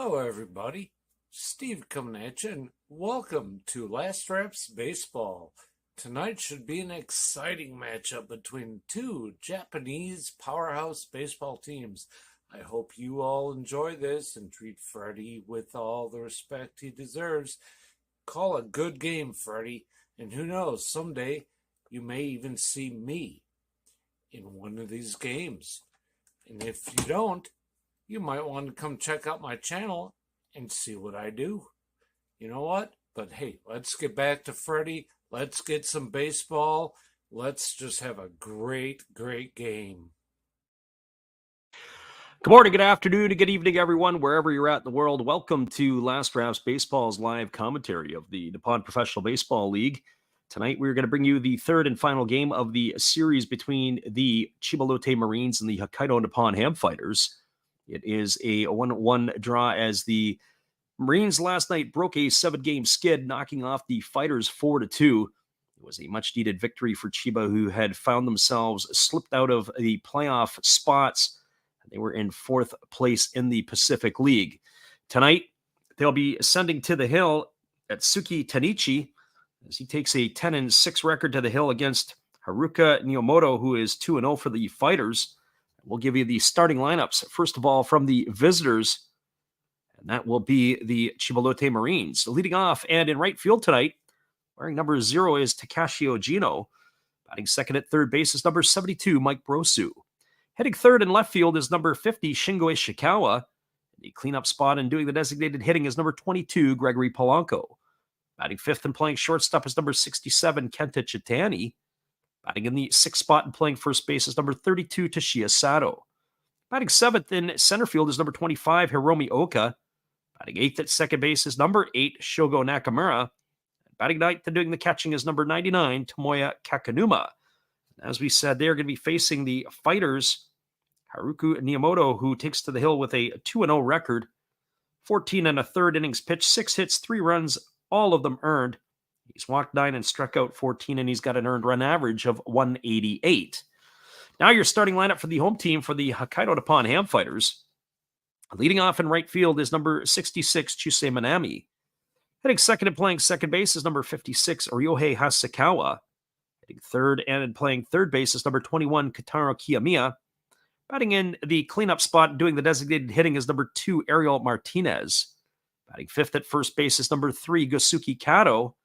Hello, everybody. Steve coming at you, and welcome to Last Reps Baseball. Tonight should be an exciting matchup between two Japanese powerhouse baseball teams. I hope you all enjoy this and treat Freddie with all the respect he deserves. Call a good game, Freddie, and who knows, someday you may even see me in one of these games. And if you don't, you might want to come check out my channel and see what I do. You know what? But hey, let's get back to Freddie. Let's get some baseball. Let's just have a great game. Good morning, good afternoon, and good evening, everyone, wherever you're at in the world. Welcome to Last Reps Baseball's live commentary of the Nippon Professional Baseball League. Tonight, we're going to bring you the third and final game of the series between the Chiba Lotte Marines and the Hokkaido Nippon-Ham Fighters. It is a 1-1 draw as the Marines last night broke a 7-game skid, knocking off the Fighters 4-2. It was a much-needed victory for Chiba, who had found themselves slipped out of the playoff spots. They were in 4th place in the Pacific League. Tonight, they'll be ascending to the hill at Atsuki Tanichi as he takes a 10-6 record to the hill against Haruka Niyomoto, who is 2-0 for the Fighters. We'll give you the starting lineups, first of all, from the visitors, and that will be the Chiba Lotte Marines. Leading off and in right field tonight, wearing number 0 is Takashi Ojino. Batting second at third base is number 72, Mike Brosu. Hitting third and left field is number 50, Shingo Ishikawa. The cleanup spot and doing the designated hitting is number 22, Gregory Polanco. Batting fifth and playing shortstop is number 67, Kenta Chitani. Batting in the 6th spot and playing first base is number 32, Toshiya Sato. Batting 7th in center field is number 25, Hiromi Oka. Batting 8th at second base is number 8, Shogo Nakamura. Batting 9th and doing the catching is number 99, Tomoya Kakanuma. As we said, they're going to be facing the Fighters, Haruka Niyomoto, who takes to the hill with a 2-0 record. 14 and a third innings pitched, 6 hits, 3 runs, all of them earned. He's walked 9 and struck out 14, and he's got an earned run average of 188. Now your starting lineup for the home team for the Hokkaido Nippon-Ham Fighters. Leading off in right field is number 66, Chusei Manami. Hitting second and playing second base is number 56, Ryohei Hasekawa. Hitting third and playing third base is number 21, Kotaro Kiyomiya. Batting in the cleanup spot and doing the designated hitting is number 2, Ariel Martinez. Batting fifth at first base is number 3, Gosuke Kato.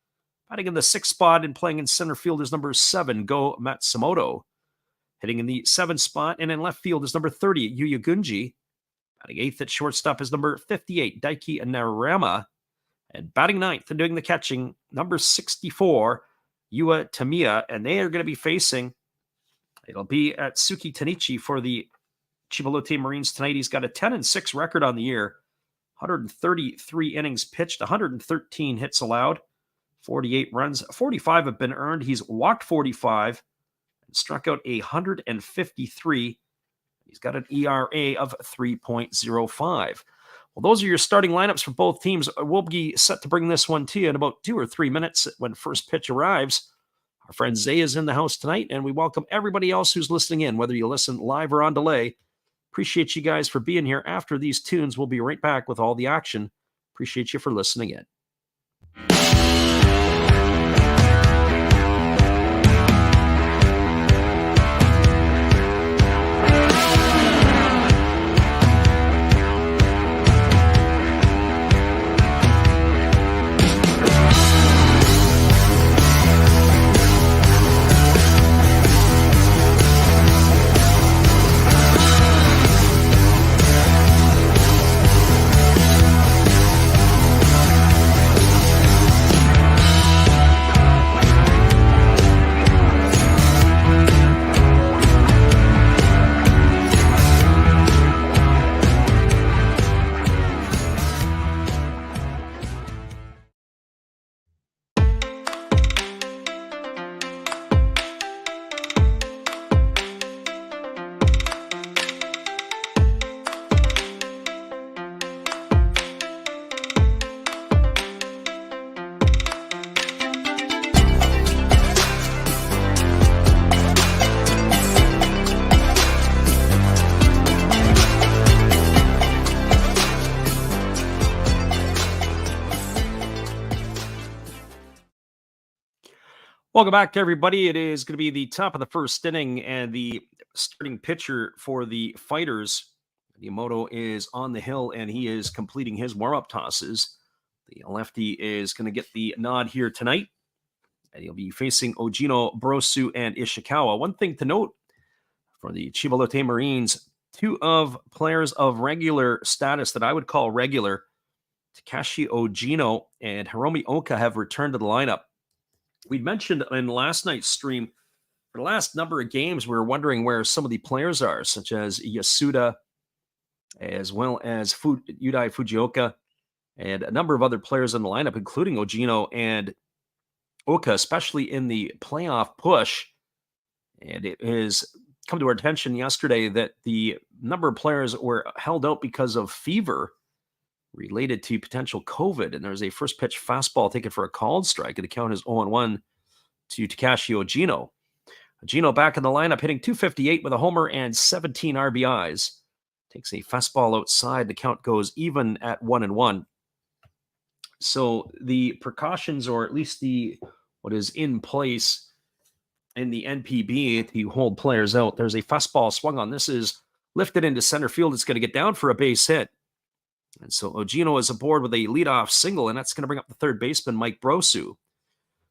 Batting in the 6th spot and playing in center field is number 7, Go Matsumoto. Hitting in the 7th spot and in left field is number 30, Yuya Gunji. Batting 8th at shortstop is number 58, Daiki Narama. And batting 9th and doing the catching, number 64, Yua Tamiya. And they are going to be facing, it'll be at Atsuki Tanichi for the Chiba Lotte Marines tonight. He's got a 10-6 record on the year, 133 innings pitched, 113 hits allowed. 48 runs, 45 have been earned. He's walked 45 and struck out 153. He's got an ERA of 3.05. Well, those are your starting lineups for both teams. We'll be set to bring this one to you in about 2 or 3 minutes when first pitch arrives. Our friend Zay is in the house tonight, and we welcome everybody else who's listening in, whether you listen live or on delay. Appreciate you guys for being here. After these tunes, we'll be right back with all the action. Appreciate you for listening in. Welcome back, everybody. It is going to be the top of the first inning, and the starting pitcher for the Fighters, Yamamoto, is on the hill, and he is completing his warm-up tosses. The lefty is going to get the nod here tonight, and he'll be facing Ogino, Brosu, and Ishikawa. One thing to note for the Chiba Lotte Marines, two of players of regular status that I would call regular, Takashi Ogino and Hiromi Oka, have returned to the lineup. We'd mentioned in last night's stream, for the last number of games, we were wondering where some of the players are, such as Yasuda, as well as Yudai Fujioka, and a number of other players in the lineup, including Ogino and Oka, especially in the playoff push. And it has come to our attention yesterday that the number of players were held out because of fever related to potential COVID. And there's a first pitch fastball taken for a called strike, and the count is 0-1 to Takashi Ogino. Ogino back in the lineup, hitting .258 with a homer and 17 RBIs. Takes a fastball outside. The count goes even at 1-1. So the precautions, or at least what is in place in the NPB to hold players out. There's a fastball swung on. This is lifted into center field. It's going to get down for a base hit. And so Ogino is aboard with a leadoff single, and that's going to bring up the third baseman, Mike Brosu.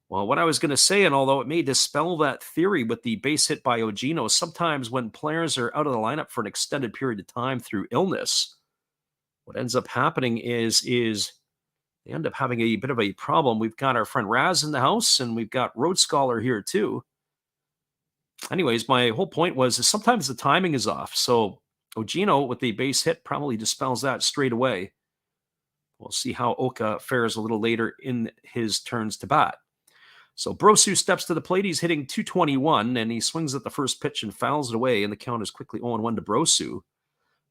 Well, what I was going to say, and although it may dispel that theory with the base hit by Ogino, sometimes when players are out of the lineup for an extended period of time through illness, what ends up happening is they end up having a bit of a problem. We've got our friend Raz in the house, and we've got Road Scholar here too. Anyways, my whole point was sometimes the timing is off. So Ogino with the base hit probably dispels that straight away. We'll see how Oka fares a little later in his turns to bat. So Brosu steps to the plate. He's hitting .221, and he swings at the first pitch and fouls it away, and the count is quickly 0-1 to Brosu.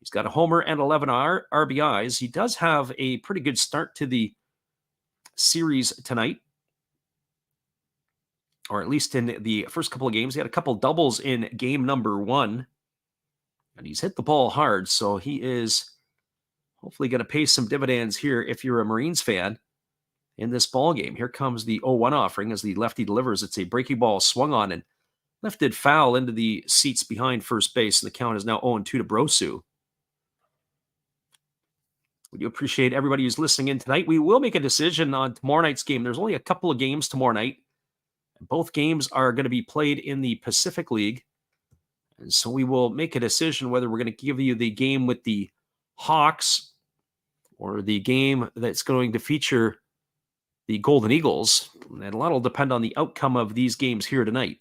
He's got a homer and 11 RBIs. He does have a pretty good start to the series tonight, or at least in the first couple of games. He had a couple doubles in game number 1. And he's hit the ball hard, so he is hopefully going to pay some dividends here if you're a Marines fan in this ball game. Here comes the 0-1 offering as the lefty delivers. It's a breaking ball swung on and lifted foul into the seats behind first base, and the count is now 0-2 to Brosu. We do appreciate everybody who's listening in tonight. We will make a decision on tomorrow night's game. There's only a couple of games tomorrow night. Both games are going to be played in the Pacific League. And so we will make a decision whether we're going to give you the game with the Hawks or the game that's going to feature the Golden Eagles. And a lot will depend on the outcome of these games here tonight,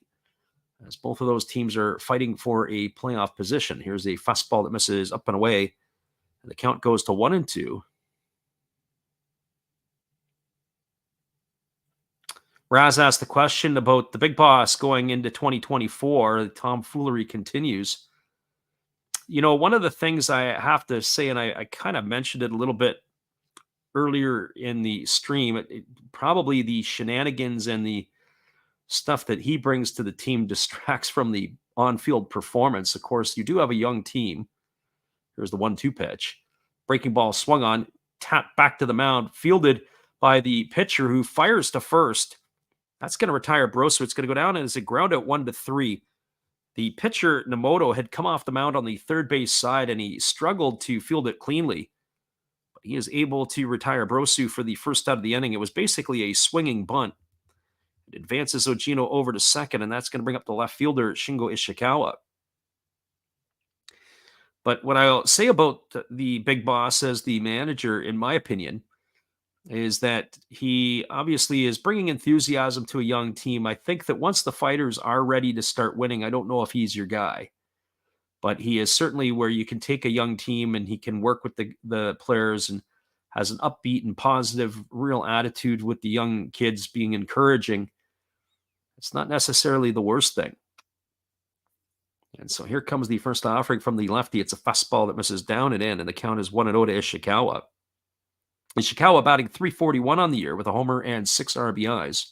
as both of those teams are fighting for a playoff position. Here's a fastball that misses up and away, and the count goes to 1-2. Raz asked the question about the big boss going into 2024. The tomfoolery continues. You know, one of the things I have to say, and I kind of mentioned it a little bit earlier in the stream, probably the shenanigans and the stuff that he brings to the team distracts from the on-field performance. Of course, you do have a young team. Here's the 1-2 pitch. Breaking ball swung on, tapped back to the mound, fielded by the pitcher who fires to first. That's going to retire Brosu. It's going to go down as a ground out 1-3. The pitcher, Namoto, had come off the mound on the third base side, and he struggled to field it cleanly. But he is able to retire Brosu for the first out of the inning. It was basically a swinging bunt. It advances Ogino over to second, and that's going to bring up the left fielder, Shingo Ishikawa. But what I'll say about the big boss as the manager, in my opinion, is that he obviously is bringing enthusiasm to a young team. I think that once the Fighters are ready to start winning, I don't know if he's your guy, but he is certainly where you can take a young team and he can work with the players and has an upbeat and positive, real attitude with the young kids, being encouraging. It's not necessarily the worst thing. And so here comes the first offering from the lefty. It's a fastball that misses down and in, and the count is 1-0 to Ishikawa. Ishikawa batting .341 on the year with a homer and 6 RBIs.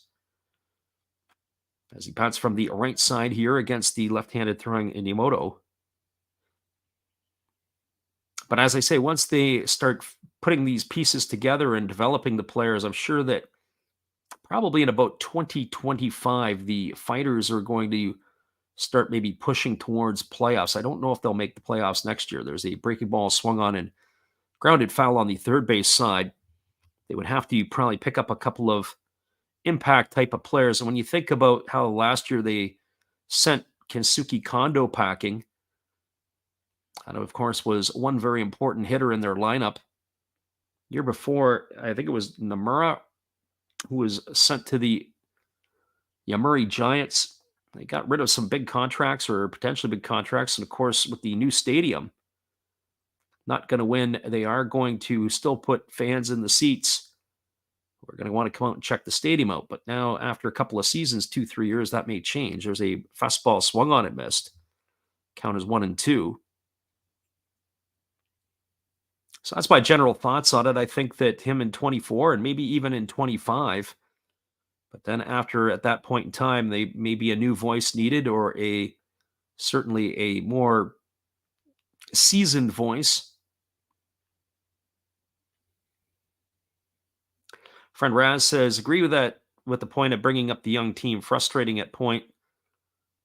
As he bats from the right side here against the left-handed throwing Inamoto. But as I say, once they start putting these pieces together and developing the players, I'm sure that probably in about 2025, the Fighters are going to start maybe pushing towards playoffs. I don't know if they'll make the playoffs next year. There's a breaking ball swung on and grounded foul on the third base side. They would have to probably pick up a couple of impact type of players. And when you think about how last year they sent Kensuke Kondo packing, and of course was one very important hitter in their lineup. Year before, I think it was Nomura who was sent to the Yomiuri Giants. They got rid of some big contracts or potentially big contracts. And of course, with the new stadium, not going to win. They are going to still put fans in the seats. We're going to want to come out and check the stadium out. But now, after a couple of seasons, 2-3 years, that may change. There's a fastball swung on and missed. Count is 1-2. So that's my general thoughts on it. I think that him in 24 and maybe even in 25. But then at that point in time, they may be a new voice needed or certainly a more seasoned voice. Friend Raz says, agree with that, with the point of bringing up the young team. Frustrating at point,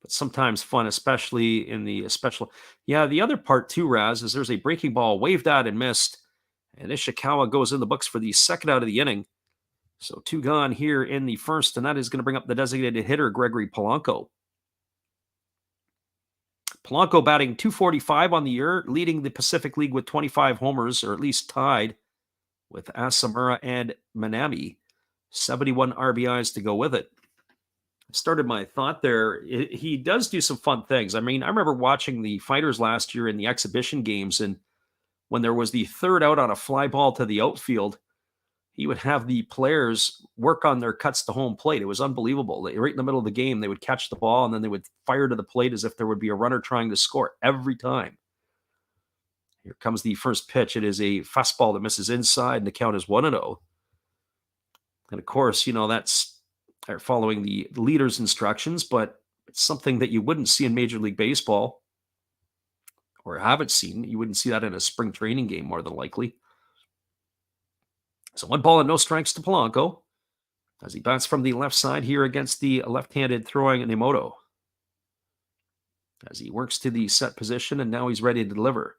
but sometimes fun, especially in the special. Yeah, the other part too, Raz, is there's a breaking ball waved at and missed. And Ishikawa goes in the books for the second out of the inning. So 2 gone here in the first, and that is going to bring up the designated hitter, Gregory Polanco. Polanco batting .245 on the year, leading the Pacific League with 25 homers, or at least tied with Asamura and Manami. 71 RBIs to go with it. I started my thought there. He does do some fun things. I mean, I remember watching the Fighters last year in the exhibition games, and when there was the third out on a fly ball to the outfield, he would have the players work on their cuts to home plate. It was unbelievable. Right in the middle of the game, they would catch the ball, and then they would fire to the plate as if there would be a runner trying to score every time. Here comes the first pitch. It is a fastball that misses inside, and the count is 1-0. And of course, that's following the leader's instructions, but it's something that you wouldn't see in Major League Baseball, or haven't seen. You wouldn't see that in a spring training game, more than likely. So 1 ball and no strikes to Polanco as he bats from the left side here against the left-handed throwing Nemoto. As he works to the set position, and now he's ready to deliver.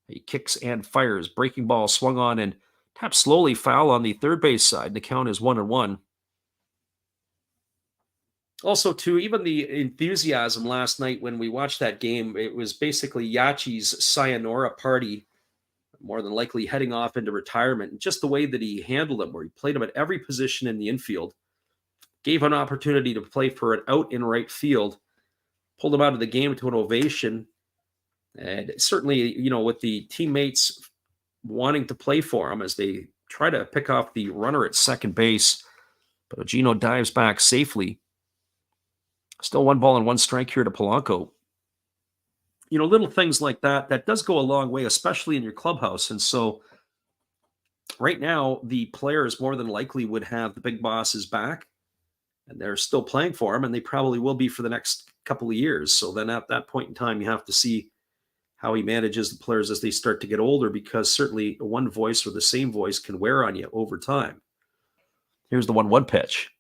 He kicks and fires. Breaking ball swung on and tapped slowly foul on the third base side. The count is 1-1. Also, too, even the enthusiasm last night when we watched that game, it was basically Yachi's sayonara party, more than likely heading off into retirement. And just the way that he handled him, where he played him at every position in the infield, gave him an opportunity to play for an out in right field, pulled him out of the game to an ovation. And certainly, with the teammates wanting to play for him as they try to pick off the runner at second base. But Ogino dives back safely. Still 1 ball and 1 strike here to Polanco. Little things like that does go a long way, especially in your clubhouse. And so right now, the players more than likely would have the big bosses back, and they're still playing for him, and they probably will be for the next couple of years. So then at that point in time, you have to see how he manages the players as they start to get older, because certainly one voice or the same voice can wear on you over time. Here's the 1-1 pitch.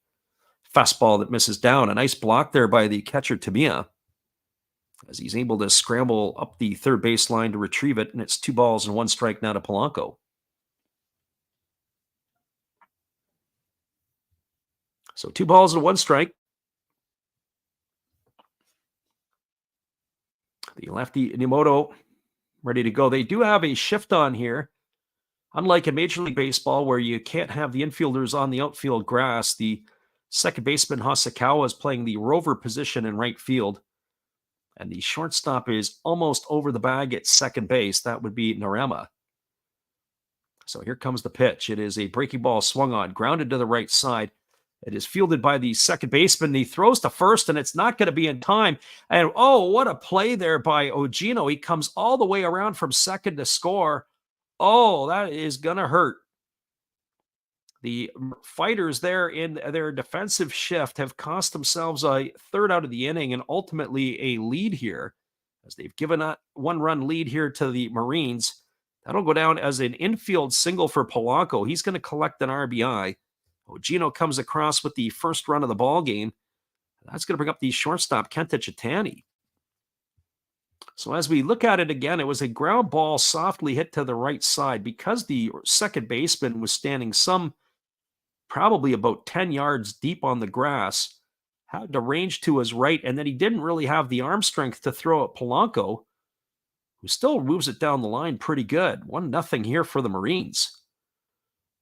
Fastball that misses down. A nice block there by the catcher, Tamiya, as he's able to scramble up the third baseline to retrieve it, and it's 2 balls and 1 strike now to Polanco. So 2 balls and 1 strike. The lefty Nemoto ready to go. They do have a shift on here. Unlike in Major League Baseball, where you can't have the infielders on the outfield grass, the second baseman Hasekawa is playing the rover position in right field. And the shortstop is almost over the bag at second base. That would be Narama. So here comes the pitch. It is a breaking ball swung on, grounded to the right side. It is fielded by the second baseman. He throws to first, and it's not going to be in time. And what a play there by Ogino. He comes all the way around from second to score. Oh, that is going to hurt. The Fighters there in their defensive shift have cost themselves a third out of the inning and ultimately a lead here, as they've given a 1-run lead here to the Marines. That'll go down as an infield single for Polanco. He's going to collect an RBI. Ogino comes across with the first run of the ball game. That's going to bring up the shortstop, Kenta Chitani. So as we look at it again, it was a ground ball softly hit to the right side because the second baseman was standing probably about 10 yards deep on the grass, had to range to his right, and then he didn't really have the arm strength to throw at Polanco, who still moves it down the line pretty good. 1-0 here for the Marines.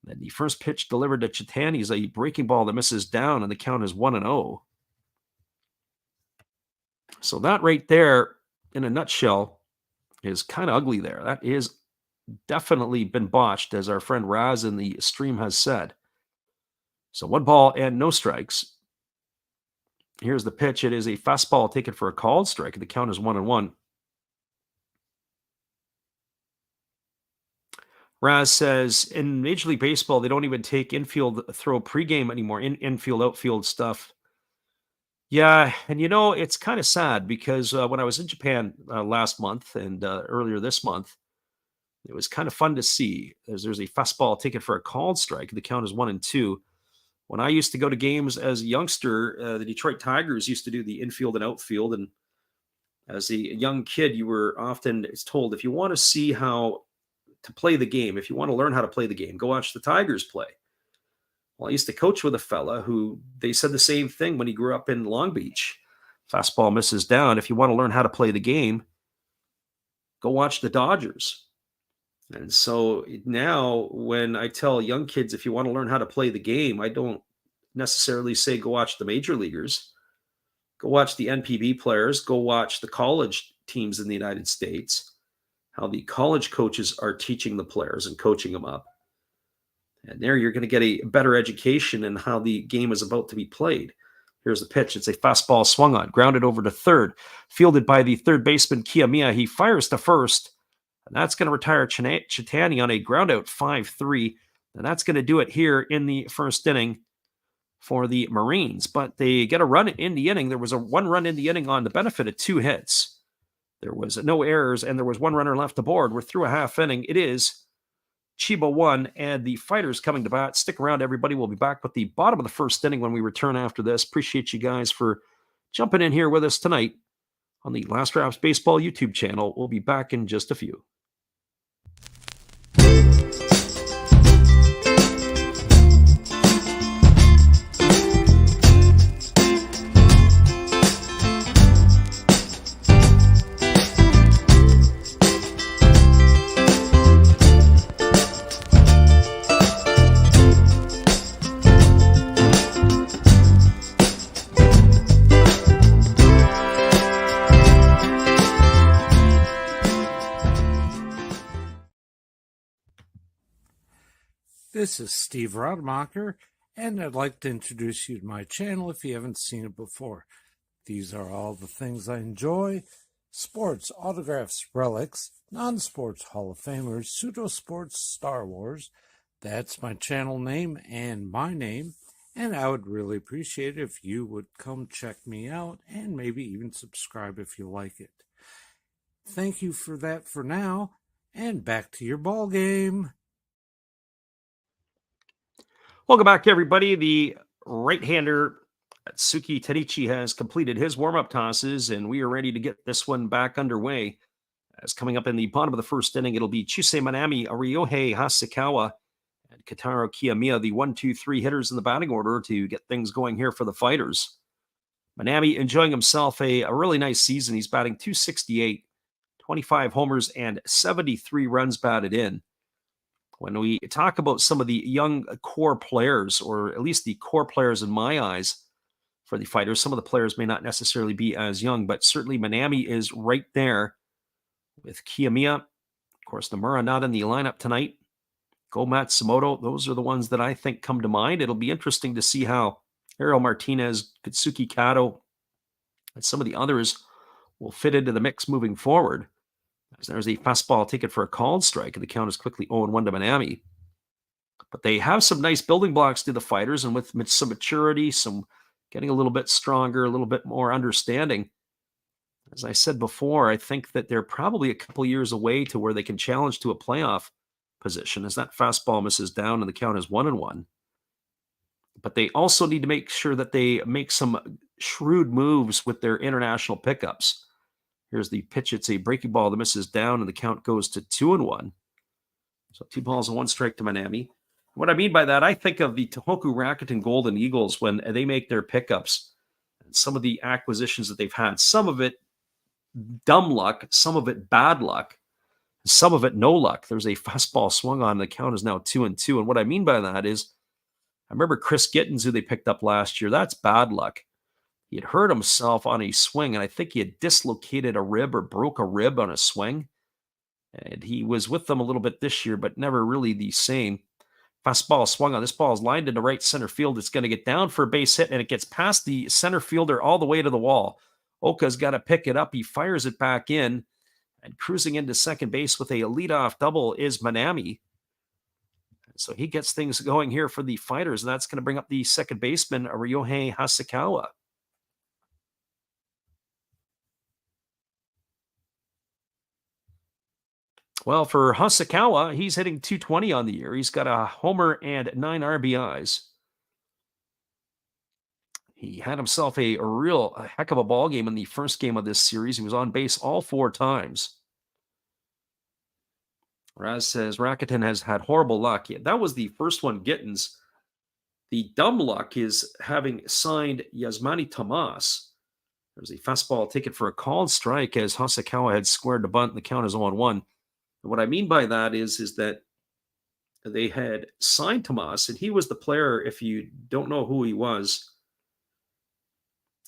Then the first pitch delivered to Chitani is a breaking ball that misses down, and the count is 1-0. So that right there, in a nutshell, is kind of ugly there. That is definitely been botched, as our friend Raz in the stream has said. So 1 ball and no strikes. Here's the pitch. It is a fastball taken for a called strike. The count is 1-1. Raz says, in Major League Baseball, they don't even take infield throw pregame anymore, infield, outfield stuff. Yeah, and it's kind of sad because when I was in Japan last month and earlier this month, it was kind of fun to see. There's a fastball taken for a called strike. The count is 1-2. When I used to go to games as a youngster, the Detroit Tigers used to do the infield and outfield. And as a young kid, you were often told, if you want to see how to play the game, if you want to learn how to play the game, go watch the Tigers play. Well, I used to coach with a fella who they said the same thing when he grew up in Long Beach. Fastball misses down. If you want to learn how to play the game, go watch the Dodgers. And so now when I tell young kids, if you want to learn how to play the game, I don't necessarily say go watch the major leaguers. Go watch the NPB players. Go watch the college teams in the United States, how the college coaches are teaching the players and coaching them up. And there you're going to get a better education in how the game is about to be played. Here's the pitch. It's a fastball swung on, grounded over to third, fielded by the third baseman, Kiyomiya. He fires to first, and that's going to retire Chitani on a ground out 5-3. And that's going to do it here in the first inning for the Marines. But they get a run in the inning. There was a 1 run in the inning on the benefit of 2 hits. There was no errors, and there was 1 runner left aboard. We're through a half inning. It is Chiba 1, and the Fighters coming to bat. Stick around, everybody. We'll be back with the bottom of the first inning when we return after this. Appreciate you guys for jumping in here with us tonight on the Last Raps Baseball YouTube channel. We'll be back in just a few. This is Steve Rademacher, and I'd like to introduce you to my channel if you haven't seen it before. These are all the things I enjoy: sports, autographs, relics, non-sports Hall of Famers, pseudo-sports, Star Wars. That's my channel name and my name, and I would really appreciate it if you would come check me out and maybe even subscribe if you like it. Thank you for that for now, and back to your ball game. Welcome back, everybody. The right-hander, Atsuki Tanichi, has completed his warm-up tosses, and we are ready to get this one back underway. As coming up in the bottom of the first inning, it'll be Chusei Manami, Ryohei Hasekawa, and Kataro Kiyomiya, the 1-2-3 hitters in the batting order to get things going here for the Fighters. Manami enjoying himself a really nice season. He's batting .268, 25 homers, and 73 runs batted in. When we talk about some of the young core players, or at least the core players in my eyes for the Fighters, some of the players may not necessarily be as young, but certainly Manami is right there with Kiyomiya. Of course, Nomura not in the lineup tonight. Go Matsumoto, those are the ones that I think come to mind. It'll be interesting to see how Ariel Martinez, Katsuki Kato, and some of the others will fit into the mix moving forward. There's a fastball taken for a called strike, and the count is quickly 0-1 to Manami. But they have some nice building blocks to the Fighters, and with some maturity, some getting a little bit stronger, a little bit more understanding. As I said before, I think that they're probably a couple years away to where they can challenge to a playoff position, as that fastball misses down and the count is 1-1. but they also need to make sure that they make some shrewd moves with their international pickups. Here's the pitch. It's a breaking ball that misses down, and the count goes to 2-1. So 2 balls and 1 strike to Minami. What I mean by that, I think of the Tohoku Rakuten Golden Eagles when they make their pickups and some of the acquisitions that they've had. Some of it dumb luck, some of it bad luck, some of it no luck. There's a fastball swung on, and the count is now 2-2. And what I mean by that is, I remember Chris Gittins, who they picked up last year. That's bad luck. He had hurt himself on a swing, and I think he had dislocated a rib or broke a rib on a swing. And he was with them a little bit this year, but never really the same. Fastball swung on. This ball is lined into right center field. It's going to get down for a base hit, and it gets past the center fielder all the way to the wall. Oka's got to pick it up. He fires it back in, and cruising into second base with a leadoff double is Minami. So he gets things going here for the Fighters, and that's going to bring up the second baseman, Ryohei Hasekawa. Well, for Hasekawa, he's hitting .220 on the year. He's got a homer and 9 RBIs. He had himself a heck of a ball game in the first game of this series. He was on base all 4 times. Raz says Rakuten has had horrible luck. Yeah, that was the first one, Gittins. The dumb luck is having signed Yasmani Tomas. There's a fastball taken for a called strike as Hasekawa had squared the bunt, and the count is 0-1. What I mean by that is that they had signed Tomas, and he was the player, if you don't know who he was.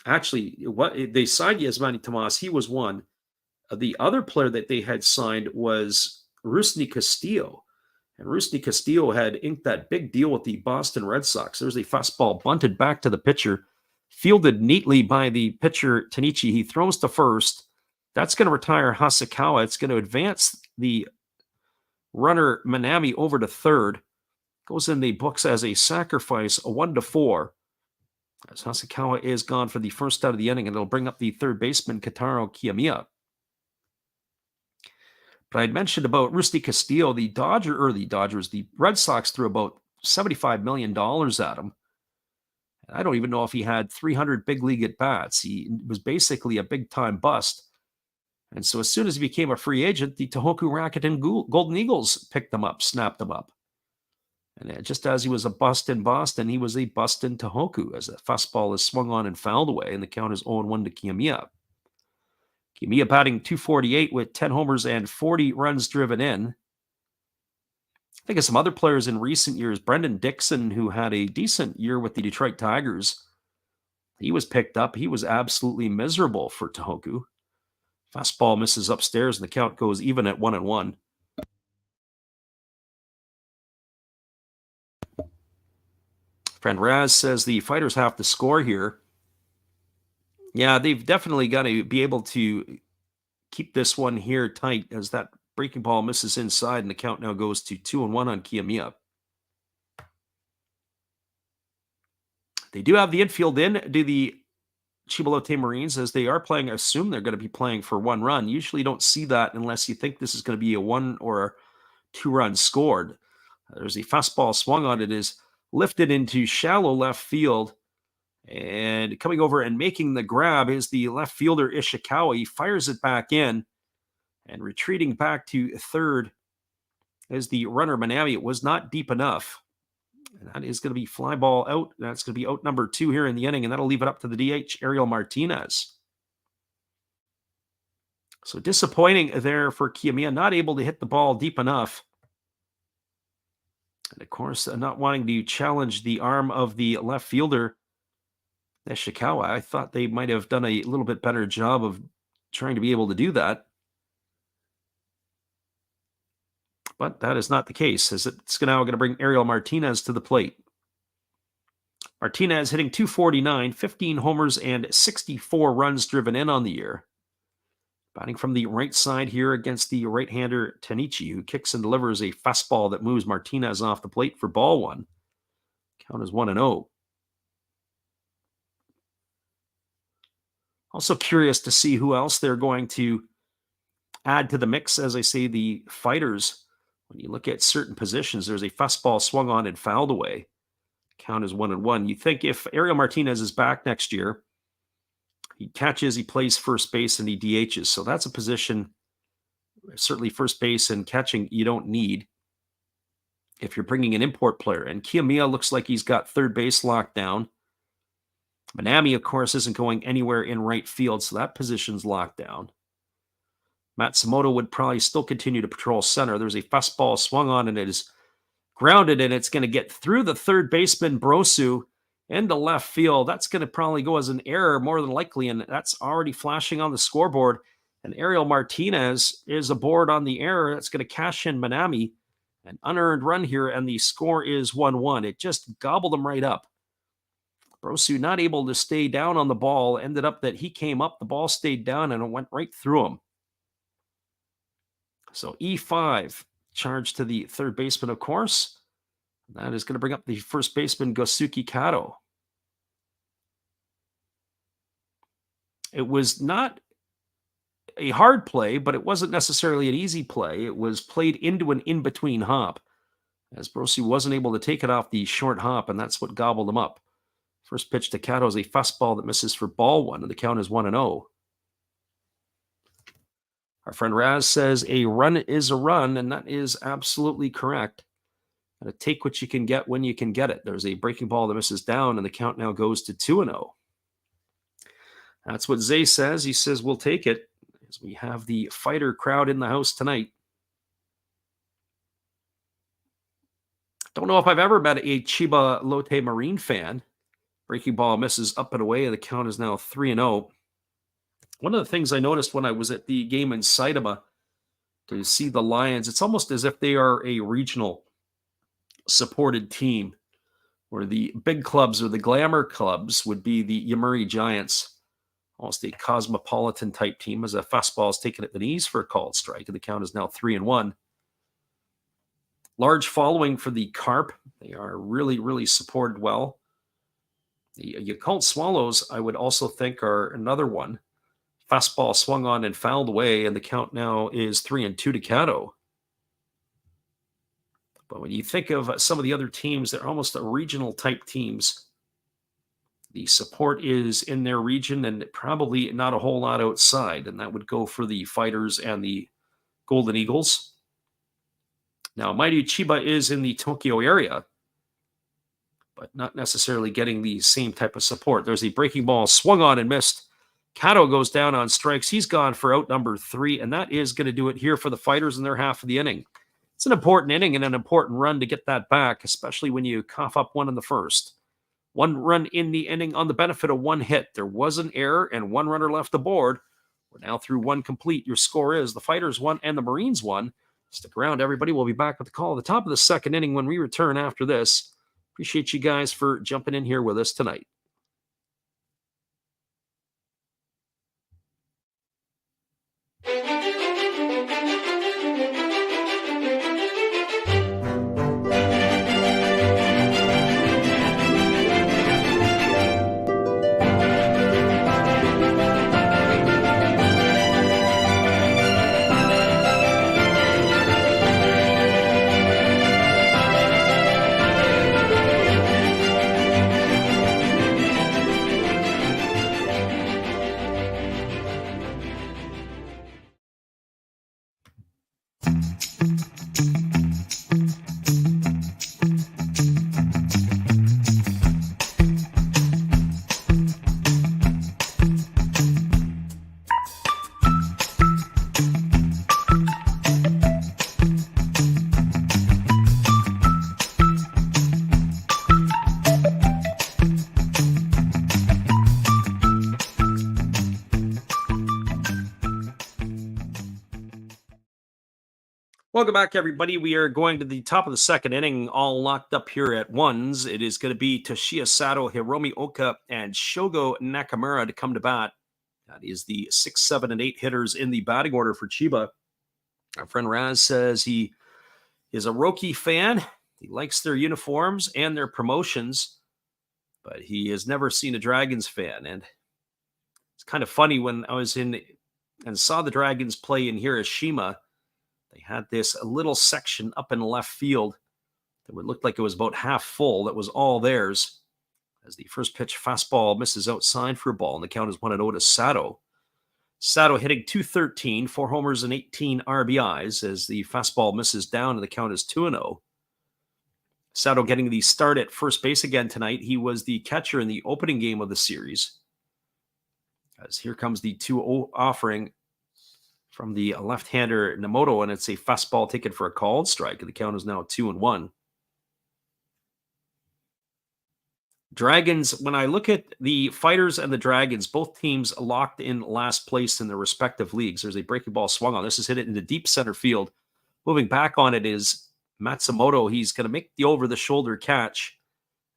Actually, they signed Yasmani Tomas. He was one. The other player that they had signed was Rusney Castillo. And Rusney Castillo had inked that big deal with the Boston Red Sox. There's a fastball bunted back to the pitcher, fielded neatly by the pitcher, Tanichi. He throws to first. That's going to retire Hasekawa. It's going to advance the runner Minami over to third. Goes in the books as a sacrifice, a 1-4. As Hasekawa is gone for the first out of the inning, and it'll bring up the third baseman, Kataro Kiyomiya. But I'd mentioned about Rusty Castillo, the Red Sox threw about $75 million at him. I don't even know if he had 300 big league at-bats. He was basically a big-time bust. And so as soon as he became a free agent, the Tohoku Rakuten Golden Eagles picked him up, snapped him up. And just as he was a bust in Boston, he was a bust in Tohoku as the fastball is swung on and fouled away, and the count is 0-1 to Kiyomiya. Kiyomiya batting .248 with 10 homers and 40 runs driven in. I think of some other players in recent years. Brendan Dixon, who had a decent year with the Detroit Tigers, he was picked up. He was absolutely miserable for Tohoku. Fastball misses upstairs, and the count goes even at 1-1. Friend Raz says the Fighters have to score here. Yeah, they've definitely got to be able to keep this one here tight as that breaking ball misses inside, and the count now goes to 2-1 on Kiyomiya. They do have the infield in. Do the Chiba Lotte Marines, as they are playing, assume they're going to be playing for 1 run. Usually don't see that unless you think this is going to be a 1 or a 2 run scored. There's a fastball swung on. It is lifted into shallow left field. And coming over and making the grab is the left fielder Ishikawa. He fires it back in, and retreating back to third is the runner Minami. It was not deep enough. And that is going to be fly ball out. That's going to be out number 2 here in the inning, and that'll leave it up to the DH, Ariel Martinez. So disappointing there for Kiyomiya, not able to hit the ball deep enough. And of course, not wanting to challenge the arm of the left fielder, Ishikawa. I thought they might have done a little bit better job of trying to be able to do that. But that is not the case, as it's now going to bring Ariel Martinez to the plate. Martinez hitting .249, 15 homers and 64 runs driven in on the year. Batting from the right side here against the right-hander Tanichi, who kicks and delivers a fastball that moves Martinez off the plate for ball 1. Count is 1-0. Also curious to see who else they're going to add to the mix. As I say, the Fighters, when you look at certain positions, there's a fastball swung on and fouled away. Count is 1-1. You think if Ariel Martinez is back next year, he catches, he plays first base, and he DHs. So that's a position, certainly first base and catching, you don't need if you're bringing an import player. And Kiyomiya looks like he's got third base locked down. Manami, of course, isn't going anywhere in right field, so that position's locked down. Matsumoto would probably still continue to patrol center. There's a fastball swung on, and it is grounded, and it's going to get through the third baseman, Brosu, into left field. That's going to probably go as an error, more than likely, and that's already flashing on the scoreboard. And Ariel Martinez is aboard on the error. That's going to cash in Manami. An unearned run here, and the score is 1-1. It just gobbled him right up. Brosu not able to stay down on the ball. Ended up that he came up, the ball stayed down, and it went right through him. So E5, charge to the third baseman, of course. That is going to bring up the first baseman, Gosuke Kato. It was not a hard play, but it wasn't necessarily an easy play. It was played into an in-between hop, as Brosu wasn't able to take it off the short hop, and that's what gobbled him up. First pitch to Kato is a fastball that misses for ball one, and the count is 1-0. Our friend Raz says a run is a run, and that is absolutely correct. Gotta take what you can get when you can get it. There's a breaking ball that misses down, and the count now goes to 2-0. That's what Zay says. He says we'll take it, as we have the fighter crowd in the house tonight. Don't know if I've ever met a Chiba Lotte Marine fan. Breaking ball misses up and away, and the count is now 3-0. One of the things I noticed when I was at the game in Saitama to see the Lions, it's almost as if they are a regional supported team, where the big clubs or the glamour clubs would be the Yomiuri Giants, almost a cosmopolitan type team, as a fastball is taken at the knees for a called strike, and the count is now 3-1. Large following for the Carp. They are really, really supported well. The Yakult Swallows, I would also think, are another one. Fastball swung on and fouled away, and the count now is 3-2 to Kato. But when you think of some of the other teams, they're almost regional type teams. The support is in their region and probably not a whole lot outside, and that would go for the Fighters and the Golden Eagles. Now, mind you, Chiba is in the Tokyo area, but not necessarily getting the same type of support. There's a breaking ball swung on and missed. Kato goes down on strikes. He's gone for out number 3, and that is going to do it here for the Fighters in their half of the inning. It's an important inning and an important run to get that back, especially when you cough up one in the first. One run in the inning on the benefit of one hit. There was an error and one runner left aboard. We're now through one complete. Your score is the Fighters 1 and the Marines 1. Stick around, everybody. We'll be back with the call at the top of the second inning when we return after this. Appreciate you guys for jumping in here with us tonight. Welcome back, everybody. We are going to the top of the second inning, all locked up here at ones. It is going to be Toshiya Sato, Hiromi Oka, and Shogo Nakamura to come to bat. That is the 6, 7, and 8 hitters in the batting order for Chiba. Our friend Raz says he is a Roki fan. He likes their uniforms and their promotions, but he has never seen a Dragons fan. And it's kind of funny, when I was in and saw the Dragons play in Hiroshima, they had this little section up in left field It would look like it was about half full. That was all theirs. As the first pitch fastball misses outside for a ball, and the count is 1-0 to Sato. Sato hitting .213, 4 homers and 18 RBIs as the fastball misses down, and the count is 2-0. Sato getting the start at first base again tonight. He was the catcher in the opening game of the series. As here comes the 2-0 offering from the left-hander Nemoto, and it's a fastball taken for a called strike. The count is now 2-1. Dragons, when I look at the Fighters and the Dragons, both teams locked in last place in their respective leagues. There's a breaking ball swung on. This is hit it into deep center field. Moving back on it is Matsumoto. He's going to make the over-the-shoulder catch,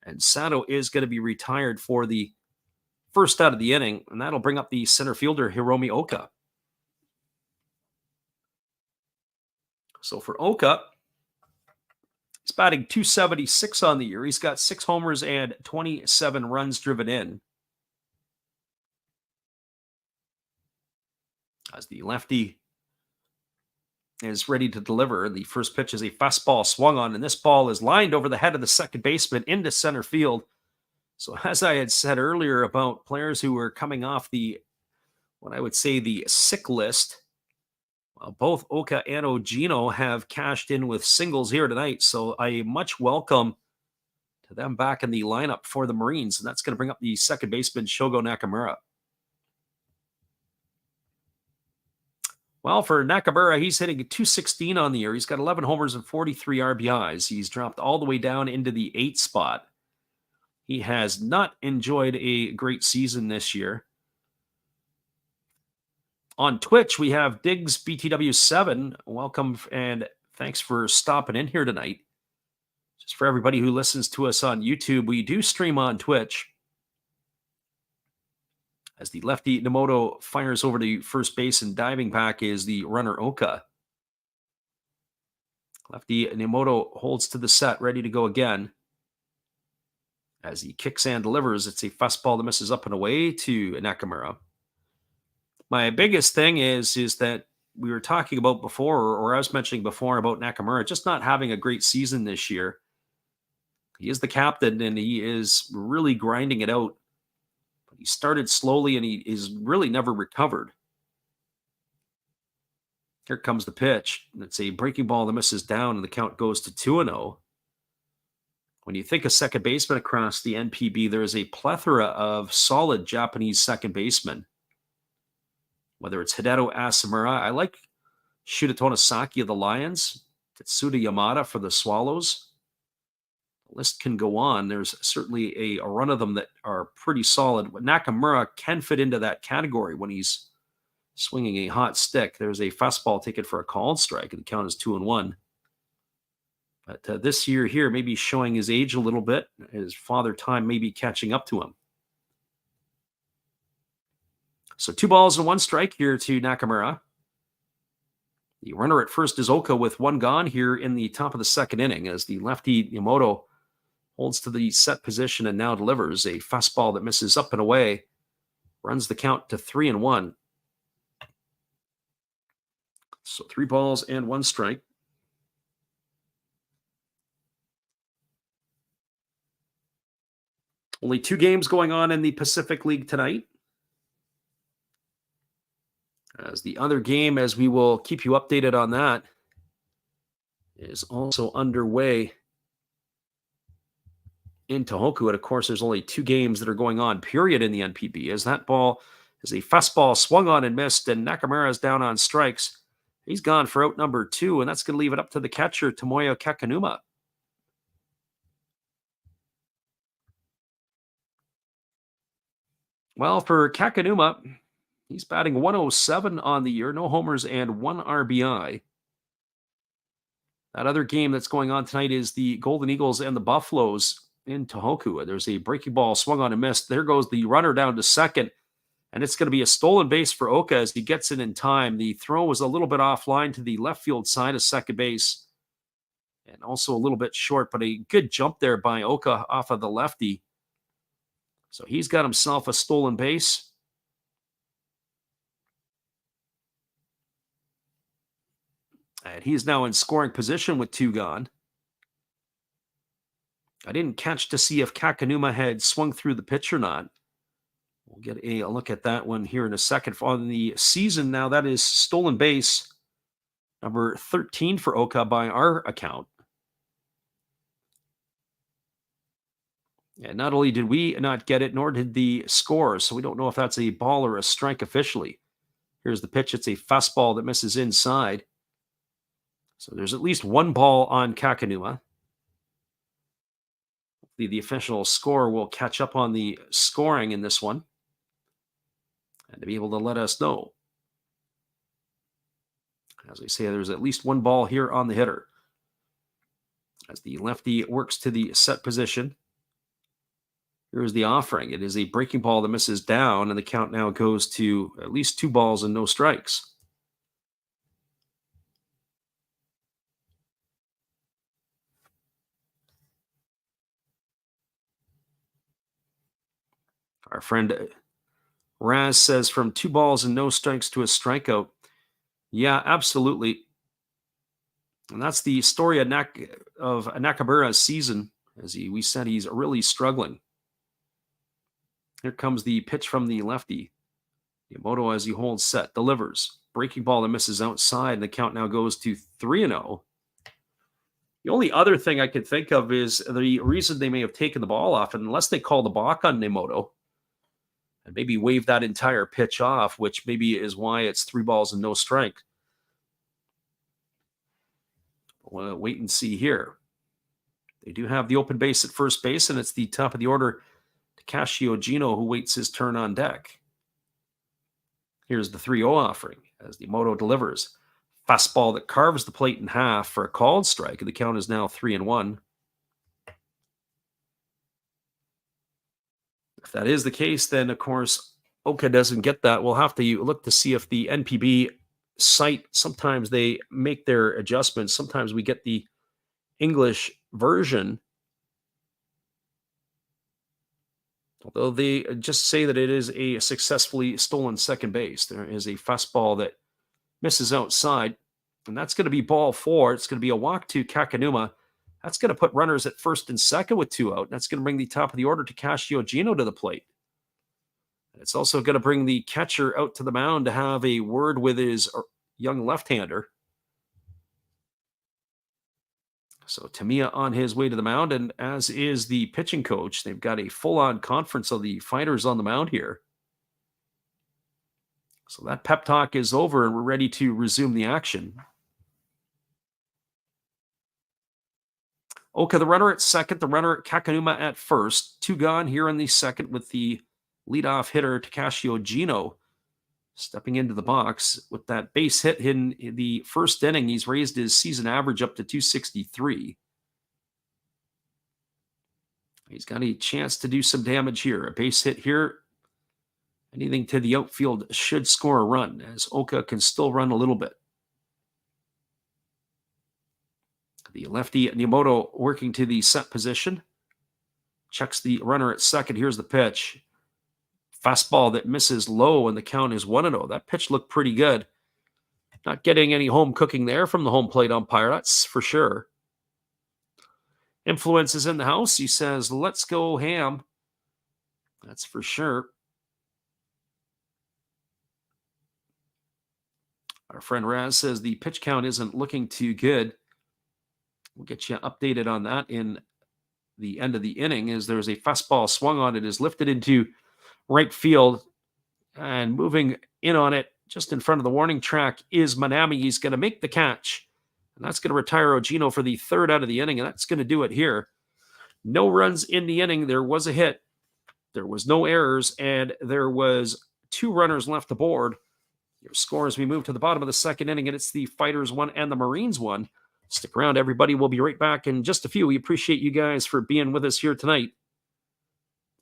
and Sato is going to be retired for the first out of the inning, and that'll bring up the center fielder, Hiromi Oka. So for Oka, he's batting .276 on the year. He's got 6 homers and 27 runs driven in. As the lefty is ready to deliver, the first pitch is a fastball swung on, and this ball is lined over the head of the second baseman into center field. So as I had said earlier about players who were coming off what I would say the sick list, both Oka and Ogino have cashed in with singles here tonight. So a much welcome to them back in the lineup for the Marines. And that's going to bring up the second baseman, Shogo Nakamura. Well, for Nakamura, he's hitting a .216 on the year. He's got 11 homers and 43 RBIs. He's dropped all the way down into the 8th spot. He has not enjoyed a great season this year. On Twitch, we have Diggs BTW7. Welcome and thanks for stopping in here tonight. Just for everybody who listens to us on YouTube, we do stream on Twitch. As the lefty Nemoto fires over to first base and diving back is the runner Oka. Lefty Nemoto holds to the set, ready to go again. As he kicks and delivers, it's a fastball that misses up and away to Nakamura. My biggest thing is that we were talking about before, or I was mentioning before about Nakamura just not having a great season this year. He is the captain, and he is really grinding it out. But he started slowly, and he is really never recovered. Here comes the pitch. It's a breaking ball that misses down, and the count goes to 2-0. When you think of second baseman across the NPB, there is a plethora of solid Japanese second basemen. Whether it's Hideto Asamura, I like Shurato Nasaki of the Lions, Tetsuda Yamada for the Swallows. The list can go on. There's certainly a run of them that are pretty solid. But Nakamura can fit into that category when he's swinging a hot stick. There's a fastball taken for a called strike, and the count is 2-1. But this year here, maybe showing his age a little bit. His father time may be catching up to him. So 2 balls and 1 strike here to Nakamura. The runner at first is Oka with 1 gone here in the top of the second inning as the lefty Yamamoto holds to the set position and now delivers a fastball that misses up and away. Runs the count to 3-1. So 3 balls and 1 strike. Only 2 games going on in the Pacific League tonight. As the other game, as we will keep you updated on that, is also underway in Tohoku. And of course, there's only 2 games that are going on, period, in the NPB. As that ball is a fastball swung on and missed, and Nakamura is down on strikes. He's gone for out number 2, and that's going to leave it up to the catcher, Tomoya Kakanuma. Well, for Kakanuma, he's batting 107 on the year, no homers and 1 RBI. That other game that's going on tonight is the Golden Eagles and the Buffaloes in Tohoku. There's a breaking ball swung on and missed. There goes the runner down to second, and it's going to be a stolen base for Oka as he gets it in time. The throw was a little bit offline to the left field side of second base and also a little bit short, but a good jump there by Oka off of the lefty. So he's got himself a stolen base. And he is now in scoring position with 2 gone. I didn't catch to see if Kakanuma had swung through the pitch or not. We'll get a look at that one here in a second. On the season now, that is stolen base number 13 for Oka by our account. And not only did we not get it, nor did the score, so we don't know if that's a ball or a strike officially. Here's the pitch. It's a fastball that misses inside. So there's at least one ball on Kakanuma. The official score will catch up on the scoring in this one and to be able to let us know. As I say, there's at least one ball here on the hitter. As the lefty works to the set position. Here's the offering. It is a breaking ball that misses down, and the count now goes to at least 2 balls and no strikes. Our friend Raz says from 2 balls and no strikes to a strikeout. Yeah, absolutely. And that's the story of Nakabura's season. As we said, he's really struggling. Here comes the pitch from the lefty. Yamamoto, as he holds set, delivers. Breaking ball that misses outside, and the count now goes to 3-0. The only other thing I could think of is the reason they may have taken the ball off, and unless they call the balk on Yamamoto, and maybe wave that entire pitch off, which maybe is why it's 3 balls and no strike. We'll wait and see here. They do have the open base at first base, and it's the top of the order, Takashi Ogino, who waits his turn on deck. Here's the 3-0 offering as the Yamamoto delivers. Fastball that carves the plate in half for a called strike, and the count is now 3-1. If that is the case, then, of course, Oka doesn't get that. We'll have to look to see if the NPB site, sometimes they make their adjustments. Sometimes we get the English version, although they just say that it is a successfully stolen second base. There is a fastball that misses outside, and that's going to be ball 4. It's going to be a walk to Kakanuma. That's going to put runners at first and second with 2 out. That's going to bring the top of the order, Takashi Ogino, to the plate. And it's also going to bring the catcher out to the mound to have a word with his young left-hander. So Tamiya on his way to the mound, and as is the pitching coach. They've got a full-on conference of the fighters on the mound here. So that pep talk is over, and we're ready to resume the action. Oka, the runner at second, the runner at Kakanuma at first. 2 gone here in the second with the leadoff hitter, Takashi Ogino, stepping into the box. With that base hit in the first inning, he's raised his season average up to 263. He's got a chance to do some damage here. A base hit here. Anything to the outfield should score a run, as Oka can still run a little bit. The lefty Yamamoto working to the set position. Checks the runner at second. Here's the pitch. Fastball that misses low, and the count is 1-0. That pitch looked pretty good. Not getting any home cooking there from the home plate umpire, that's for sure. Influence is in the house. He says, let's go Ham. That's for sure. Our friend Raz says the pitch count isn't looking too good. We'll get you updated on that in the end of the inning, as there's a fastball swung on. It is lifted into right field, and moving in on it just in front of the warning track is Manami. He's going to make the catch, and that's going to retire Ogino for the 3rd out of the inning, and that's going to do it here. No runs in the inning. There was a hit. There was no errors, and there was 2 runners left aboard. Your score as we move to the bottom of the second inning, and it's the Fighters 1 and the Marines 1. Stick around, everybody. We'll be right back in just a few. We appreciate you guys for being with us here tonight.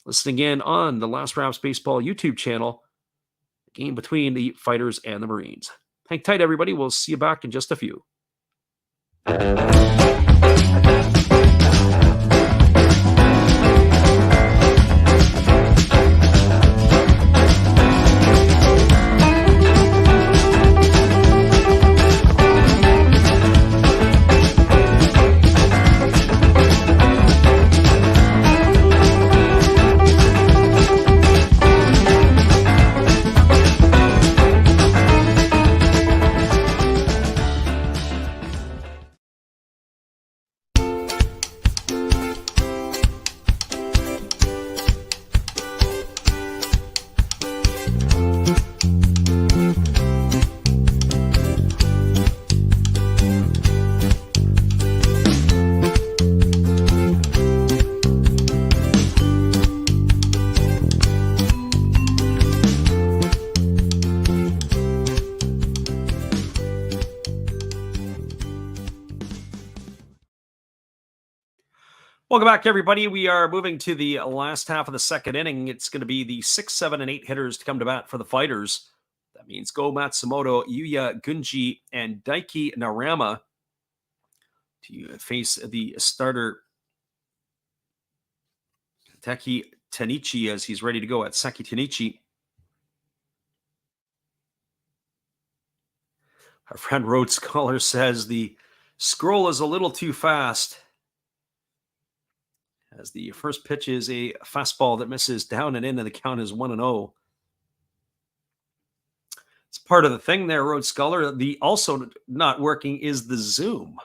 Listening in on the Last Raps Baseball YouTube channel. The game between the Fighters and the Marines. Hang tight, everybody. We'll see you back in just a few. Welcome back, everybody. We are moving to the last half of the second inning. It's going to be the 6, 7, and 8 hitters to come to bat for the Fighters. That means Go Matsumoto, Yuya Gunji, and Daiki Narama to face the starter Taki Tanichi as he's ready to go at Saki Tanichi. Our friend Rhodes Scholar says the scroll is a little too fast. As the first pitch is a fastball that misses down and in, and the count is 1-0. It's part of the thing there, Rhodes Scholar. The also not working is the zoom.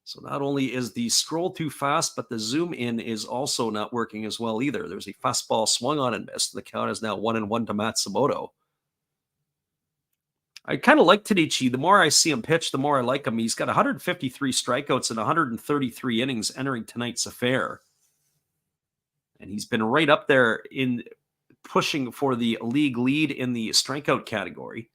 So not only is the scroll too fast, but the zoom in is also not working as well either. There's a fastball swung on and missed. The count is now 1-1 to Matsumoto. I kind of like Tanichi. The more I see him pitch, the more I like him. He's got 153 strikeouts and 133 innings entering tonight's affair. And he's been right up there in pushing for the league lead in the strikeout category.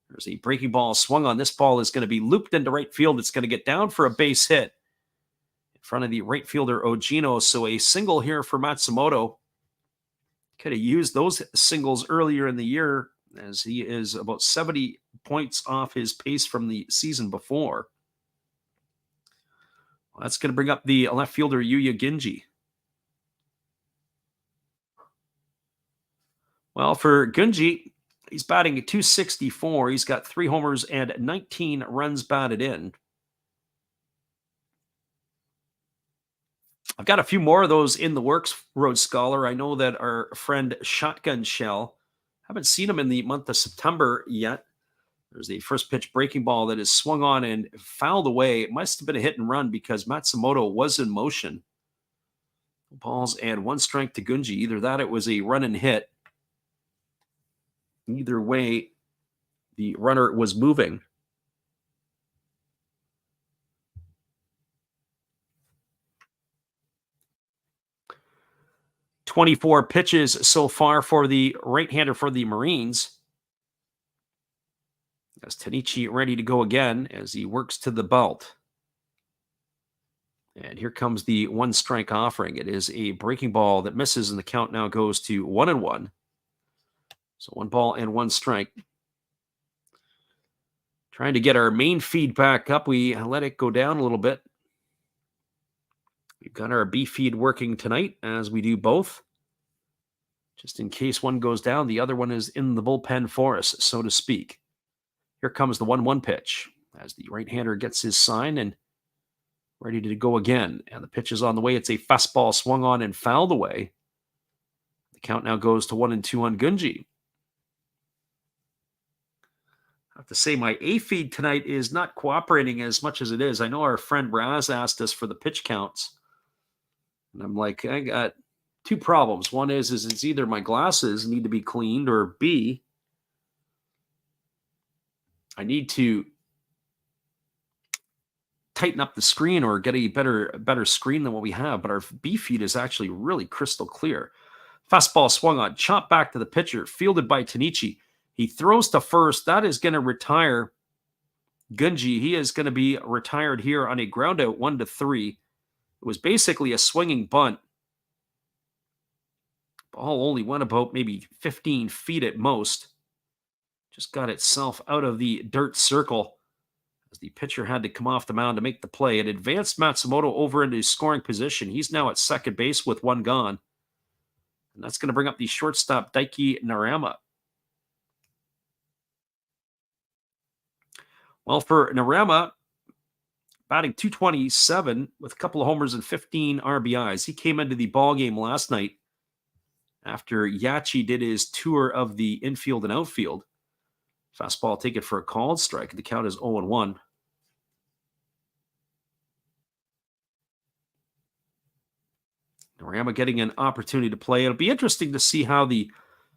There's a breaking ball swung on. This ball is going to be looped into right field. It's going to get down for a base hit in front of the right fielder Ogino. So a single here for Matsumoto. Could have used those singles earlier in the year as he is about 70 points off his pace from the season before. Well, that's going to bring up the left fielder Yuya Gunji. Well, for Gunji, he's batting at .264. He's got 3 homers and 19 runs batted in. I've got a few more of those in the works, Rhodes Scholar. I know that our friend Shotgun Shell, haven't seen him in the month of September yet. There's the first pitch breaking ball that is swung on and fouled away. It must have been a hit and run because Matsumoto was in motion. Balls and 1 strike to Gunji. Either that, it was a run and hit. Either way, the runner was moving. "24 pitches so far for the right-hander for the Marines. As Tanichi ready to go again as he works to the belt. And here comes the 1 strike offering. It is a breaking ball that misses, and the count now goes to 1-1. So 1 ball and 1 strike. Trying to get our main feed back up. We let it go down a little bit. We've got our B feed working tonight, as we do both. Just in case one goes down, the other one is in the bullpen for us, so to speak. Here comes the 1-1 pitch as the right-hander gets his sign and ready to go again. And the pitch is on the way. It's a fastball swung on and fouled away. The count now goes to 1-2 on Gunji. I have to say my A feed tonight is not cooperating as much as it is. I know our friend Raz asked us for the pitch counts. And I'm like, I got 2 problems. One is it's either my glasses need to be cleaned, or B, I need to tighten up the screen or get a better screen than what we have. But our B feed is actually really crystal clear. Fastball swung on, chopped back to the pitcher, fielded by Tanichi. He throws to first. That is going to retire Gunji. He is going to be retired here on a ground out 1-3. It was basically a swinging bunt. Ball only went about maybe 15 feet at most. Just got itself out of the dirt circle as the pitcher had to come off the mound to make the play. It advanced Matsumoto over into scoring position. He's now at second base with 1 gone. And that's going to bring up the shortstop, Daiki Narama. Well, for Narama, batting .227 with a couple of homers and 15 RBIs. He came into the ballgame last night after Yachi did his tour of the infield and outfield. Fastball taken for a called strike. The count is 0-1. Narama getting an opportunity to play. It'll be interesting to see how the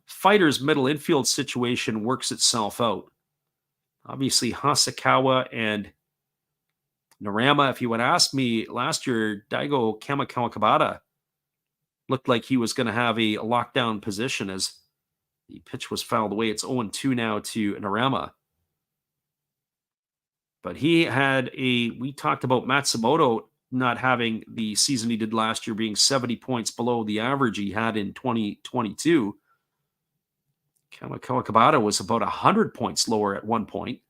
Fighters' middle infield situation works itself out. Obviously, Hasakawa and Narama, if you would ask me last year, Daigo Kamikawakabata looked like he was going to have a lockdown position as the pitch was fouled away. It's 0-2 now to Narama. But he had we talked about Matsumoto not having the season he did last year, being 70 points below the average he had in 2022. Kawakabata was about 100 points lower at one point.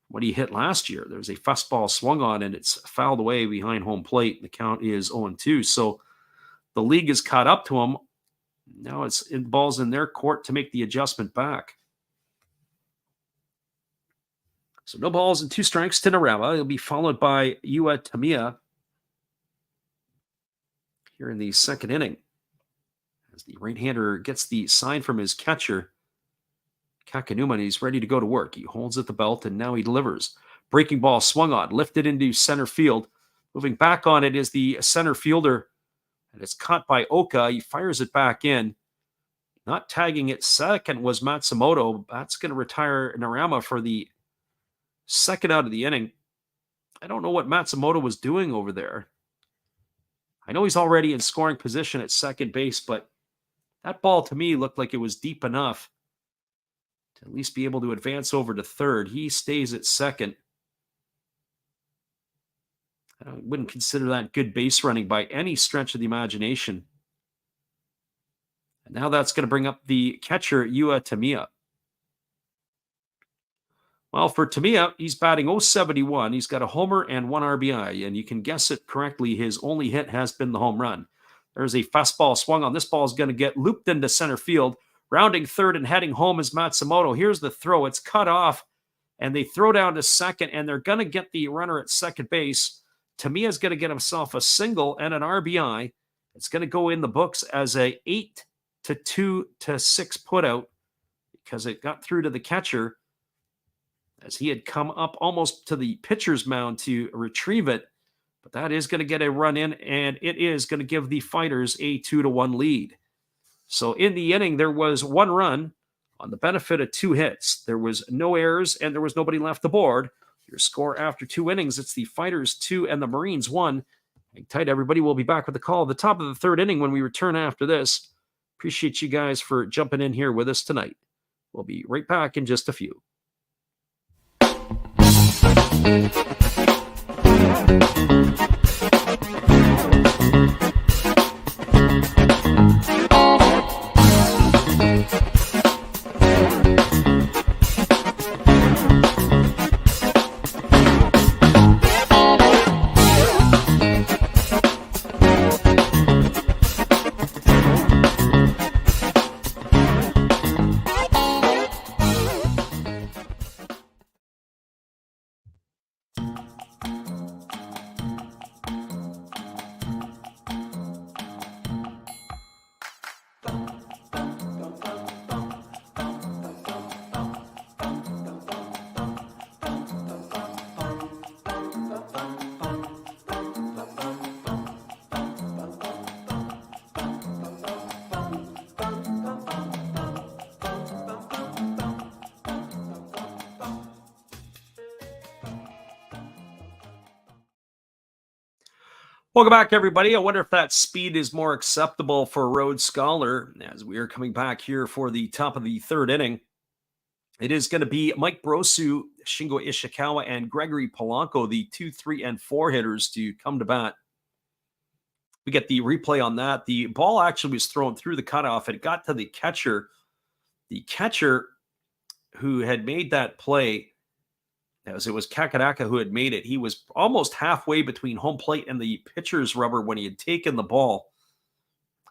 What he hit last year, there's a fastball swung on and it's fouled away behind home plate. The count is 0-2. So the league has caught up to him. Now it's balls in their court to make the adjustment back. So no balls and 2 strikes to Narama. He'll be followed by Yua Tamiya here in the second inning. As the right-hander gets the sign from his catcher, Kakanuma, and he's ready to go to work. He holds at the belt, and now he delivers. Breaking ball swung on, lifted into center field. Moving back on it is the center fielder, and it's caught by Oka. He fires it back in. Not tagging it second was Matsumoto. That's going to retire Narama for the second out of the inning. I don't know what Matsumoto was doing over there. I know he's already in scoring position at second base, but that ball to me looked like it was deep enough to at least be able to advance over to third. He stays at second. I wouldn't consider that good base running by any stretch of the imagination. And now that's going to bring up the catcher, Yua Tamiya. Well, for Tamiya, he's batting .071. He's got a homer and 1 RBI, and you can guess it correctly. His only hit has been the home run. There's a fastball swung on. This ball is going to get looped into center field. Rounding third and heading home is Matsumoto. Here's the throw. It's cut off, and they throw down to second, and they're going to get the runner at second base. Tamiya's going to get himself a single and an RBI. It's going to go in the books as a 8-2-6 putout because it got through to the catcher as he had come up almost to the pitcher's mound to retrieve it. But that is going to get a run in, and it is going to give the Fighters a 2-1 lead. So in the inning, there was 1 run on the benefit of 2 hits. There was no errors, and there was nobody left aboard. Your score after 2 innings, it's the Fighters 2 and the Marines 1. Hang tight, everybody. We'll be back with the call at the top of the third inning when we return after this. Appreciate you guys for jumping in here with us tonight. We'll be right back in just a few. Welcome back, everybody. I wonder if that speed is more acceptable for Rhodes Scholar as we are coming back here for the top of the third inning. It is going to be Mike Brosu, Shingo Ishikawa, and Gregory Polanco, the 2, 3, and 4 hitters to come to bat. We get the replay on that. The ball actually was thrown through the cutoff. It got to the catcher. The catcher who had made that play, as it was Kakanaka who had made it, he was almost halfway between home plate and the pitcher's rubber when he had taken the ball,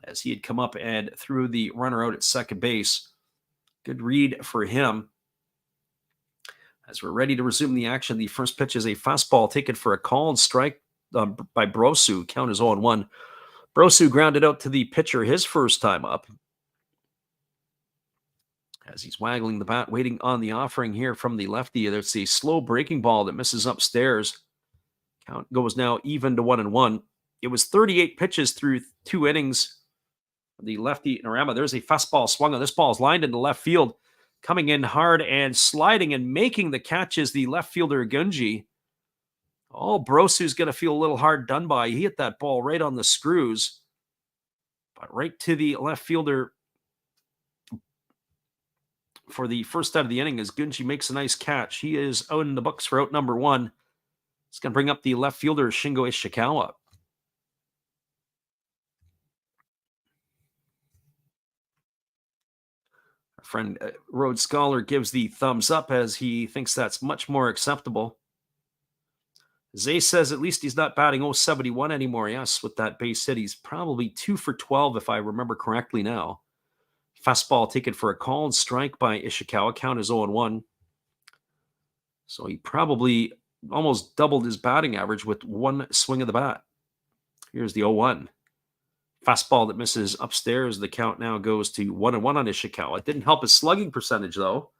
as he had come up and threw the runner out at second base. Good read for him. As we're ready to resume the action, the first pitch is a fastball taken for a called strike by Brosu. Count is 0-1. Brosu grounded out to the pitcher his first time up, as he's waggling the bat, waiting on the offering here from the lefty. There's a slow breaking ball that misses upstairs. Count goes now even to 1-1. It was 38 pitches through 2 innings. The lefty Narama, there's a fastball swung on. This ball is lined into left field, coming in hard and sliding and making the catch is the left fielder Gunji. Oh, Brosu's going to feel a little hard done by. He hit that ball right on the screws, but right to the left fielder for the first out of the inning as Gunji makes a nice catch. He is out in the books for out number 1. It's going to bring up the left fielder, Shingo Ishikawa. Our friend Rhodes Scholar gives the thumbs up as he thinks that's much more acceptable. Zay says at least he's not batting 071 anymore. Yes, with that base hit, he's probably 2 for 12 if I remember correctly now. Fastball taken for a called strike by Ishikawa. Count is 0-1. So he probably almost doubled his batting average with one swing of the bat. Here's the 0-1. Fastball that misses upstairs. The count now goes to 1-1 on Ishikawa. It didn't help his slugging percentage, though.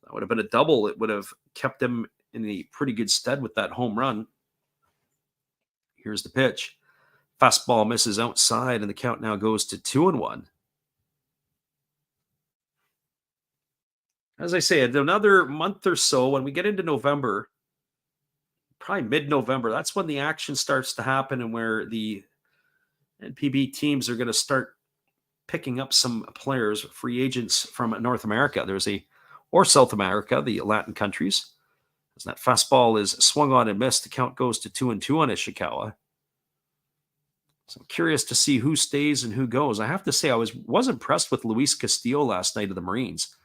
That would have been a double. It would have kept him in a pretty good stead with that home run. Here's the pitch. Fastball misses outside, and the count now goes to 2-1. As I say, another month or so, when we get into November, probably mid-November, that's when the action starts to happen and where the NPB teams are going to start picking up some players, free agents from North America. Or South America, the Latin countries. As that fastball is swung on and missed, the count goes to 2-2 on Ishikawa. So I'm curious to see who stays and who goes. I have to say, I was impressed with Luis Castillo last night of the Marines.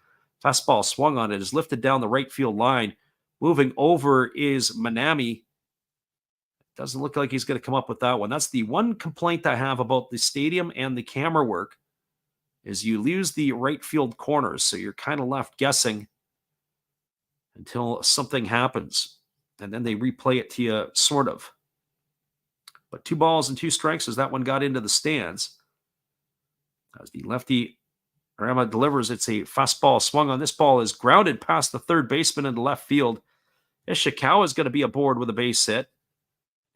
Fastball swung on it, is lifted down the right field line. Moving over is Manami. Doesn't look like he's going to come up with that one. That's the one complaint I have about the stadium and the camera work, is you lose the right field corners, so you're kind of left guessing until something happens, and then they replay it to you, sort of. But 2 balls and 2 strikes as that one got into the stands. As the lefty Rama delivers, it's a fastball swung on. This ball is grounded past the third baseman into left field. Ishikawa is going to be aboard with a base hit.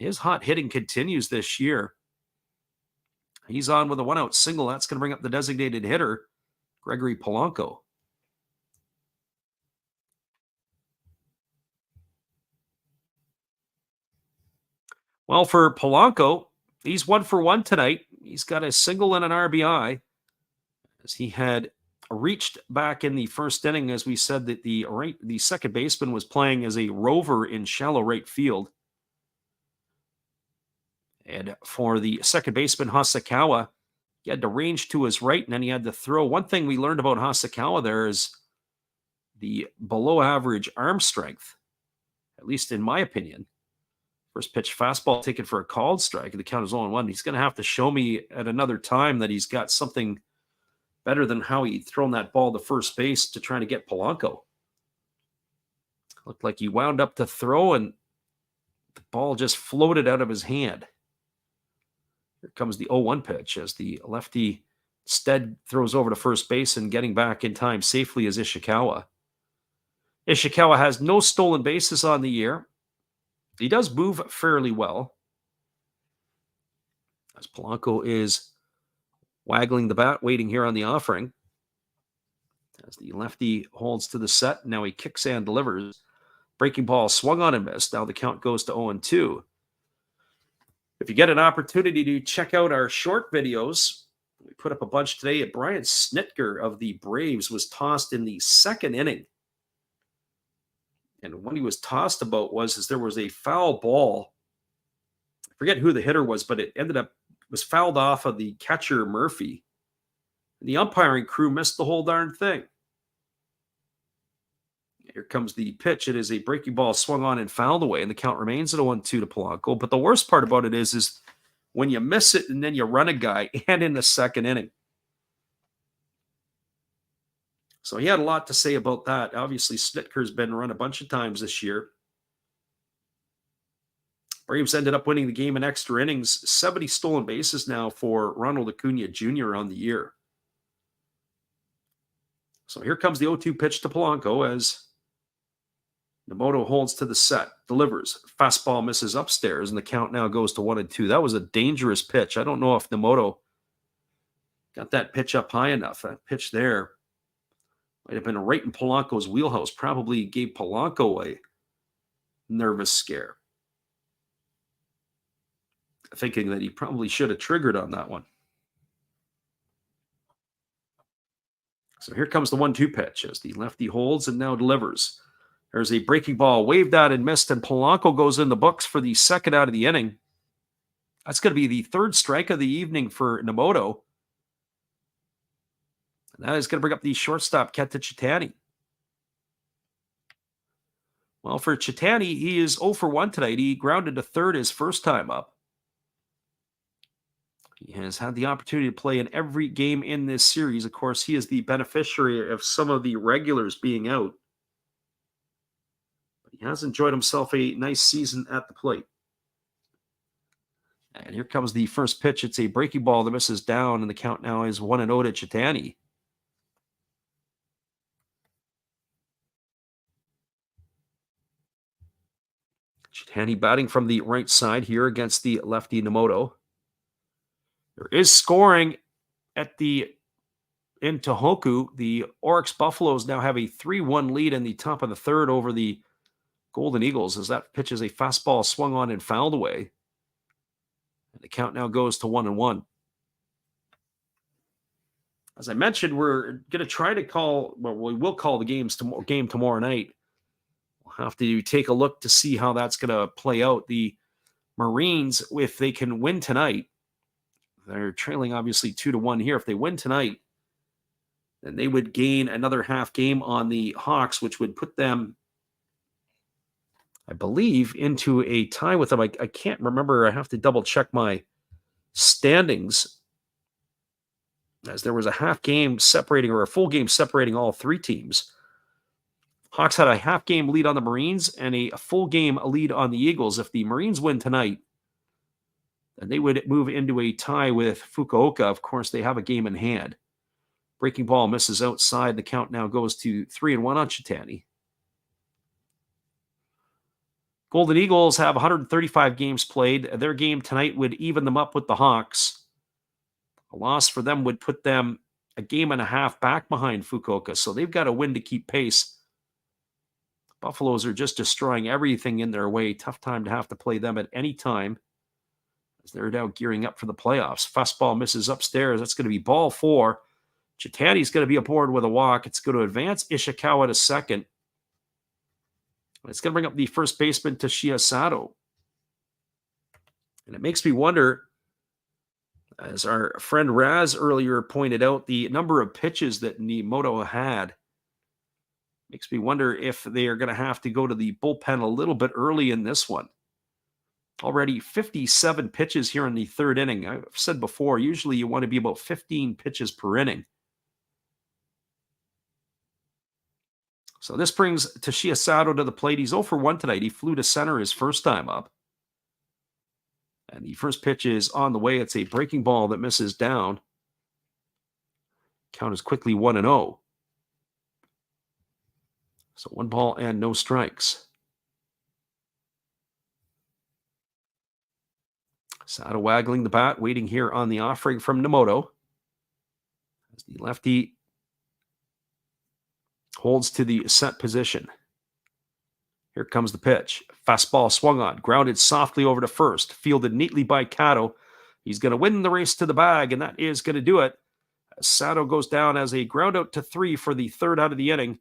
His hot hitting continues this year. He's on with a 1-out single. That's going to bring up the designated hitter, Gregory Polanco. Well, for Polanco, he's 1 for 1 tonight. He's got a single and an RBI, as he had reached back in the first inning, as we said that the second baseman was playing as a rover in shallow right field. And for the second baseman, Hasakawa, he had to range to his right, and then he had to throw. One thing we learned about Hasakawa there is the below average arm strength, at least in my opinion. First pitch fastball taken for a called strike, and the count is 0-1. He's going to have to show me at another time that he's got something better than how he'd thrown that ball to first base to try to get Polanco. Looked like he wound up to throw, and the ball just floated out of his hand. Here comes the 0-1 pitch as the lefty Stead throws over to first base, and getting back in time safely is Ishikawa. Ishikawa has no stolen bases on the year. He does move fairly well, as Polanco is waggling the bat, waiting here on the offering. As the lefty holds to the set, now he kicks and delivers. Breaking ball swung on and missed. Now the count goes to 0-2. If you get an opportunity to check out our short videos, we put up a bunch today. Brian Snitker of the Braves was tossed in the second inning. And what he was tossed about was there was a foul ball. I forget who the hitter was, but it was fouled off of the catcher, Murphy. And the umpiring crew missed the whole darn thing. Here comes the pitch. It is a breaking ball swung on and fouled away, and the count remains at 0-2 to Polanco. But the worst part about it is when you miss it and then you run a guy, and in the second inning. So he had a lot to say about that. Obviously, Snitker's been run a bunch of times this year. Braves ended up winning the game in extra innings. 70 stolen bases now for Ronald Acuna Jr. on the year. So here comes the 0-2 pitch to Polanco as Nomoto holds to the set, delivers. Fastball misses upstairs, and the count now goes to 1-2. That was a dangerous pitch. I don't know if Nomoto got that pitch up high enough. That pitch there might have been right in Polanco's wheelhouse. Probably gave Polanco a nervous scare, thinking that he probably should have triggered on that one. So here comes the 1-2 pitch as the lefty holds and now delivers. There's a breaking ball waved at and missed, and Polanco goes in the books for the second out of the inning. That's going to be the third strike of the evening for Nomoto. And that is going to bring up the shortstop, Kenta Chitani. Well, for Chitani, he is 0 for 1 tonight. He grounded to third his first time up. He has had the opportunity to play in every game in this series. Of course, he is the beneficiary of some of the regulars being out. But he has enjoyed himself a nice season at the plate. And here comes the first pitch. It's a breaking ball that misses down, and the count now is 1-0 to Chitani. Chitani batting from the right side here against the lefty Nomoto. There is scoring in Tohoku. The Oryx Buffaloes now have a 3-1 lead in the top of the third over the Golden Eagles, as that pitch is a fastball swung on and fouled away. And the count now goes to 1-1. As I mentioned, we're going to try to we will call the game tomorrow night. We'll have to take a look to see how that's going to play out. The Marines, if they can win tonight, they're trailing obviously 2-1 here. If they win tonight, then they would gain another half game on the Hawks, which would put them, I believe, into a tie with them. I can't remember. I have to double check my standings, as there was a half game separating, or a full game separating all three teams. Hawks had a half game lead on the Marines and a full game lead on the Eagles. If the Marines win tonight, then they would move into a tie with Fukuoka. Of course, they have a game in hand. Breaking ball misses outside. The count now goes to 3-1 on Chitani. Golden Eagles have 135 games played. Their game tonight would even them up with the Hawks. A loss for them would put them a game and a half back behind Fukuoka, so they've got to win to keep pace. Buffaloes are just destroying everything in their way. Tough time to have to play them at any time, as they're now gearing up for the playoffs. Fastball misses upstairs. That's going to be ball 4. Chitani's going to be aboard with a walk. It's going to advance Ishikawa to second. It's going to bring up the first baseman, Toshiya Sato. And it makes me wonder, as our friend Raz earlier pointed out, the number of pitches that Nomoto had makes me wonder if they are going to have to go to the bullpen a little bit early in this one. Already 57 pitches here in the third inning. I've said before, usually you want to be about 15 pitches per inning. So this brings Toshiya Sato to the plate. He's 0 for 1 tonight. He flew to center his first time up. And the first pitch is on the way. It's a breaking ball that misses down. Count is quickly 1-0. So 1 ball and no strikes. Sato waggling the bat, waiting here on the offering from Nomoto, as the lefty holds to the set position. Here comes the pitch. Fastball swung on, grounded softly over to first, fielded neatly by Kato. He's going to win the race to the bag, and that is going to do it. Sato goes down as a ground out to 3 for the third out of the inning.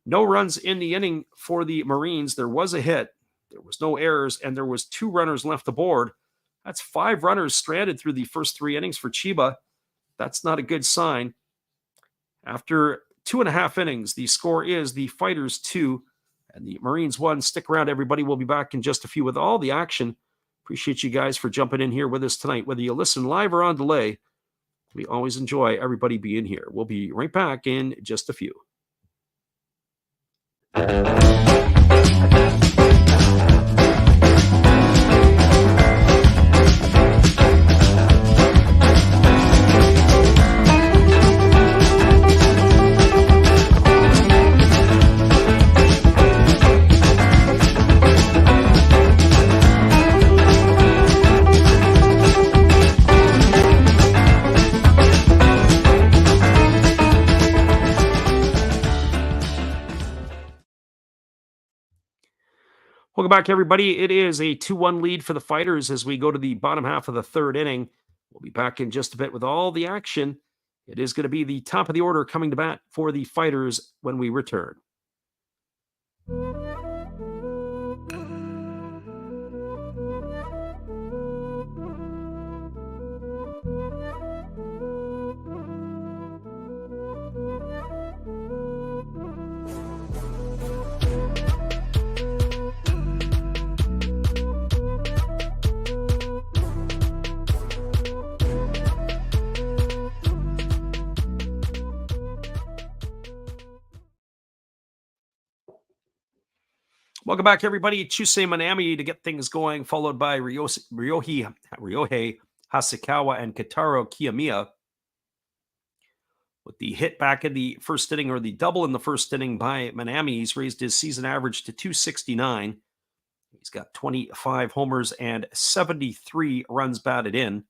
No runs in the inning for the Marines. There was a hit, there was no errors, and there was 2 runners left aboard. That's 5 runners stranded through the first 3 innings for Chiba. That's not a good sign. After 2.5 innings, the score is the Fighters 2 and the Marines 1. Stick around, everybody. We'll be back in just a few with all the action. Appreciate you guys for jumping in here with us tonight. Whether you listen live or on delay, we always enjoy everybody being here. We'll be right back in just a few. Welcome back, everybody. It is a 2-1 lead for the Fighters as we go to the bottom half of the third inning. We'll be back in just a bit with all the action. It is going to be the top of the order coming to bat for the Fighters when we return. Welcome back, everybody. Chusei Manami to get things going, followed by Ryohei Hasekawa and Kitaro Kiyomiya. With the hit back in the first inning, or the double in the first inning by Manami, he's raised his season average to 269. He's got 25 homers and 73 runs batted in.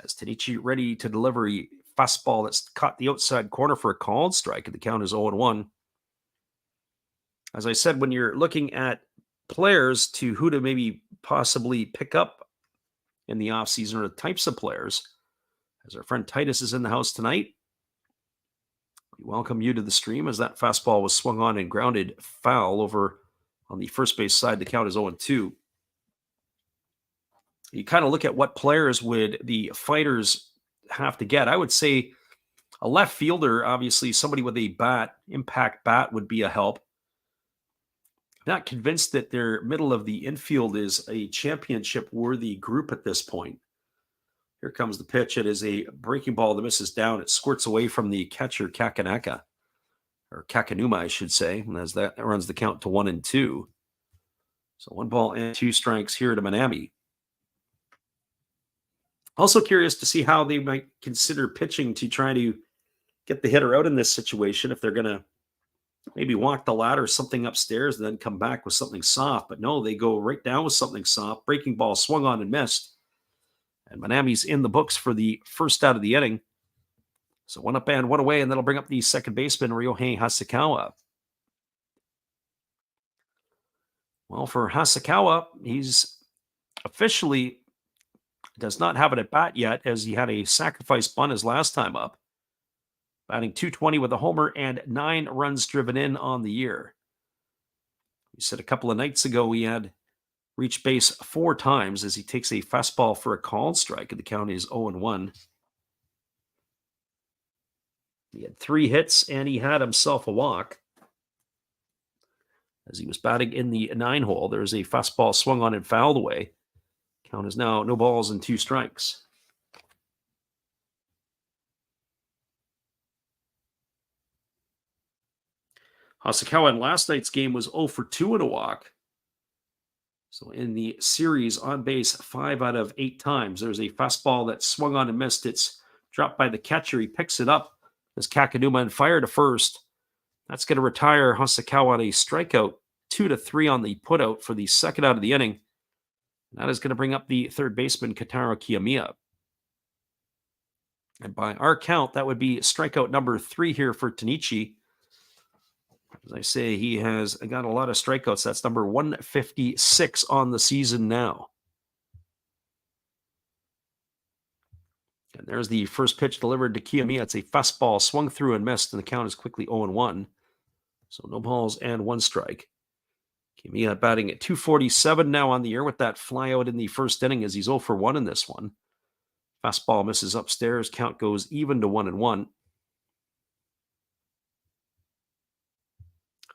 As Tanichi ready to deliver a fastball that's caught the outside corner for a called strike, and the count is 0-1. As I said, when you're looking at players to who to maybe possibly pick up in the offseason, or the types of players, as our friend Titus is in the house tonight, we welcome you to the stream as that fastball was swung on and grounded foul over on the first base side. The count is 0-2. You kind of look at what players would the fighters have to get. I would say a left fielder, obviously somebody with a impact bat would be a help. Not convinced that their middle of the infield is a championship-worthy group at this point. Here comes the pitch. It is a breaking ball that misses down. It squirts away from the catcher, Kakanuma, I should say, as that runs the count to 1-2. So 1 ball and 2 strikes here to Manami. Also curious to see how they might consider pitching to try to get the hitter out in this situation, if they're going to maybe walk the ladder, something upstairs, and then come back with something soft. But no, they go right down with something soft. Breaking ball swung on and missed. And Manami's in the books for the first out of the inning. So 1 up and 1 away, and that'll bring up the second baseman, Ryohei Hasekawa. Well, for Hasekawa, he's officially does not have it at bat yet, as he had a sacrifice bunt his last time up. Batting .220 with a homer and 9 runs driven in on the year. We said a couple of nights ago he had reached base 4 times as he takes a fastball for a called strike, and the count is 0-1. He had 3 hits, and he had himself a walk. As he was batting in the 9 hole, there's a fastball swung on and fouled away. Count is now 0 balls and 2 strikes. Hasekawa in last night's game was 0 for 2 in a walk. So in the series, on base 5 out of 8 times. There's a fastball that swung on and missed. It's dropped by the catcher. He picks it up as Kakanuma and fire to first. That's going to retire Hasekawa on a strikeout, 2-3 on the putout for the second out of the inning. And that is going to bring up the third baseman, Kitaro Kiyomiya. And by our count, that would be strikeout number 3 here for Tanichi. As I say, he has got a lot of strikeouts. That's number 156 on the season now. And there's the first pitch delivered to Kiyomiya. It's a fastball swung through and missed, and the count is quickly 0-1. So 0 balls and 1 strike. Kiyomiya batting at .247 now on the year with that flyout in the first inning, as he's 0 for 1 in this one. Fastball misses upstairs. Count goes even to 1-1.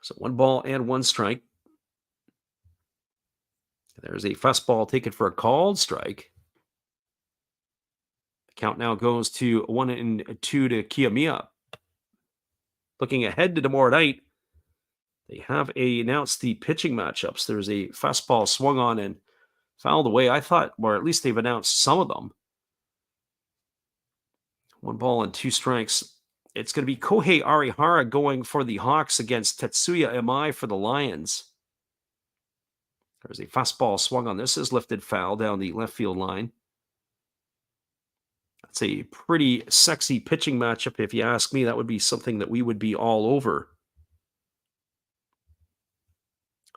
So 1 ball and 1 strike. There's a fastball taken for a called strike. The count now goes to 1-2 to Kiyomiya. Looking ahead to tomorrow night, they have announced the pitching matchups. There's a fastball swung on and fouled away. I thought, or at least they've announced some of them. 1 ball and 2 strikes. It's going to be Kohei Arihara going for the Hawks against Tetsuya Imai for the Lions. There's a fastball swung on. This is lifted foul down the left field line. That's a pretty sexy pitching matchup, if you ask me. That would be something that we would be all over.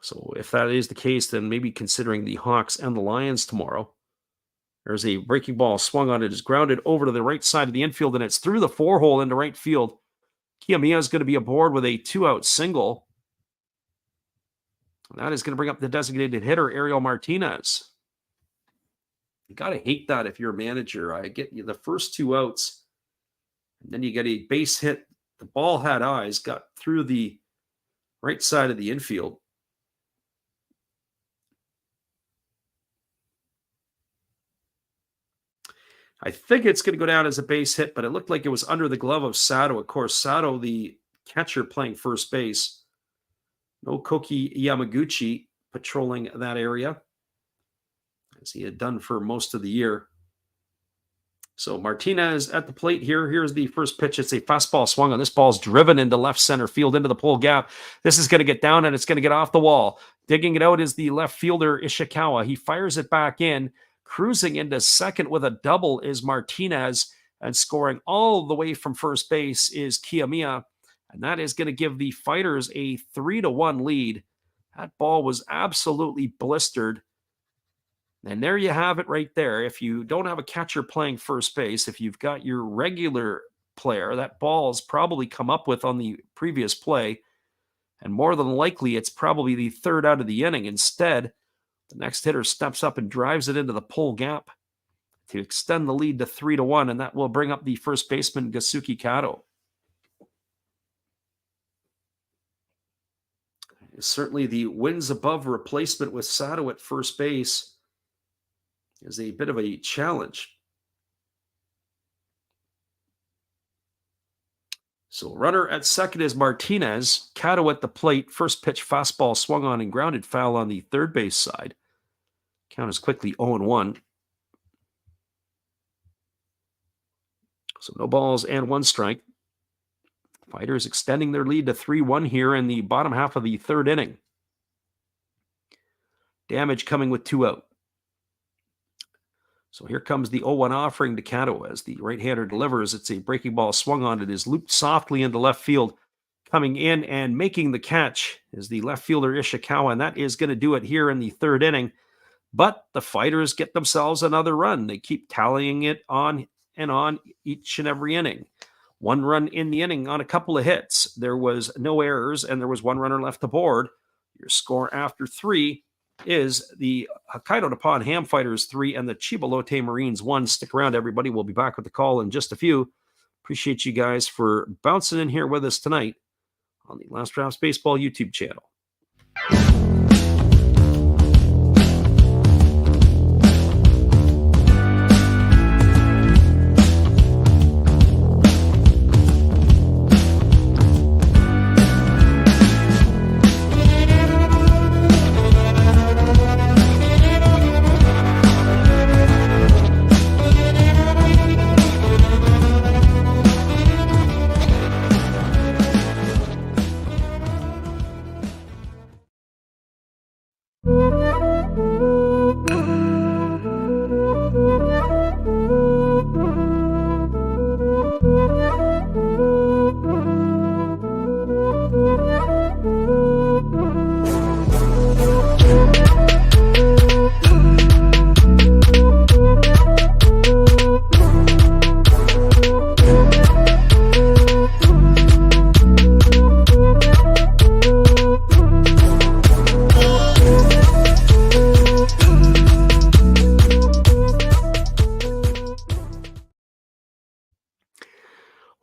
So if that is the case, then maybe considering the Hawks and the Lions tomorrow. There's a breaking ball swung on. It is grounded over to the right side of the infield, and it's through the 4-hole into right field. Kiyomiya is going to be aboard with a 2-out single. And that is going to bring up the designated hitter, Ariel Martinez. You got to hate that if you're a manager. I get you the first 2 outs, and then you get a base hit. The ball had eyes, got through the right side of the infield. I think it's going to go down as a base hit, but it looked like it was under the glove of Sato. Of course, Sato, the catcher playing first base, No Koki Yamaguchi patrolling that area, as he had done for most of the year. So Martinez at the plate here. Here's the first pitch. It's a fastball swung on. This ball's driven into left center field, into the pole gap. This is going to get down, and it's going to get off the wall. Digging it out is the left fielder, Ishikawa. He fires it back in. Cruising into second with a double is Martinez, and scoring all the way from first base is Kiyomiya. And that is going to give the Fighters a 3-1 lead. That ball was absolutely blistered. And there you have it right there. If you don't have a catcher playing first base, if you've got your regular player, that ball's probably come up with on the previous play. And more than likely, it's probably the third out of the inning. Instead, the next hitter steps up and drives it into the pole gap to extend the lead to 3-1. And that will bring up the first baseman, Gasuki Kato. Certainly the wins above replacement with Sato at first base is a bit of a challenge. So runner at second is Martinez. Kato at the plate. First pitch fastball swung on and grounded foul on the third base side. Count is quickly 0-1. So no balls and 1 strike. Fighters extending their lead to 3-1 here in the bottom half of the third inning. Damage coming with 2 out. So here comes the 0-1 offering to Kato as the right-hander delivers. It's a breaking ball swung on. It is looped softly into left field. Coming in and making the catch is the left fielder Ishikawa, and that is going to do it here in the third inning. But the Fighters get themselves another run. They keep tallying it on and on each and every inning. 1 run in the inning on a couple of hits. There was no errors, and there was 1 runner left aboard. Your score after 3 is the Hokkaido Nippon-Ham Fighters 3 and the Chiba Lotte Marines 1. Stick around, everybody. We'll be back with the call in just a few. Appreciate you guys for bouncing in here with us tonight on the Last Drafts Baseball YouTube channel.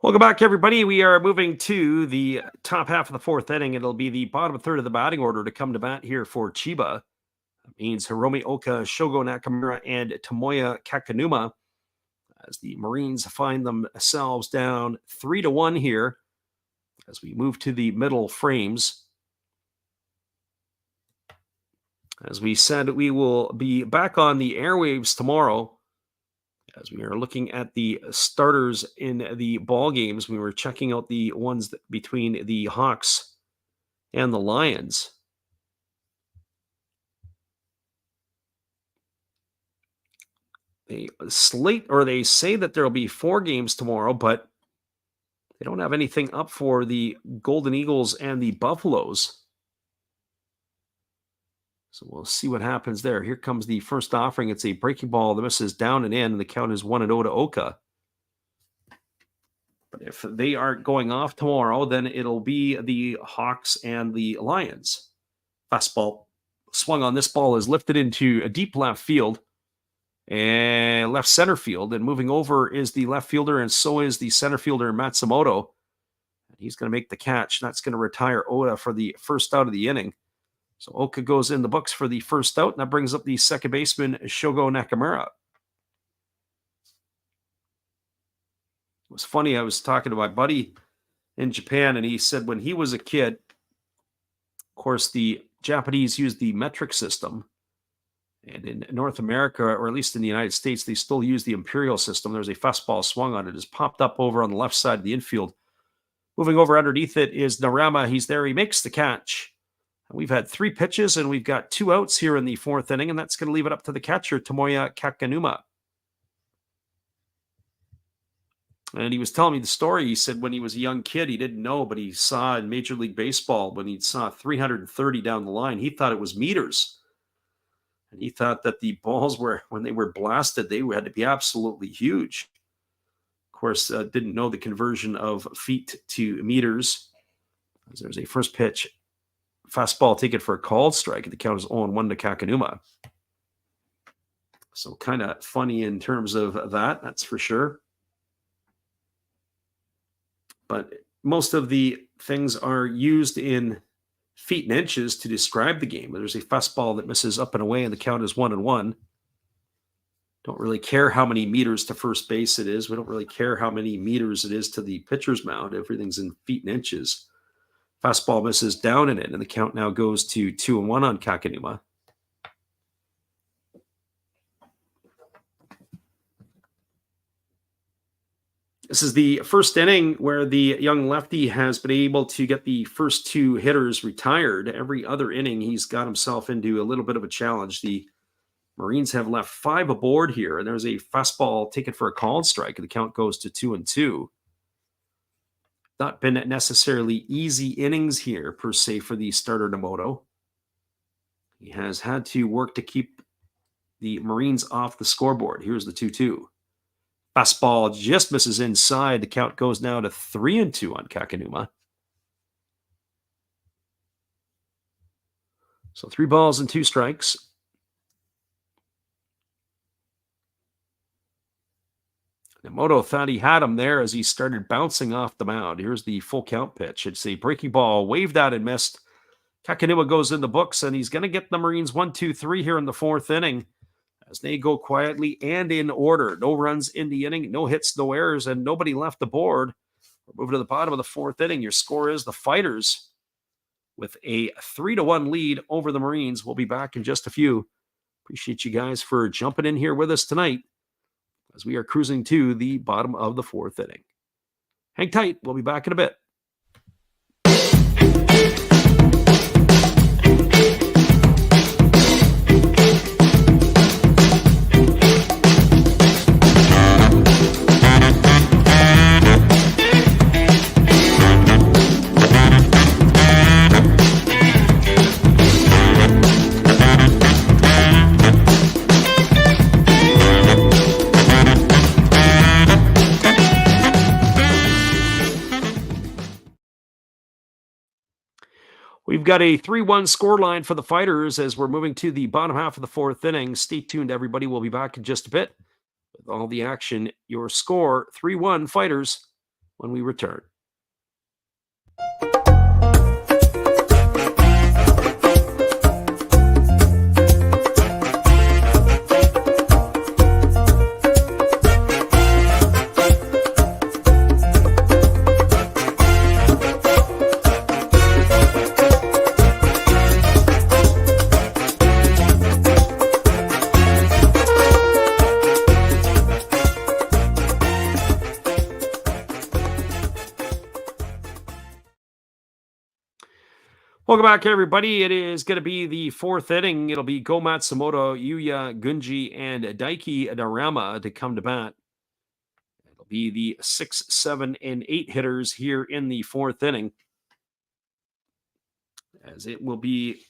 Welcome back, everybody. We are moving to the top half of the fourth inning. It'll be the bottom third of the batting order to come to bat here for Chiba. That means Hiromi Oka, Shogo Nakamura, and Tomoya Kakanuma as the Marines find themselves down 3-1 here as we move to the middle frames. As we said, we will be back on the airwaves tomorrow as we are looking at the starters in the ball games. We were checking out the ones between the Hawks and the Lions. They say that there'll be 4 games tomorrow, but they don't have anything up for the Golden Eagles and the Buffaloes. So we'll see what happens there. Here comes the first offering. It's a breaking ball that misses down and in, and the count is 1-0 to Oka. But if they aren't going off tomorrow, then it'll be the Hawks and the Lions. Fastball swung on. This ball is lifted into a deep left field and left center field. And moving over is the left fielder, and so is the center fielder, Matsumoto. And he's going to make the catch. That's going to retire Oda for the first out of the inning. So Oka goes in the books for the first out, and that brings up the second baseman, Shogo Nakamura. It was funny, I was talking to my buddy in Japan, and he said when he was a kid, course, the Japanese use the metric system. And in North America, or at least in the United States, they still use the imperial system. There's a fastball swung on it. It's popped up over on the left side of the infield. Moving over underneath it is Narama. He's there. He makes the catch. We've had 3 pitches, and we've got 2 outs here in the 4th inning, and that's going to leave it up to the catcher, Tomoya Kakanuma. And he was telling me the story. He said when he was a young kid, he didn't know, but he saw in Major League Baseball, when he saw 330 down the line, he thought it was meters. And he thought that the balls were, when they were blasted, they had to be absolutely huge. Of course, didn't know the conversion of feet to meters. There's a first pitch. Fastball taken for a called strike. The count is 0-1 to Kakanuma. So kind of funny in terms of that, that's for sure. But most of the things are used in feet and inches to describe the game. There's a fastball that misses up and away, and the count is 1-1. Don't really care how many meters to first base it is. We don't really care how many meters it is to the pitcher's mound. Everything's in feet and inches. Fastball misses down in it, and the count now goes to 2-1 on Kakanuma. This is the first inning where the young lefty has been able to get the first 2 hitters retired. Every other inning, he's got himself into a little bit of a challenge. The Marines have left 5 aboard here, and there's a fastball taken for a called strike, and the count goes to 2-2. Not been necessarily easy innings here, per se, for the starter Nomoto. He has had to work to keep the Marines off the scoreboard. Here's the 2-2. Fastball just misses inside. The count goes now to 3-2 on Kakanuma. So 3 balls and 2 strikes. Nomoto thought he had him there as he started bouncing off the mound. Here's the full count pitch. It's a breaking ball, waved out and missed. Kakanuma goes in the books, and he's going to get the Marines 1-2-3 here in the 4th inning as they go quietly and in order. No runs in the inning, no hits, no errors, and nobody left the board. We're moving to the bottom of the 4th inning. Your score is the Fighters with a 3-1 lead over the Marines. We'll be back in just a few. Appreciate you guys for jumping in here with us tonight as we are cruising to the bottom of the 4th inning. Hang tight. We'll be back in a bit. We've got a 3-1 scoreline for the Fighters as we're moving to the bottom half of the 4th inning. Stay tuned, everybody. We'll be back in just a bit with all the action. Your score, 3-1 Fighters, when we return. Welcome back, everybody. It is going to be the 4th inning. It'll be Go Matsumoto, Yuya Gunji, and Daiki Narama to come to bat. It'll be the 6, 7, and 8 hitters here in the 4th inning, as it will be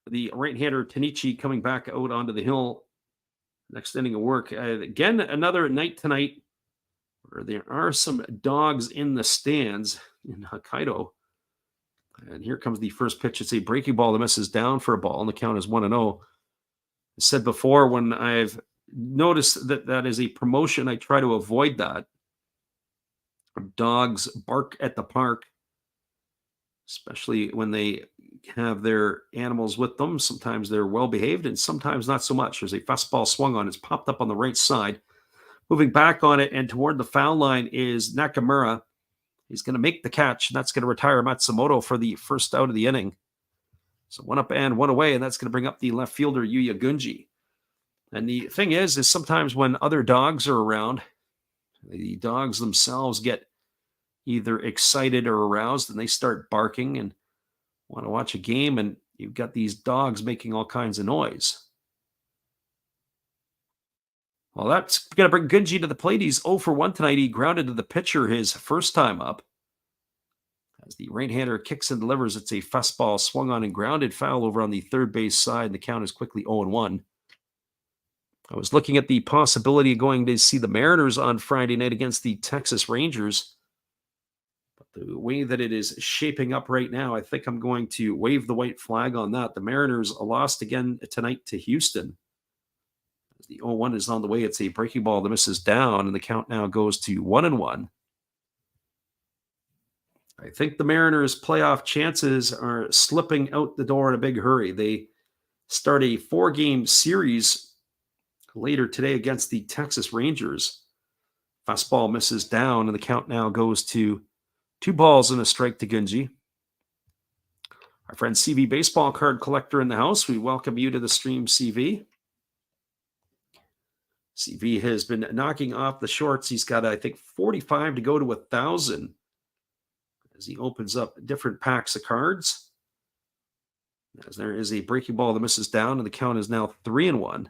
the right-hander Tanichi coming back out onto the hill. Next inning of work. Again, another night tonight where there are some dogs in the stands in Hokkaido. And here comes the first pitch. It's a breaking ball that misses down for a ball, and the count is 1-0. I said before, when I've noticed that that is a promotion, I try to avoid that. Dogs bark at the park, especially when they have their animals with them. Sometimes they're well-behaved, and sometimes not so much. There's a fastball swung on. It's popped up on the right side. Moving back on it and toward the foul line is Nakamura. He's going to make the catch, and that's going to retire Matsumoto for the first out of the inning. So one up and one away, and that's going to bring up the left fielder, Yuya Gunji. And the thing is sometimes when other dogs are around, the dogs themselves get either excited or aroused, and they start barking and want to watch a game, and you've got these dogs making all kinds of noise. Well, that's going to bring Gunji to the plate. He's 0 for 1 tonight. He grounded to the pitcher his first time up. As the right-hander kicks and delivers, it's a fastball swung on and grounded foul over on the third base side. The count is quickly 0-1. I was looking at the possibility of going to see the Mariners on Friday night against the Texas Rangers. But the way that it is shaping up right now, I think I'm going to wave the white flag on that. The Mariners lost again tonight to Houston. As the 0-1 is on the way, it's a breaking ball that misses down, and the count now goes to 1-1. I think the Mariners' playoff chances are slipping out the door in a big hurry. They start a 4-game series later today against the Texas Rangers. Fastball misses down, and the count now goes to 2 balls and a strike to Gunji. Our friend CV Baseball Card Collector in the house, we welcome you to the stream, CV. CV has been knocking off the shorts. He's got, I think, 45 to go to 1,000 as he opens up different packs of cards. As there is a breaking ball that misses down, and the count is now 3-1.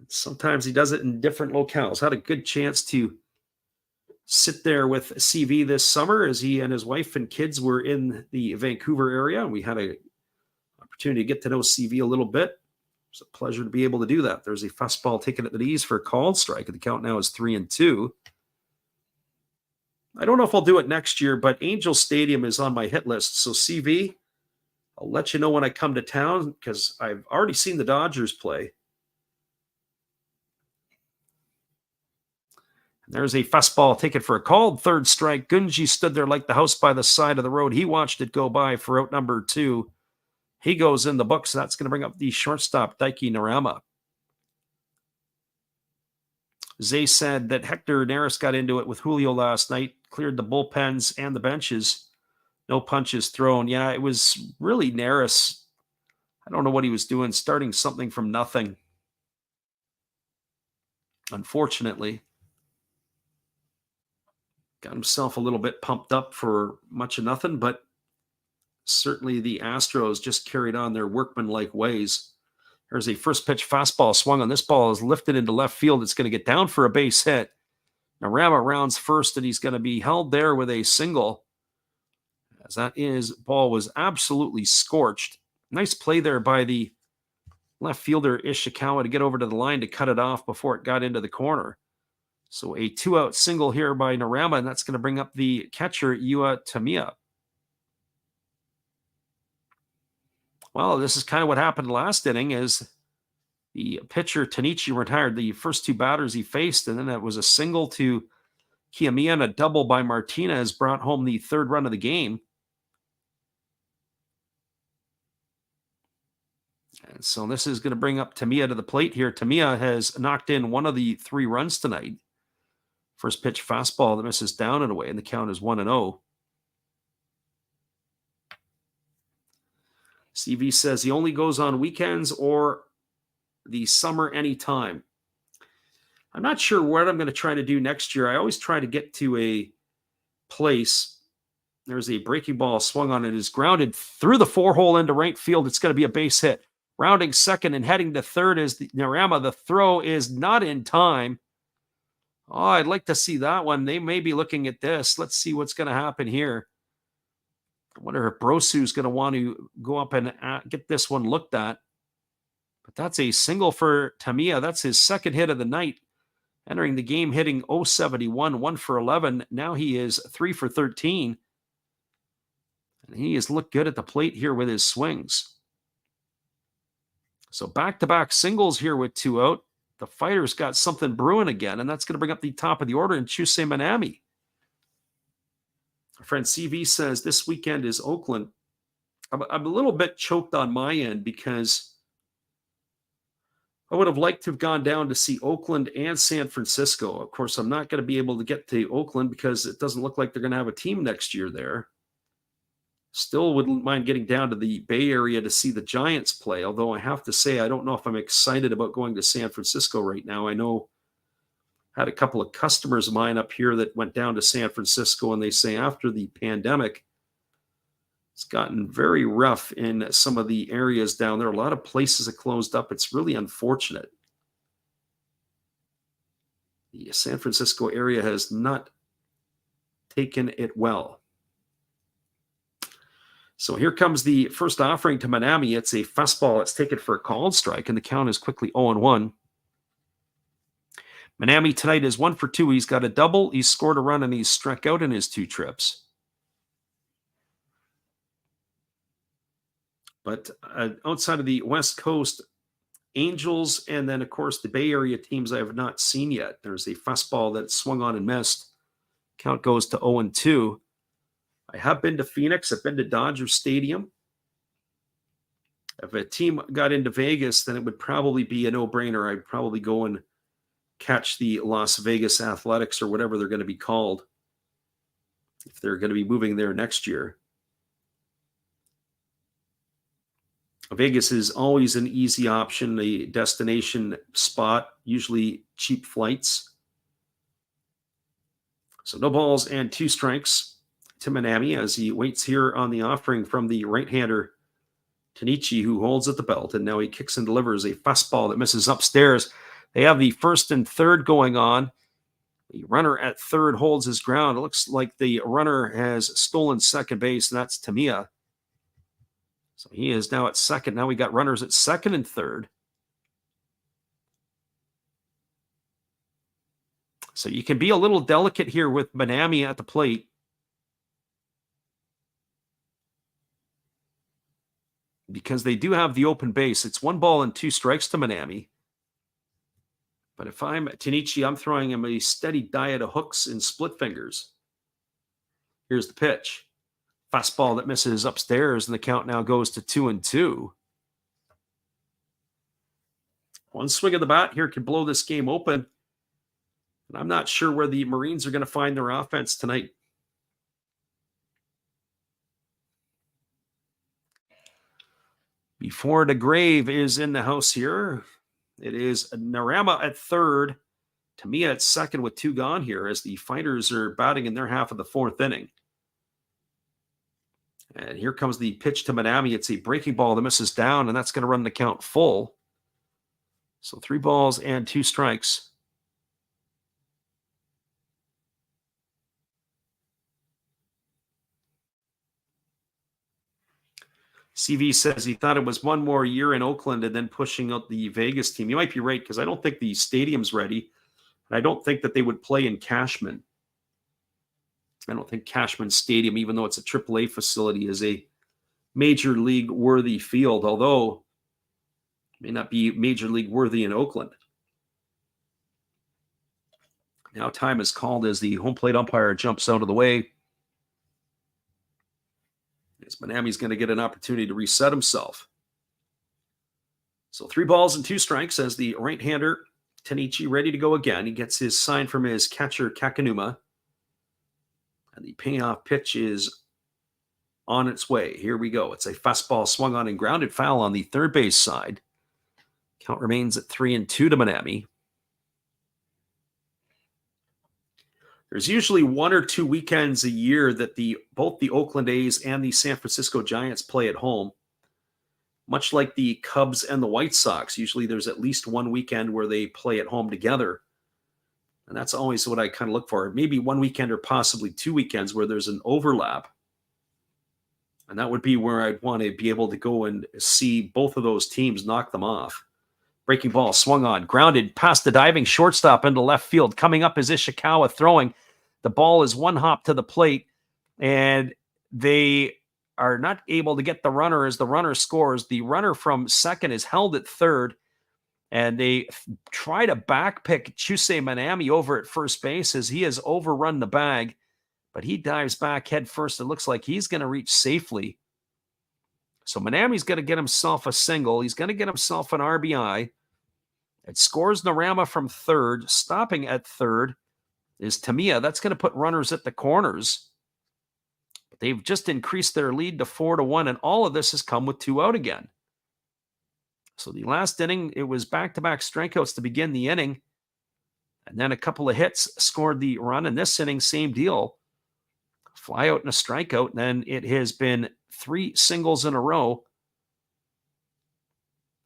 Sometimes he does it in different locales. Had a good chance to sit there with CV this summer as he and his wife and kids were in the Vancouver area. We had an opportunity to get to know CV a little bit. It's a pleasure to be able to do that. There's a fastball taken at the knees for a called strike, and the count now is 3-2. I don't know if I'll do it next year, but Angel Stadium is on my hit list. So CV, I'll let you know when I come to town because I've already seen the Dodgers play. There's a fastball taken for a called third strike. Gunji stood there like the house by the side of the road. He watched it go by for out number 2. He goes in the books. That's going to bring up the shortstop, Daiki Narama. Zay said that Hector Neris got into it with Julio last night, cleared the bullpens and the benches. No punches thrown. Yeah, it was really Neris. I don't know what he was doing, starting something from nothing. Unfortunately. Got himself a little bit pumped up for much of nothing, but certainly the Astros just carried on their workmanlike ways. There's a first pitch fastball swung on. This ball is lifted into left field. It's going to get down for a base hit. Narama rounds first, and he's going to be held there with a single. As that ball was absolutely scorched. Nice play there by the left fielder Ishikawa to get over to the line to cut it off before it got into the corner. So a 2-out single here by Narama, and that's going to bring up the catcher, Yua Tamiya. Well, this is kind of what happened last inning as the pitcher, Tanichi, retired the first 2 batters he faced, and then it was a single to Kiyomiya and a double by Martinez brought home the 3rd run of the game. And so this is going to bring up Tamiya to the plate here. Tamiya has knocked in 1 of the 3 runs tonight. First pitch fastball that misses down and away, and the count is 1-0. CV says he only goes on weekends or the summer anytime. I'm not sure what I'm going to try to do next year. I always try to get to a place. There's a breaking ball swung on. It is grounded through the 4-hole into right field. It's going to be a base hit. Rounding second and heading to third is Narama. The throw is not in time. Oh, I'd like to see that one. They may be looking at this. Let's see what's going to happen here. I wonder if Brosu's going to want to go up and get this one looked at. But that's a single for Tamiya. That's his 2nd hit of the night. Entering the game hitting 071, 1 for 11. Now he is 3 for 13. And he has looked good at the plate here with his swings. So back-to-back singles here with 2 out. The Fighters got something brewing again, and that's going to bring up the top of the order in Chusei Manami. Our friend CV says this weekend is Oakland. I'm a little bit choked on my end because I would have liked to have gone down to see Oakland and San Francisco. Of course, I'm not going to be able to get to Oakland because it doesn't look like they're going to have a team next year there. Still wouldn't mind getting down to the Bay Area to see the Giants play, although I have to say I don't know if I'm excited about going to San Francisco right now. I know I had a couple of customers of mine up here that went down to San Francisco, and they say after the pandemic, it's gotten very rough in some of the areas down there. A lot of places have closed up. It's really unfortunate. The San Francisco area has not taken it well. So here comes the first offering to Manami. It's a fastball. It's taken for a called strike, and the count is quickly 0-1. Manami tonight is 1 for 2. He's got a double. He's scored a run, and he's struck out in his 2 trips. But outside of the West Coast, Angels, and then, of course, the Bay Area teams I have not seen yet. There's a fastball that swung on and missed. Count goes to 0-2. I have been to Phoenix. I've been to Dodger Stadium. If a team got into Vegas, then it would probably be a no-brainer. I'd probably go and catch the Las Vegas Athletics or whatever they're going to be called if they're going to be moving there next year. Vegas is always an easy option, a destination spot, usually cheap flights. So no balls and 2 strikes to Manami as he waits here on the offering from the right-hander Tanichi, who holds at the belt, and now he kicks and delivers a fastball that misses upstairs. They have the first and third going on. The runner at third holds his ground. It looks like the runner has stolen second base, and that's Tamiya. So he is now at second. Now we got runners at second and third. So you can be a little delicate here with Manami at the plate. Because they do have the open base. It's 1 ball and 2 strikes to Manami. But if I'm Tanichi, I'm throwing him a steady diet of hooks and split fingers. Here's the pitch. Fastball that misses upstairs, and the count now goes to 2-2. One swing of the bat here could blow this game open. And I'm not sure where the Marines are going to find their offense tonight. Before the grave is in the house here, it is Narama at third, Tamiya at second with 2 gone here as the Fighters are batting in their half of the 4th inning. And here comes the pitch to Manami. It's a breaking ball that misses down, and that's going to run the count full. So 3 balls and 2 strikes. CV says he thought it was 1 more year in Oakland and then pushing out the Vegas team. You might be right, because I don't think the stadium's ready. And I don't think that they would play in Cashman. I don't think Cashman Stadium, even though it's a AAA facility, is a major league worthy field, although it may not be major league worthy in Oakland. Now time is called as the home plate umpire jumps out of the way. As Manami's going to get an opportunity to reset himself. So 3 balls and 2 strikes as the right-hander Tanichi ready to go again. He gets his sign from his catcher Kakanuma. And the payoff pitch is on its way. Here we go. It's a fastball swung on and grounded foul on the third base side. Count remains at 3-2 to Manami. There's usually 1 or 2 weekends a year that both the Oakland A's and the San Francisco Giants play at home. Much like the Cubs and the White Sox, usually there's at least 1 weekend where they play at home together. And that's always what I kind of look for. Maybe 1 weekend or possibly 2 weekends where there's an overlap. And that would be where I'd want to be able to go and see both of those teams knock them off. Breaking ball swung on, grounded past the diving shortstop into left field. Coming up is Ishikawa throwing. The ball is 1 hop to the plate, and they are not able to get the runner as the runner scores. The runner from second is held at third, and they try to backpick Chusei Manami over at first base as he has overrun the bag, but he dives back head first. It looks like he's going to reach safely. So Manami's going to get himself a single. He's going to get himself an RBI. It scores Narama from third. Stopping at third is Tamiya. That's going to put runners at the corners. they've just increased their lead to 4-1, and all of this has come with 2 out again. So the last inning, it was back-to-back strikeouts to begin the inning, and then a couple of hits scored the run. In this inning, same deal. Fly out and a strikeout, and then it has been 3 singles in a row.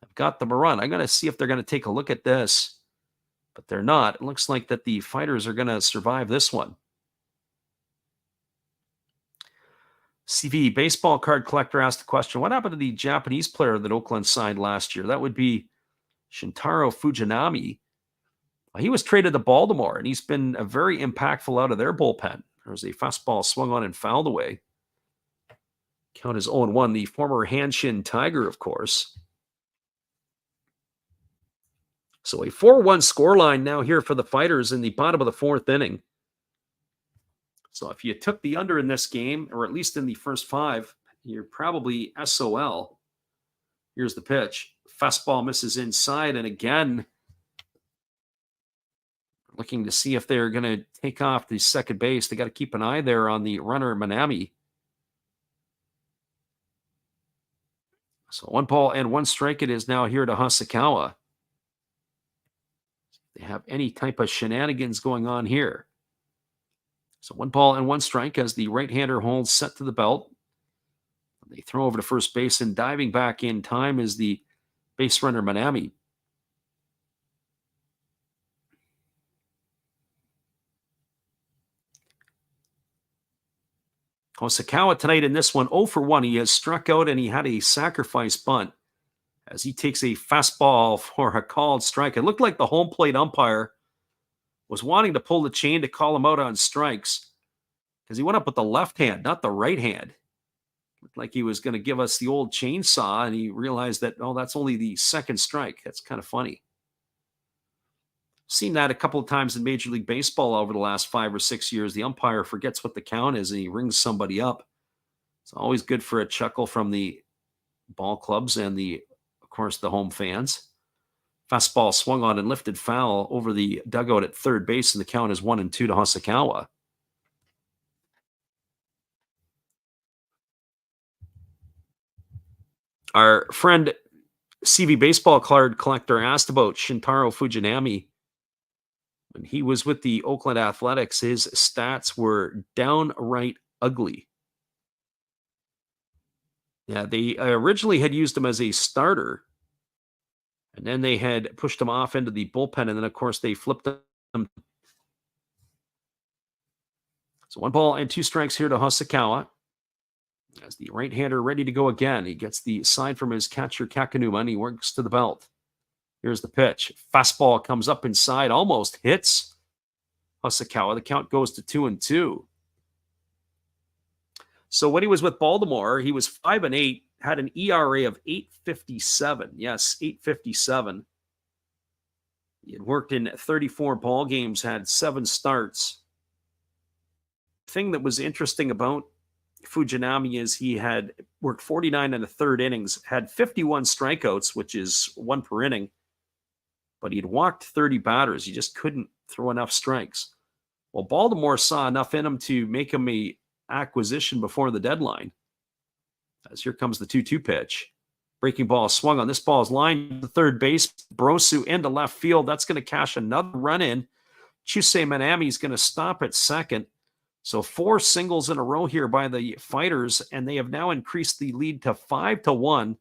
I've got them a run. I'm going to see if they're going to take a look at this, but they're not. It looks like that the Fighters are going to survive this one. CV baseball card collector asked the question, what happened to the Japanese player that Oakland signed last year? That would be Shintaro Fujinami. He was traded to Baltimore, and he's been very impactful out of their bullpen. There's a fastball swung on and fouled away. Count is 0-1. The former Hanshin Tiger, of course. So a 4-1 scoreline now here for the Fighters in the bottom of the 4th inning. So if you took the under in this game, or at least in the first 5, you're probably SOL. Here's the pitch. Fastball misses inside, and again, looking to see if they're going to take off the second base. They got to keep an eye there on the runner, Manami. So 1 ball and 1 strike it is now here to Hasakawa. They have any type of shenanigans going on here. So 1 ball and 1 strike as the right-hander holds set to the belt. They throw over to first base, and diving back in time is the base runner, Manami. Hasakawa tonight in this one, 0 for 1. He has struck out, and he had a sacrifice bunt as he takes a fastball for a called strike. It looked like the home plate umpire was wanting to pull the chain to call him out on strikes because he went up with the left hand, not the right hand. Looked like he was going to give us the old chainsaw, and he realized that, oh, that's only the second strike. That's kind of funny. Seen that a couple of times in Major League Baseball over the last 5 or 6 years. The umpire forgets what the count is, and he rings somebody up. It's always good for a chuckle from the ball clubs and of course, the home fans. Fastball swung on and lifted foul over the dugout at third base, and the count is 1-2 to Hasakawa. Our friend CV baseball card collector asked about Shintaro Fujinami. When he was with the Oakland Athletics, his stats were downright ugly. Yeah, they originally had used him as a starter, and then they had pushed him off into the bullpen, and then, of course, they flipped him. So 1 ball and 2 strikes here to Hasakawa. As the right-hander ready to go again. He gets the sign from his catcher, Kakanuma, and he works to the belt. Here's the pitch. Fastball comes up inside, almost hits Hasakawa. The count goes to 2-2. So when he was with Baltimore, he was 5-8, had an ERA of 8.57. Yes, 8.57. He had worked in 34 ball games, had 7 starts. The thing that was interesting about Fujinami is he had worked 49 1/3 innings, had 51 strikeouts, which is 1 per inning, but he'd walked 30 batters. He just couldn't throw enough strikes. Well, Baltimore saw enough in him to make him a acquisition before the deadline. As here comes the 2-2 pitch. Breaking ball swung on. This ball's lined to third base. Brosu into left field. That's going to cash another run in. Chusei Manami's going to stop at second. So 4 singles in a row here by the Fighters, and they have now increased the lead to 5-1 on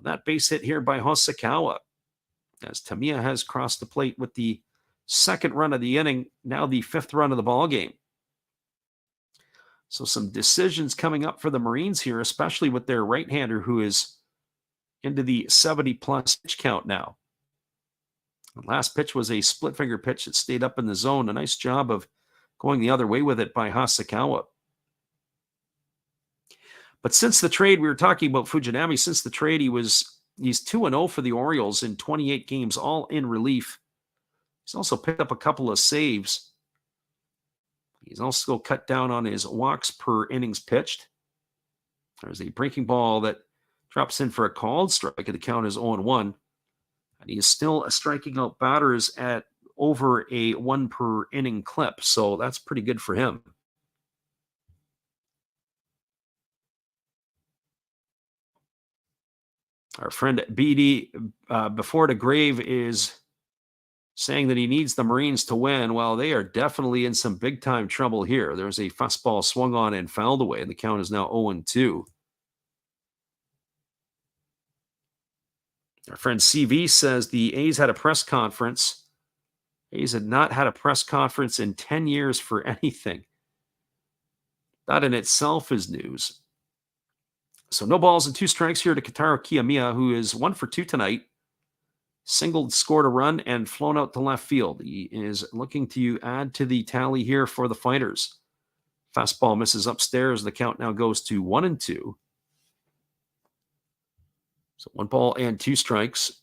that base hit here by Hasakawa. As Tamiya has crossed the plate with the second run of the inning, now the 5th run of the ball game. So some decisions coming up for the Marines here, especially with their right-hander who is into the 70-plus pitch count now. The last pitch was a split-finger pitch that stayed up in the zone. A nice job of going the other way with it by Hasakawa. But since the trade, we were talking about Fujinami, since the trade, he's 2-0 for the Orioles in 28 games, all in relief. He's also picked up a couple of saves. He's also cut down on his walks per innings pitched. There's a breaking ball that drops in for a called strike. The count is 0-1. And he is still striking out batters at over a 1 per inning clip. So that's pretty good for him. Our friend BD before the grave is saying that he needs the Marines to win. Well, they are definitely in some big-time trouble here. There's a fastball swung on and fouled away, and the count is now 0-2. Our friend CV says the A's had a press conference. A's had not had a press conference in 10 years for anything. That in itself is news. So no balls and 2 strikes here to Kentaro Kiyomiya, who is 1 for 2 tonight. Singled, scored a run, and flown out to left field. He is looking to add to the tally here for the Fighters. Fastball misses upstairs. The count now goes to 1-2. So 1 ball and 2 strikes.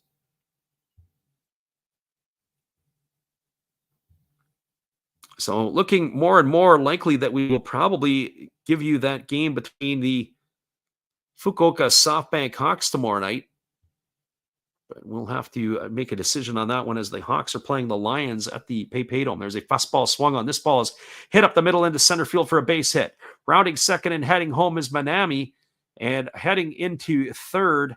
So looking more and more likely that we will probably give you that game between the Fukuoka SoftBank Hawks tomorrow night. But we'll have to make a decision on that one as the Hawks are playing the Lions at the PayPay Dome. There's a fastball swung on. This ball is hit up the middle into center field for a base hit. Rounding second and heading home is Manami, and heading into third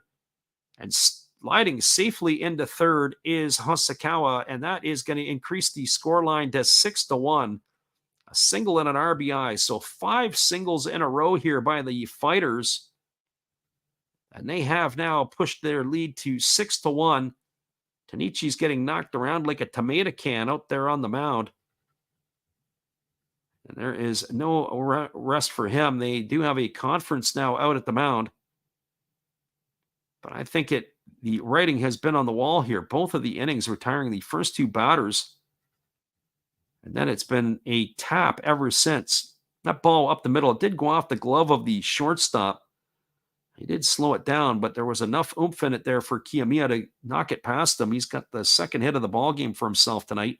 and sliding safely into third is Hosokawa, and that is going to increase the scoreline to 6-1. A single and an RBI. So 5 singles in a row here by the Fighters. And they have now pushed their lead to 6-1. Tanichi's getting knocked around like a tomato can out there on the mound. And there is no rest for him. They do have a conference now out at the mound. But I think the writing has been on the wall here. Both of the innings retiring the first 2 batters. And then it's been a tap ever since. That ball up the middle, it did go off the glove of the shortstop. He did slow it down, but there was enough oomph in it there for Kiyomiya to knock it past him. He's got the second hit of the ball game for himself tonight.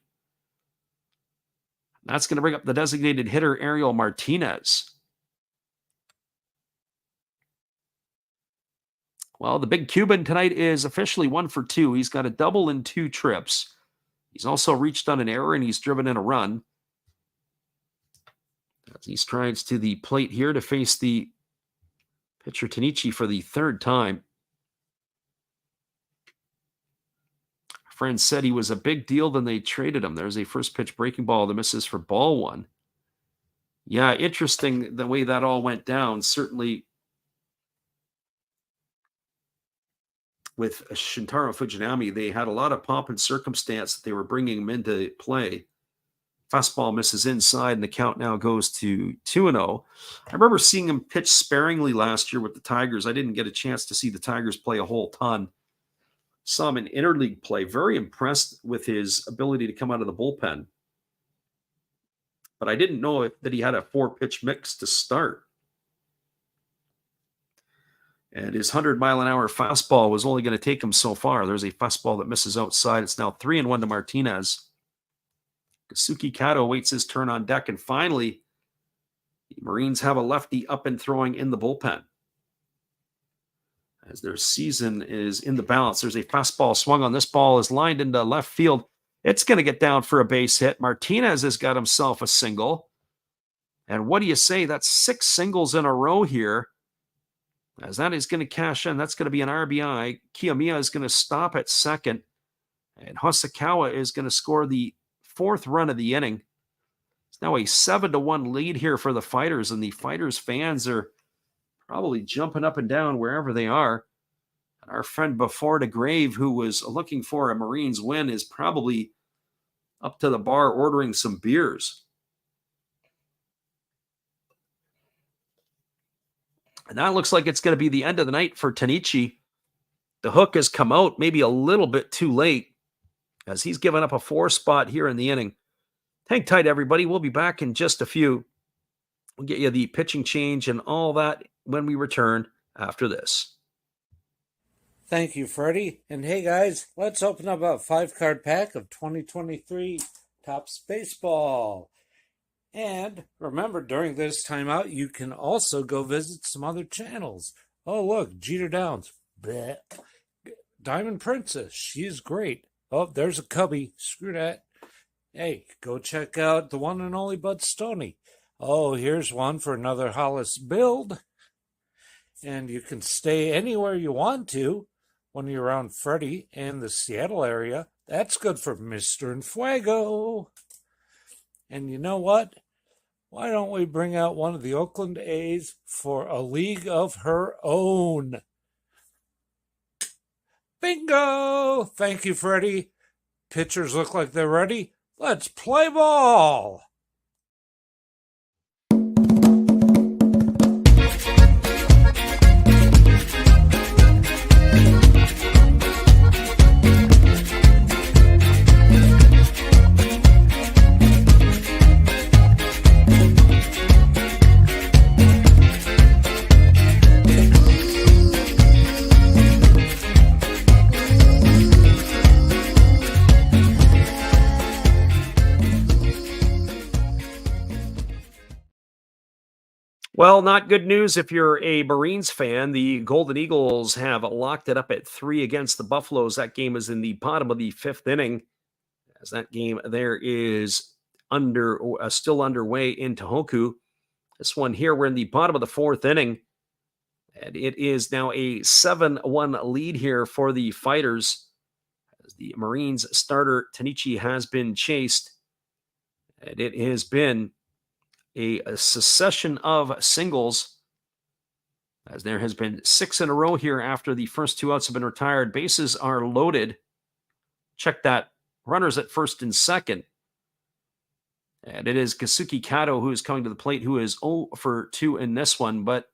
That's going to bring up the designated hitter, Ariel Martinez. Well, the big Cuban tonight is officially 1 for 2. He's got a double and 2 trips. He's also reached on an error, and he's driven in a run. As he strides to the plate here to face the pitcher Tanichi for the 3rd time. A friend said he was a big deal, then they traded him. There's a first pitch breaking ball that misses for ball 1. Yeah, interesting the way that all went down. Certainly with Shintaro Fujinami, they had a lot of pomp and circumstance that they were bringing him into play. Fastball misses inside, and the count now goes to 2-0. I remember seeing him pitch sparingly last year with the Tigers. I didn't get a chance to see the Tigers play a whole ton. Saw him in interleague play. Very impressed with his ability to come out of the bullpen. But I didn't know that he had a 4-pitch mix to start. And his 100-mile-an-hour fastball was only going to take him so far. There's a fastball that misses outside. It's now 3-1 to Martinez. Kasuki Kato waits his turn on deck, and finally, the Marines have a lefty up and throwing in the bullpen. As their season is in the balance, there's a fastball swung on. This ball is lined into left field. It's going to get down for a base hit. Martinez has got himself a single. And what do you say? That's 6 singles in a row here. As that is going to cash in, that's going to be an RBI. Kiyomiya is going to stop at second. And Hosokawa is going to score the 4th run of the inning. It's now a 7-1 lead here for the Fighters, and the Fighters fans are probably jumping up and down wherever they are. And our friend before the grave, who was looking for a Marines win, is probably up to the bar ordering some beers. And that looks like it's going to be the end of the night for Tanichi. The hook has come out maybe a little bit too late, as he's given up a 4 spot here in the inning. Hang tight, everybody. We'll be back in just a few. We'll get you the pitching change and all that when we return after this. Thank you, Freddie. And hey, guys, let's open up a 5-card pack of 2023 Topps Baseball. And remember, during this timeout, you can also go visit some other channels. Oh, look, Jeter Downs. Bleh. Diamond Princess. She's great. Oh, there's a cubby. Screw that. Hey, go check out the one and only Bud Stoney. Oh, here's one for another Hollis build. And you can stay anywhere you want to. when you're around Freddie and the Seattle area. That's good for Mr. Fuego. And you know what? Why don't we bring out one of the Oakland A's for a league of her own? Bingo! Thank you, Freddie. Pitchers look like they're ready. Let's play ball! Well, not good news if you're a Marines fan. The Golden Eagles have locked it up at 3 against the Buffaloes. That game is in the bottom of the 5th inning, as that game there is still underway in Tohoku. This one here, we're in the bottom of the 4th inning, and it is now a 7-1 lead here for the Fighters, as the Marines starter Tanichi has been chased, and it has been a succession of singles, as there has been 6 in a row here after the first 2 outs have been retired. Bases are loaded. Check that. Runners at first and second. And it is Kazuki Kato who is coming to the plate, who is 0 for 2 in this one, but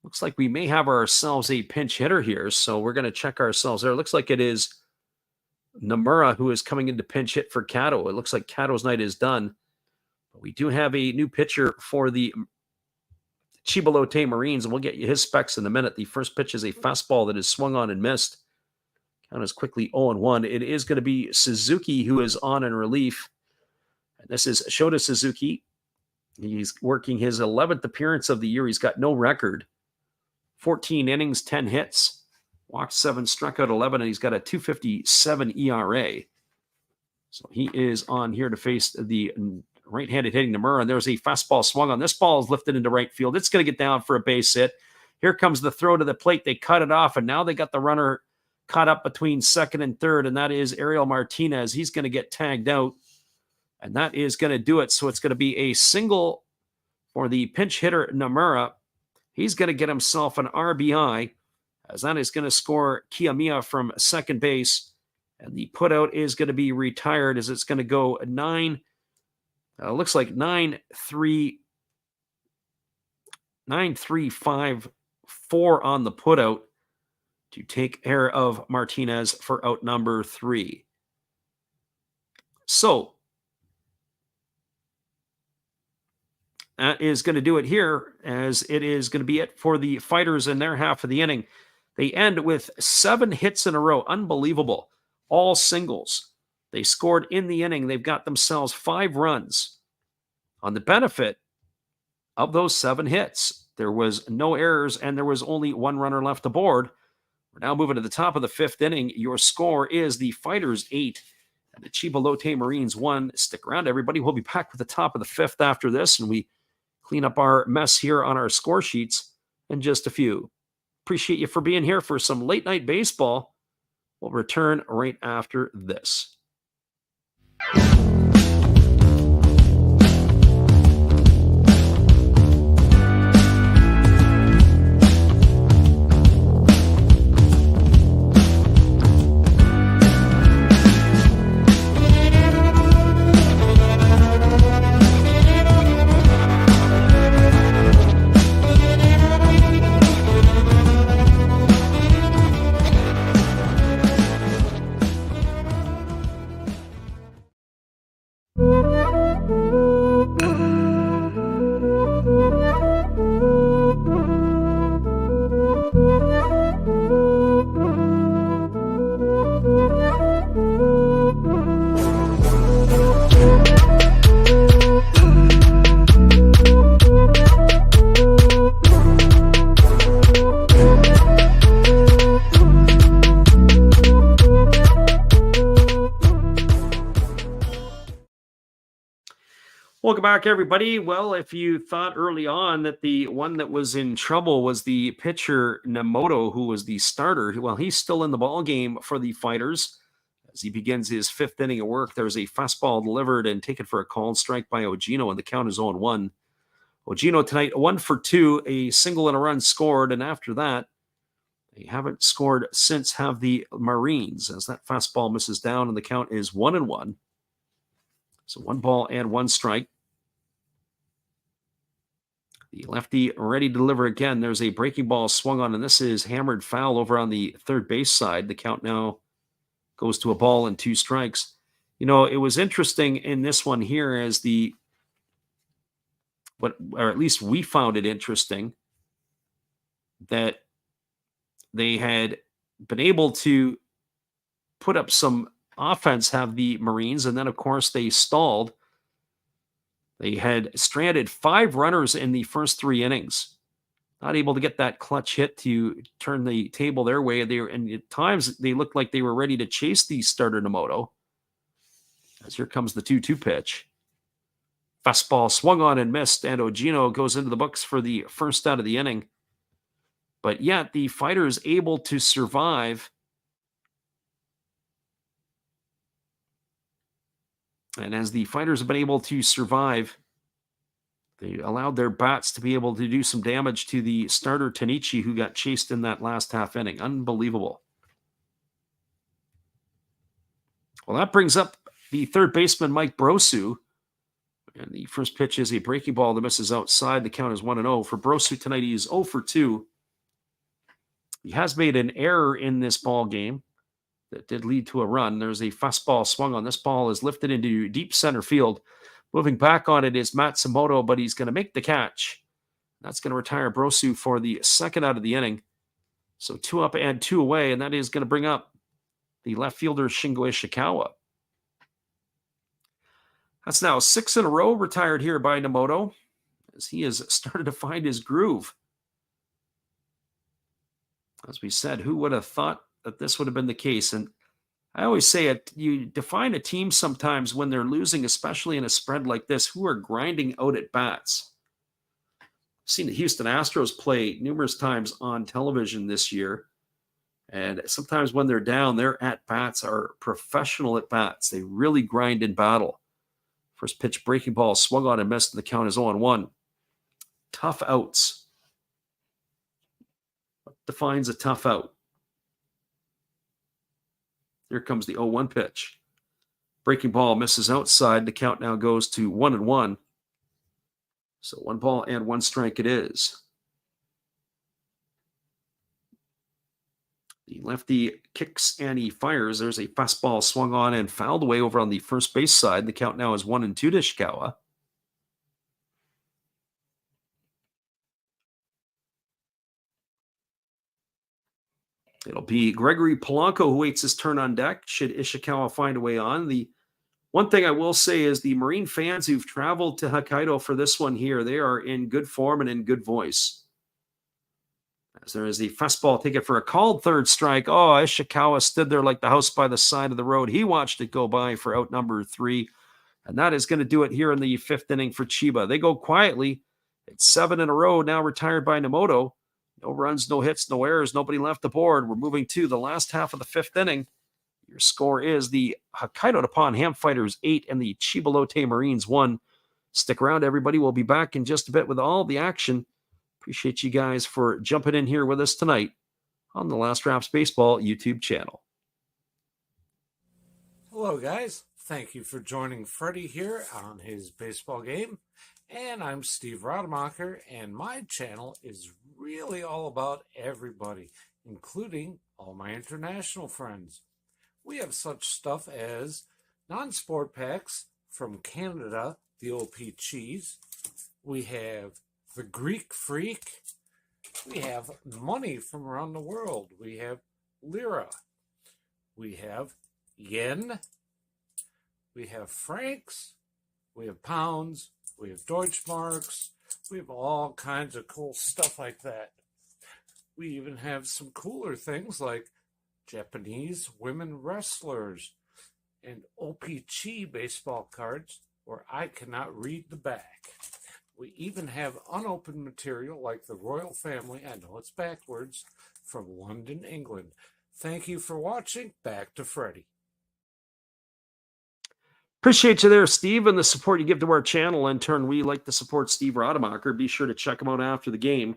looks like we may have ourselves a pinch hitter here, so we're going to check ourselves there. It looks like it is Nomura who is coming in to pinch hit for Kato. It looks like Kato's night is done. But we do have a new pitcher for the Chiba Lotte Marines, and we'll get you his specs in a minute. The first pitch is a fastball that is swung on and missed. Count is quickly 0-1. It is going to be Suzuki who is on in relief. And this is Shota Suzuki. He's working his 11th appearance of the year. He's got no record. 14 innings, 10 hits. Walked 7, struck out 11, and he's got a 2.57 ERA. So he is on here to face the right-handed hitting Nomura, and there's a fastball swung on. This ball is lifted into right field. It's going to get down for a base hit. Here comes the throw to the plate. They cut it off, and now they got the runner caught up between second and third, and that is Ariel Martinez. He's going to get tagged out, and that is going to do it. So it's going to be a single for the pinch hitter Nomura. He's going to get himself an RBI, as that is going to score Kiyomiya from second base, and the putout is going to be retired, as it's going to go 9-3-5-4 on the putout to take care of Martinez for out number 3. So that is going to do it here, as it is going to be it for the Fighters in their half of the inning. They end with 7 hits in a row. Unbelievable. All singles. They scored in the inning. They've got themselves 5 runs. On the benefit of those 7 hits, there was no errors, and there was only 1 runner left aboard. We're now moving to the top of the 5th inning. Your score is the Fighters 8 and the Chiba Lotte Marines 1. Stick around, everybody. We'll be back with the top of the 5th after this, and we clean up our mess here on our score sheets in just a few. Appreciate you for being here for some late night baseball. We'll return right after this. Welcome back, everybody. Well, if you thought early on that the one that was in trouble was the pitcher Nemoto, who was the starter, well, he's still in the ball game for the Fighters as he begins his fifth inning of work. There's a fastball delivered and taken for a called strike by Ogino, and the count is 0-1. Ogino tonight 1 for 2, a single and a run scored, and after that, they haven't scored since have the Marines as that fastball misses down, and the count is 1-1. So 1 ball and 1 strike. The lefty ready to deliver again. There's a breaking ball swung on, and this is hammered foul over on the third base side. The count now goes to a ball and 2 strikes. You know, it was interesting in this one here as or at least we found it interesting that they had been able to put up some offense, have the Marines, and then, of course, they stalled. They had stranded 5 runners in the first 3 innings, not able to get that clutch hit to turn the table their way. And at times, they looked like they were ready to chase the starter Nemoto. As here comes the 2-2 pitch. Fastball swung on and missed, and Ogino goes into the books for the first out of the inning. But yet, the Fighters able to survive. And as the Fighters have been able to survive, they allowed their bats to be able to do some damage to the starter Tanichi, who got chased in that last half inning. Unbelievable. Well, that brings up the third baseman, Mike Brosu. And the first pitch is a breaking ball that misses outside. The count is 1-0. For Brosu tonight, he is 0 for 2. He has made an error in this ball game that did lead to a run. There's a fastball swung on. This ball is lifted into deep center field. Moving back on it is Matsumoto, but he's going to make the catch. That's going to retire Brosu for the second out of the inning. So 2 up and 2 away, and that is going to bring up the left fielder Shingo Ishikawa. That's now 6 in a row retired here by Nemoto, as he has started to find his groove. As we said, who would have thought that this would have been the case? And I always say it, you define a team sometimes when they're losing, especially in a spread like this, who are grinding out at bats. I've seen the Houston Astros play numerous times on television this year. And sometimes when they're down, their at-bats are professional at-bats. They really grind in battle. First pitch breaking ball swung on and missed, and the count is 0-1. Tough outs. What defines a tough out? Here comes the 0-1 pitch. Breaking ball misses outside. The count now goes to 1-1. So 1 ball and 1 strike it is. The lefty kicks and he fires. There's a fastball swung on and fouled away over on the first base side. The count now is 1-2 to Ishikawa. It'll be Gregory Polanco who waits his turn on deck should Ishikawa find a way on. The one thing I will say is the Marine fans who've traveled to Hokkaido for this one here, they are in good form and in good voice. As there is the fastball taken for a called third strike. Oh, Ishikawa stood there like the house by the side of the road. He watched it go by for out number 3. And that is going to do it here in the 5th inning for Chiba. They go quietly. It's 7 in a row now retired by Nemoto. No runs, no hits, no errors, nobody left the board. We're moving to the last half of the 5th inning. Your score is the Hokkaido Nippon-Ham Fighters 8 and the Chiba Lotte Marines 1. Stick around, everybody. We'll be back in just a bit with all the action. Appreciate you guys for jumping in here with us tonight on the Last Raps Baseball YouTube channel. Hello, guys. Thank you for joining Freddie here on his baseball game. And I'm Steve Rademacher, and my channel is really all about everybody, including all my international friends. We have such stuff as non-sport packs from Canada, the OP cheese. We have the Greek Freak. We have money from around the world. We have lira. We have yen. We have francs. We have pounds. We have Deutschmarks. We have all kinds of cool stuff like that. We even have some cooler things like Japanese women wrestlers and OPG baseball cards or I cannot read the back. We even have unopened material like the royal family, I know it's backwards, from London, England. Thank you for watching. Back to Freddie. Appreciate you there, Steve, and the support you give to our channel. In turn, we like to support Steve Rademacher. Be sure to check him out after the game.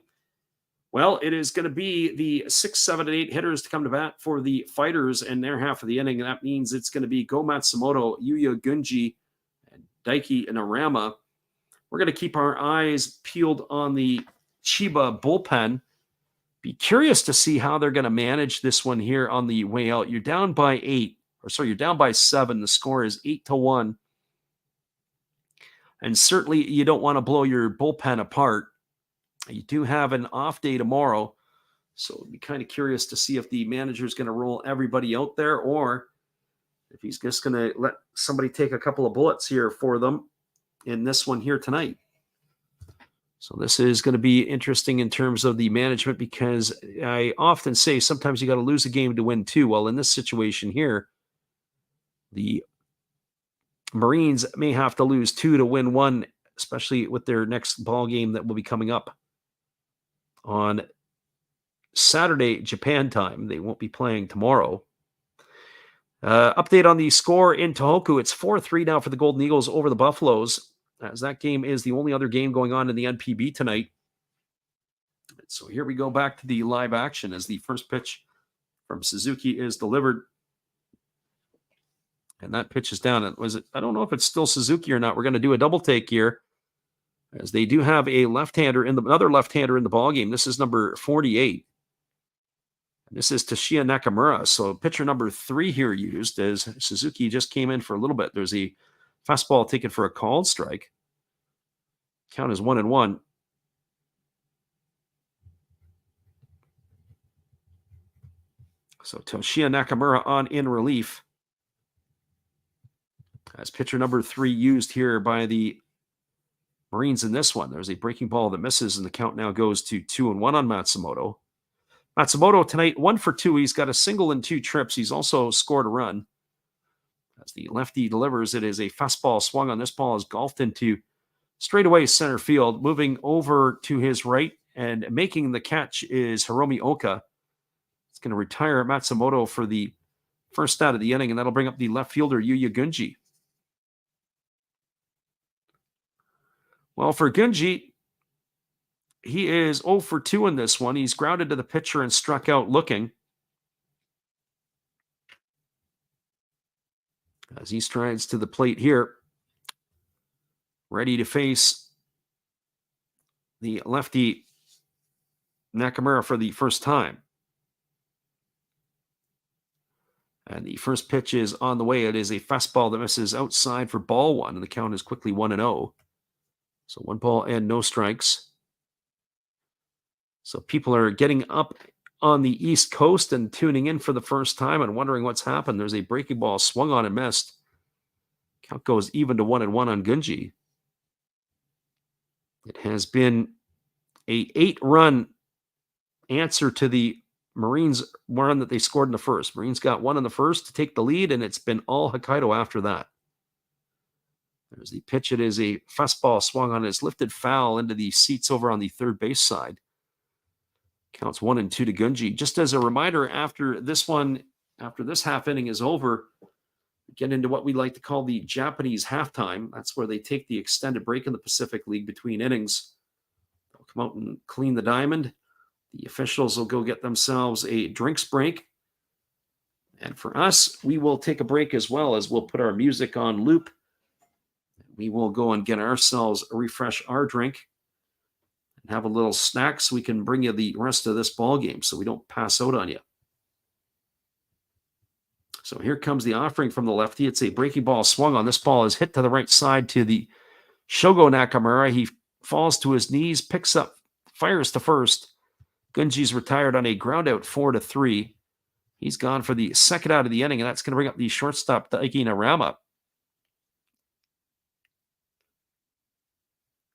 Well, it is going to be the 6, 7, and 8 hitters to come to bat for the Fighters in their half of the inning. And that means it's going to be Go Matsumoto, Yuya Gunji, and Daiki Narama. We're going to keep our eyes peeled on the Chiba bullpen. Be curious to see how they're going to manage this one here on the way out. You're down by 8. You're down by 7. The score is 8-1. And certainly you don't want to blow your bullpen apart. You do have an off day tomorrow. So I'd be kind of curious to see if the manager is going to roll everybody out there or if he's just going to let somebody take a couple of bullets here for them in this one here tonight. So this is going to be interesting in terms of the management because I often say sometimes you got to lose a game to win 2. Well, in this situation here, the Marines may have to lose 2 to win 1, especially with their next ball game that will be coming up on Saturday, Japan time. They won't be playing tomorrow. Update on the score in Tohoku. It's 4-3 now for the Golden Eagles over the Buffaloes, as that game is the only other game going on in the NPB tonight. So here we go back to the live action as the first pitch from Suzuki is delivered. And that pitch is down. I don't know if it's still Suzuki or not. We're going to do a double take here, as they do have a left-hander another left-hander in the ballgame. This is number 48. And this is Toshiya Nakamura. So pitcher number 3 here used as Suzuki just came in for a little bit. There's a fastball taken for a called strike. Count is 1-1. So Toshiya Nakamura on in relief. As pitcher number 3 used here by the Marines in this one. There's a breaking ball that misses, and the count now goes to 2-1 on Matsumoto. Matsumoto tonight, 1 for 2. He's got a single and 2 trips. He's also scored a run. As the lefty delivers, it is a fastball swung on. This ball is golfed into straightaway center field. Moving over to his right and making the catch is Hiromi Oka. It's going to retire Matsumoto for the first out of the inning, and that'll bring up the left fielder, Yuya Gunji. Well, for Gunji, he is 0 for 2 in this one. He's grounded to the pitcher and struck out looking. As he strides to the plate here, ready to face the lefty Nakamura for the first time. And the first pitch is on the way. It is a fastball that misses outside for ball 1, and the count is quickly 1-0. So 1 ball and no strikes. So people are getting up on the East Coast and tuning in for the first time and wondering what's happened. There's a breaking ball swung on and missed. Count goes even to 1-1 on Gunji. It has been a 8-run answer to the Marines run that they scored in the first. Marines got 1 in the first to take the lead, and it's been all Hokkaido after that. There's the pitch. It is a fastball swung on. It's lifted foul into the seats over on the third base side. Counts 1-2 to Gunji. Just as a reminder, after this half inning is over, we get into what we like to call the Japanese halftime. That's where they take the extended break in the Pacific League between innings. They'll come out and clean the diamond. The officials will go get themselves a drinks break. And for us, we will take a break as well, as we'll put our music on loop. We will go and get ourselves refresh our drink and have a little snack so we can bring you the rest of this ball game so we don't pass out on you. So here comes the offering from the lefty. It's a breaking ball swung on. This ball is hit to the right side to the Shogo Nakamura. He falls to his knees, picks up, fires to first. Gunji's retired on a ground out 4-3. He's gone for the second out of the inning, and that's going to bring up the shortstop, Daiki Narama.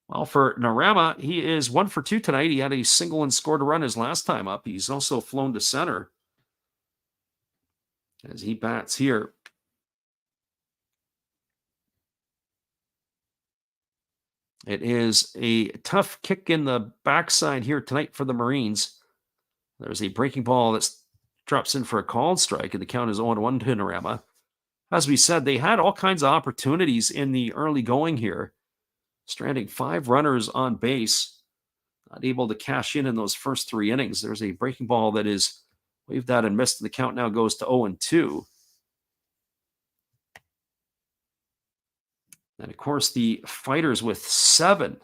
Well, for Narama, he is 1 for 2 tonight. He had a single and scored a run his last time up. He's also flown to center as he bats here. It is a tough kick in the backside here tonight for the Marines. There's a breaking ball that drops in for a called strike, and the count is 0-1 to Panorama. As we said, they had all kinds of opportunities in the early going here, stranding 5 runners on base, not able to cash in those first 3 innings. There's a breaking ball that is waved out and missed, and the count now goes to 0-2. And of course, the Fighters with 7,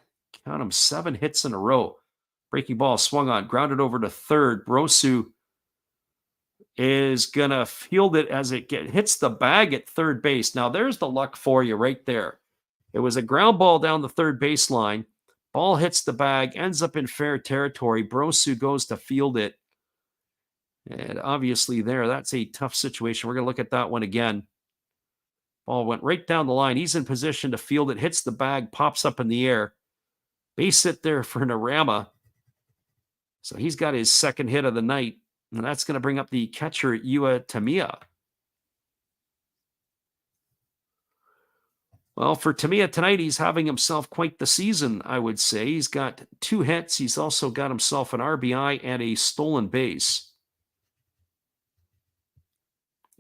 count them, 7 hits in a row. Breaking ball swung on, grounded over to third. Brosu is going to field it as it hits the bag at third base. Now, there's the luck for you right there. It was a ground ball down the third baseline. Ball hits the bag, ends up in fair territory. Brosu goes to field it. And obviously there, that's a tough situation. We're going to look at that one again. Ball went right down the line. He's in position to field it, hits the bag, pops up in the air. Base hit there for Narama. So he's got his second hit of the night. And that's going to bring up the catcher, Yua Tamiya. Well, for Tamiya tonight, he's having himself quite the season, I would say. He's got 2 hits. He's also got himself an RBI and a stolen base.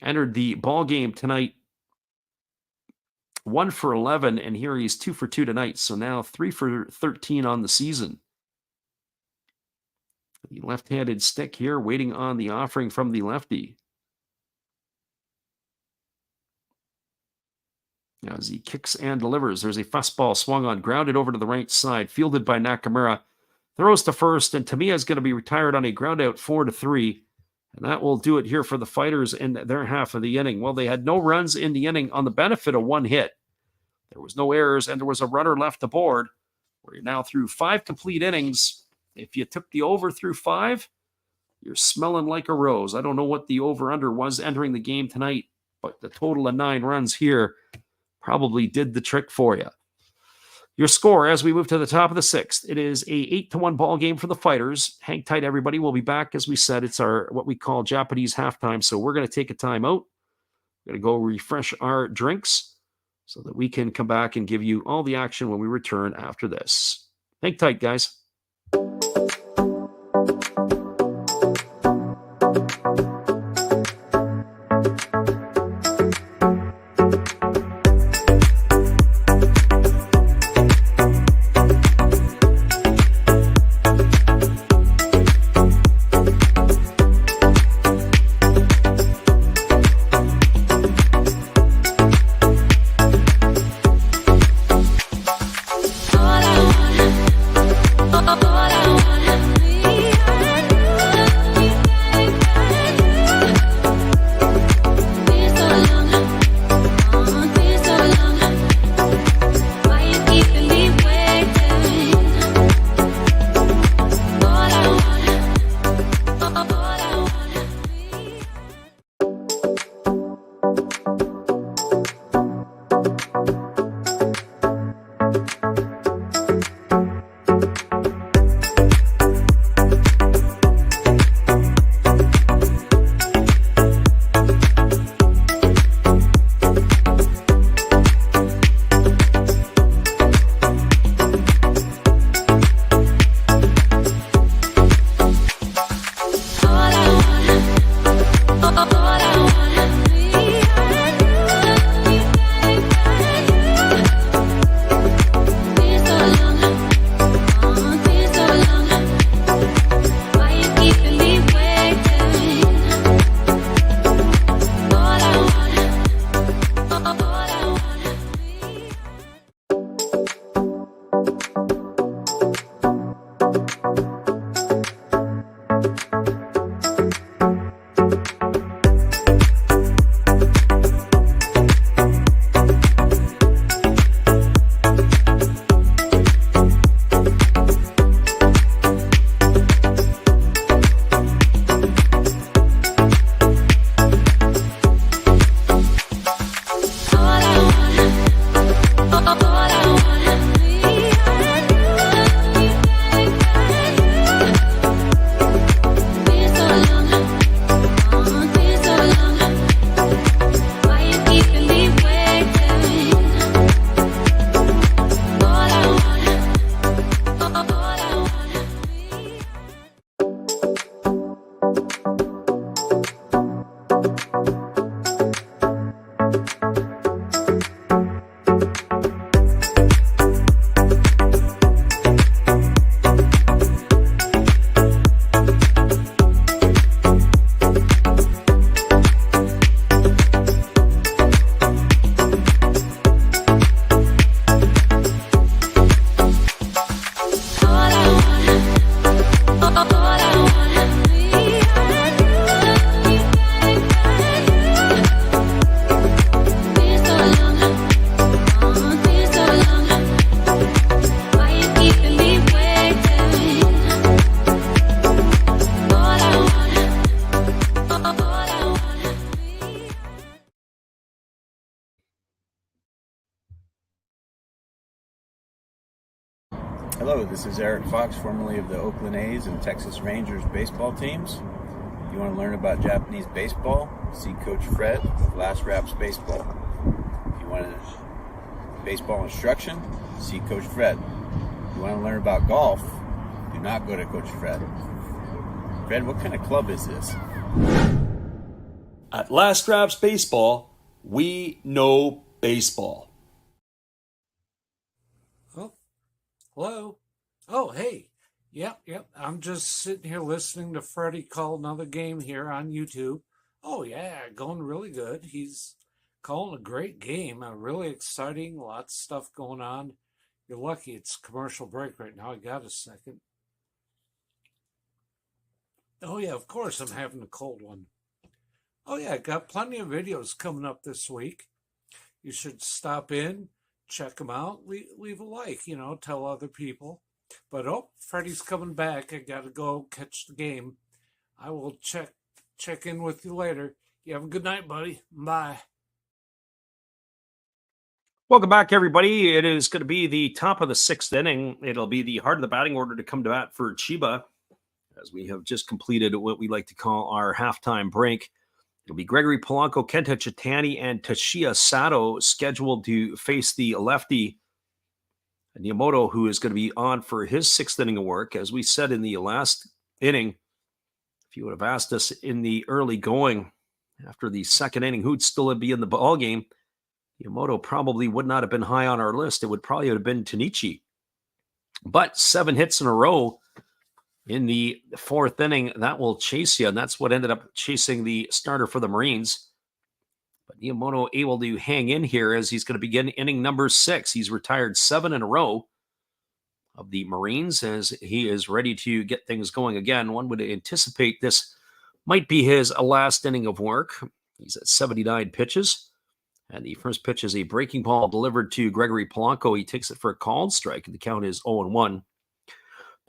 Entered the ball game tonight 1 for 11, and here he's 2 for 2 tonight. So now 3 for 13 on the season. The left-handed stick here, waiting on the offering from the lefty. Now as he kicks and delivers, there's a fastball swung on, grounded over to the right side, fielded by Nakamura. Throws to first, and Tamiya is going to be retired on a ground out 4-3. And that will do it here for the Fighters in their half of the inning. Well, they had no runs in the inning on the benefit of 1 hit. There was no errors, and there was a runner left aboard. We're now through 5 complete innings. If you took the over through 5, you're smelling like a rose. I don't know what the over-under was entering the game tonight, but the total of 9 runs here probably did the trick for you. Your score as we move to the top of the 6th, it is a 8-1 ball game for the Fighters. Hang tight, everybody. We'll be back. As we said, it's our what we call Japanese halftime, so we're going to take a time out. We're going to go refresh our drinks so that we can come back and give you all the action when we return after this. Hang tight, guys. All I Hello, this is Eric Fox, formerly of the Oakland A's and Texas Rangers baseball teams. If you want to learn about Japanese baseball, see Coach Fred of Last Raps Baseball. If you want baseball instruction, see Coach Fred. If you want to learn about golf, do not go to Coach Fred. Fred, what kind of club is this? At Last Raps Baseball, we know baseball. Oh, hello. Oh, hey. Yep. I'm just sitting here listening to Freddie call another game here on YouTube. Oh, yeah, going really good. He's calling a great game, really exciting, lots of stuff going on. You're lucky it's commercial break right now. I got a second. Oh, yeah, of course I'm having a cold one. Oh, yeah, got plenty of videos coming up this week. You should stop in, check them out, leave a like, tell other people. But, Freddie's coming back. I got to go catch the game. I will check in with you later. You have a good night, buddy. Bye. Welcome back, everybody. It is going to be the top of the sixth inning. It'll be the heart of the batting order to come to bat for Chiba, as we have just completed what we like to call our halftime break. It'll be Gregory Polanco, Kenta Chitani, and Toshiya Sato scheduled to face the lefty Niyamoto, who is going to be on for his sixth inning of work. As we said in the last inning, if you would have asked us in the early going after the second inning who'd still be in the ball game, Niyamoto probably would not have been high on our list. It would probably have been Tanichi. But 7 hits in a row in the fourth inning, that will chase you, and that's what ended up chasing the starter for the Marines. But Niyamoto able to hang in here as he's going to begin inning number 6. He's retired 7 in a row of the Marines as he is ready to get things going again. One would anticipate this might be his last inning of work. He's at 79 pitches. And the first pitch is a breaking ball delivered to Gregory Polanco. He takes it for a called strike, and the count is 0-1.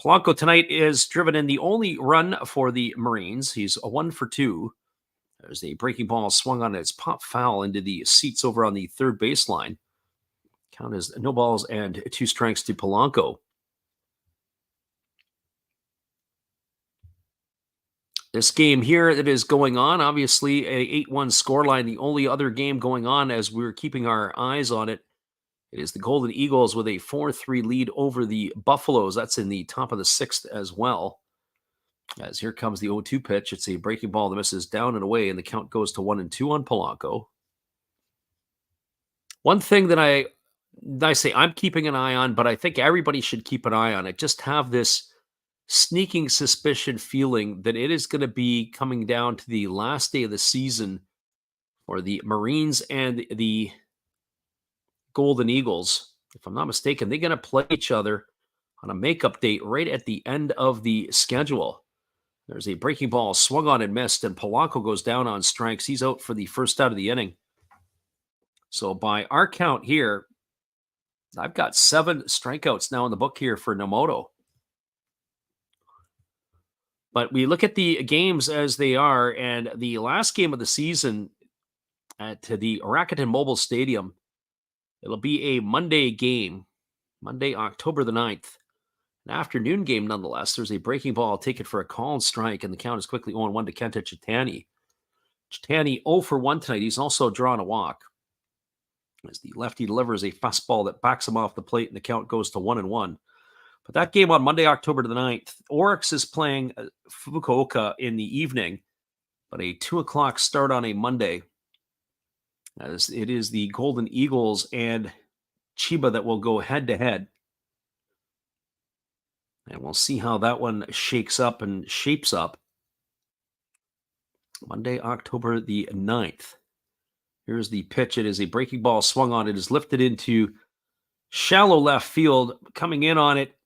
Polanco tonight is driven in the only run for the Marines. He's a 1 for 2. There's a breaking ball swung on its pop foul into the seats over on the third baseline. Count is no balls and 2 strikes to Polanco. This game here that is going on, obviously a 8-1 scoreline. The only other game going on as we're keeping our eyes on it, it is the Golden Eagles with a 4-3 lead over the Buffaloes. That's in the top of the 6th as well. As here comes the 0-2 pitch. It's a breaking ball that misses down and away, and the count goes to 1-2 on Polanco. One thing that I say I'm keeping an eye on, but I think everybody should keep an eye on it. Just have this sneaking suspicion feeling that it is going to be coming down to the last day of the season for the Marines and the Golden Eagles. If I'm not mistaken, they're going to play each other on a makeup date right at the end of the schedule. There's a breaking ball swung on and missed, and Polanco goes down on strikes. He's out for the first out of the inning. So by our count here, I've got 7 strikeouts now in the book here for Niyamoto. But we look at the games as they are, and the last game of the season at the Rakuten Mobile Stadium, it'll be a Monday game, Monday, October the 9th. An afternoon game nonetheless. There's a breaking ball taken for a called strike, and the count is quickly 0-1 to Kenta Chitani. Chitani 0 for 1 tonight. He's also drawn a walk. As the lefty delivers a fastball that backs him off the plate, and the count goes to 1-1. But that game on Monday, October the 9th, Oryx is playing Fukuoka in the evening, but a 2 o'clock start on a Monday. As it is the Golden Eagles and Chiba that will go head-to-head. And we'll see how that one shakes up and shapes up. Monday, October the 9th. Here's the pitch. It is a breaking ball swung on. It is lifted into shallow left field. Coming in on it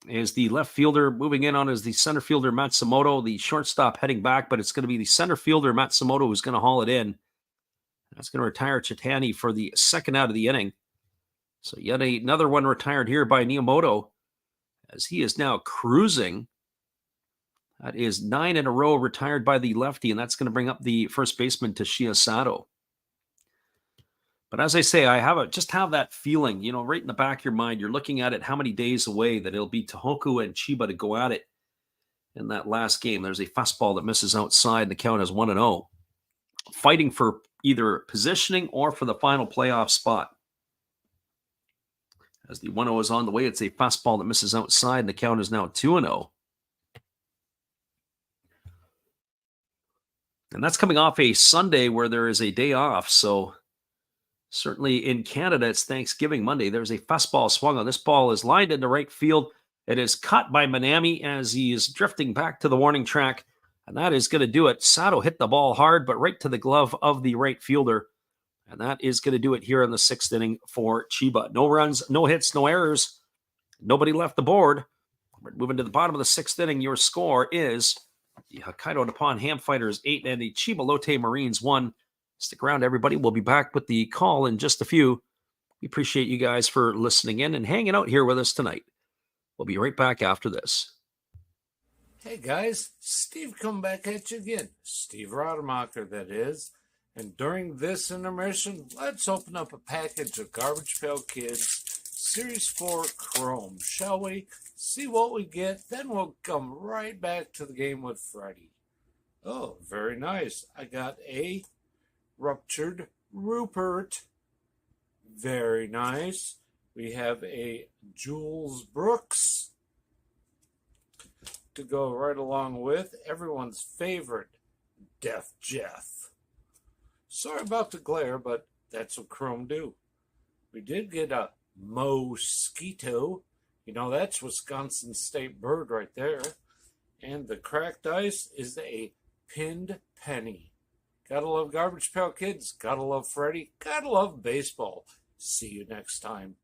is the left fielder. Moving in on is the center fielder, Matsumoto. The shortstop heading back, but it's going to be the center fielder, Matsumoto, who's going to haul it in. That's going to retire Chitani for the second out of the inning. So yet another one retired here by Niyamoto, as he is now cruising. That is 9 in a row retired by the lefty, and that's going to bring up the first baseman, Toshiya Sato. But as I say, just have that feeling, right in the back of your mind. You're looking at it how many days away that it'll be Tohoku and Chiba to go at it in that last game. There's a fastball that misses outside, and the count is 1-0. Fighting for either positioning or for the final playoff spot. As the 1-0 is on the way, it's a fastball that misses outside, and the count is now 2-0. And that's coming off a Sunday where there is a day off, so certainly in Canada, it's Thanksgiving Monday. There's a fastball swung on. This ball is lined into right field. It is cut by Manami as he is drifting back to the warning track, and that is going to do it. Sato hit the ball hard, but right to the glove of the right fielder, and that is going to do it here in the 6th inning for Chiba. No runs, no hits, no errors. Nobody left the board. We're moving to the bottom of the 6th inning. Your score is the Hokkaido Nippon-Ham Fighters 8 and the Chiba Lotte Marines 1. Stick around, everybody. We'll be back with the call in just a few. We appreciate you guys for listening in and hanging out here with us tonight. We'll be right back after this. Hey guys, Steve come back at you again. Steve Rademacher, that is. And during this intermission, let's open up a package of Garbage Pail Kids Series 4 Chrome, shall we? See what we get, then we'll come right back to the game with Freddie. Oh, very nice. I got a Ruptured Rupert. Very nice. We have a Jules Brooks to go right along with everyone's favorite Def Jeff. Sorry about the glare, but that's what Chrome do. We did get a Mosquito. That's Wisconsin State bird right there. And the cracked ice is a Pinned Penny. Gotta love Garbage Pail Kids. Gotta love Freddie. Gotta love baseball. See you next time.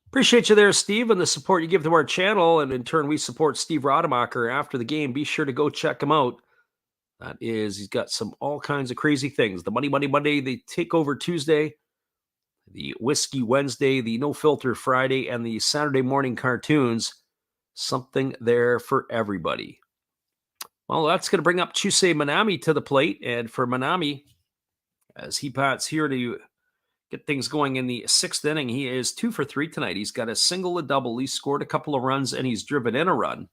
Appreciate you there, Steve, and the support you give to our channel. And in turn, we support Steve Rademacher after the game. Be sure to go check him out. He's got all kinds of crazy things. The Money Monday, the Takeover Tuesday, the Whiskey Wednesday, the No Filter Friday, and the Saturday morning cartoons. Something there for everybody. Well, that's going to bring up Chusei Manami to the plate. And for Manami, as he bats here to get things going in the 6th inning, he is 2 for 3 tonight. He's got a single, a double. He scored a couple of runs, and he's driven in a run.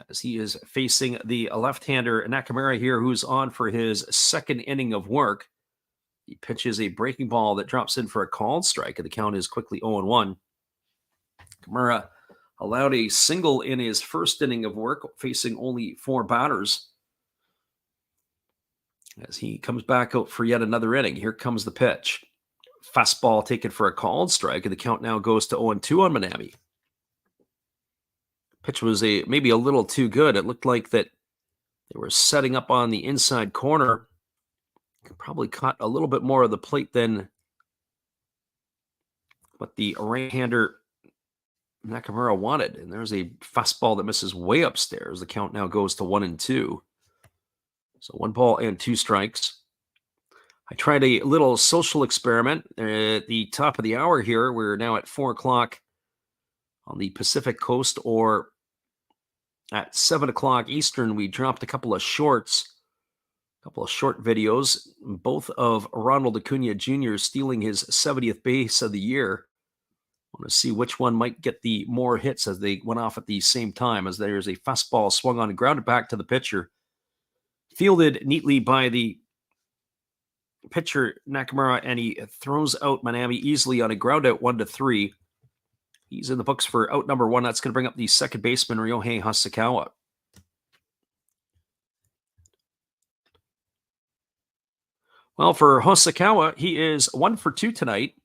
As he is facing the left-hander Nakamura here, who's on for his 2nd inning of work. He pitches a breaking ball that drops in for a called strike, and the count is quickly 0-1. Nakamura allowed a single in his 1st inning of work, facing only 4 batters. As he comes back out for yet another inning, here comes the pitch. Fastball taken for a called strike, and the count now goes to 0-2 on Manami. Pitch was maybe a little too good. It looked like that they were setting up on the inside corner. Probably caught a little bit more of the plate than what the right-hander Nakamura wanted. And there's a fastball that misses way upstairs. The count now goes to 1-2. So 1 ball and 2 strikes. I tried a little social experiment at the top of the hour here. We're now at 4 o'clock on the Pacific Coast, or at 7 o'clock Eastern. We dropped a couple of short videos, both of Ronald Acuna Jr. stealing his 70th base of the year. I want to see which one might get the more hits as they went off at the same time, as there's a fastball swung on and grounded back to the pitcher. Fielded neatly by the pitcher, Nakamura, and he throws out Manami easily on a ground out 1-3. He's in the books for out number 1. That's going to bring up the second baseman, Ryohei Hasakawa. Well, for Hasakawa, he is 1 for 2 tonight.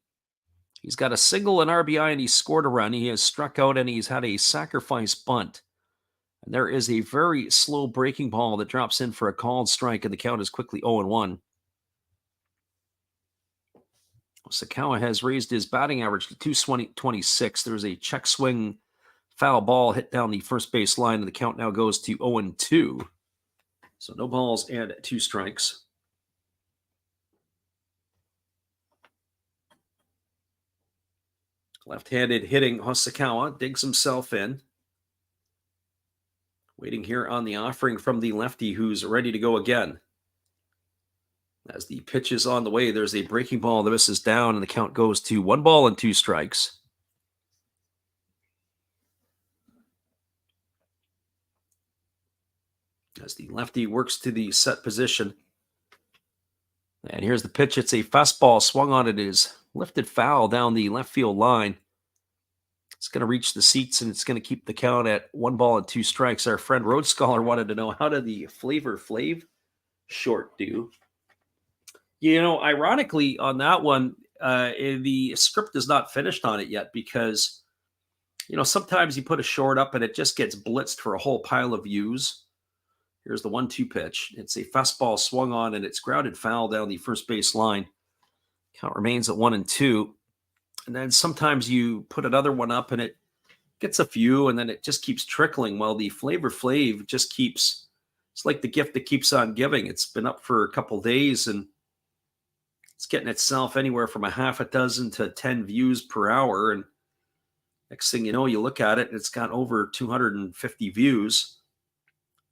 He's got a single, an RBI, and he scored a run. He has struck out, and he's had a sacrifice bunt. And there is a very slow breaking ball that drops in for a called strike, and the count is quickly 0-1. Sakawa has raised his batting average to 226. There's a check swing foul ball hit down the first base line, and the count now goes to 0-2. So no balls and 2 strikes. Left-handed hitting Hasakawa digs himself in. Waiting here on the offering from the lefty, who's ready to go again. As the pitch is on the way, there's a breaking ball that misses down, and the count goes to 1 ball and 2 strikes. As the lefty works to the set position. And here's the pitch. It's a fastball swung on. It is lifted foul down the left field line. It's going to reach the seats, and it's going to keep the count at 1 ball and 2 strikes. Our friend Road Scholar wanted to know, how did the Flavor Flav short do? Ironically, on that one, the script is not finished on it yet because, sometimes you put a short up and it just gets blitzed for a whole pile of views. Here's the 1-2 pitch. It's a fastball swung on, and it's grounded foul down the first base line. Count remains at 1-2. And then sometimes you put another one up and it gets a few, and then it just keeps trickling. Well, the Flavor Flav just keeps, it's like the gift that keeps on giving. It's been up for a couple days, and it's getting itself anywhere from a half a dozen to 10 views per hour. And next thing you know, you look at it, and it's got over 250 views.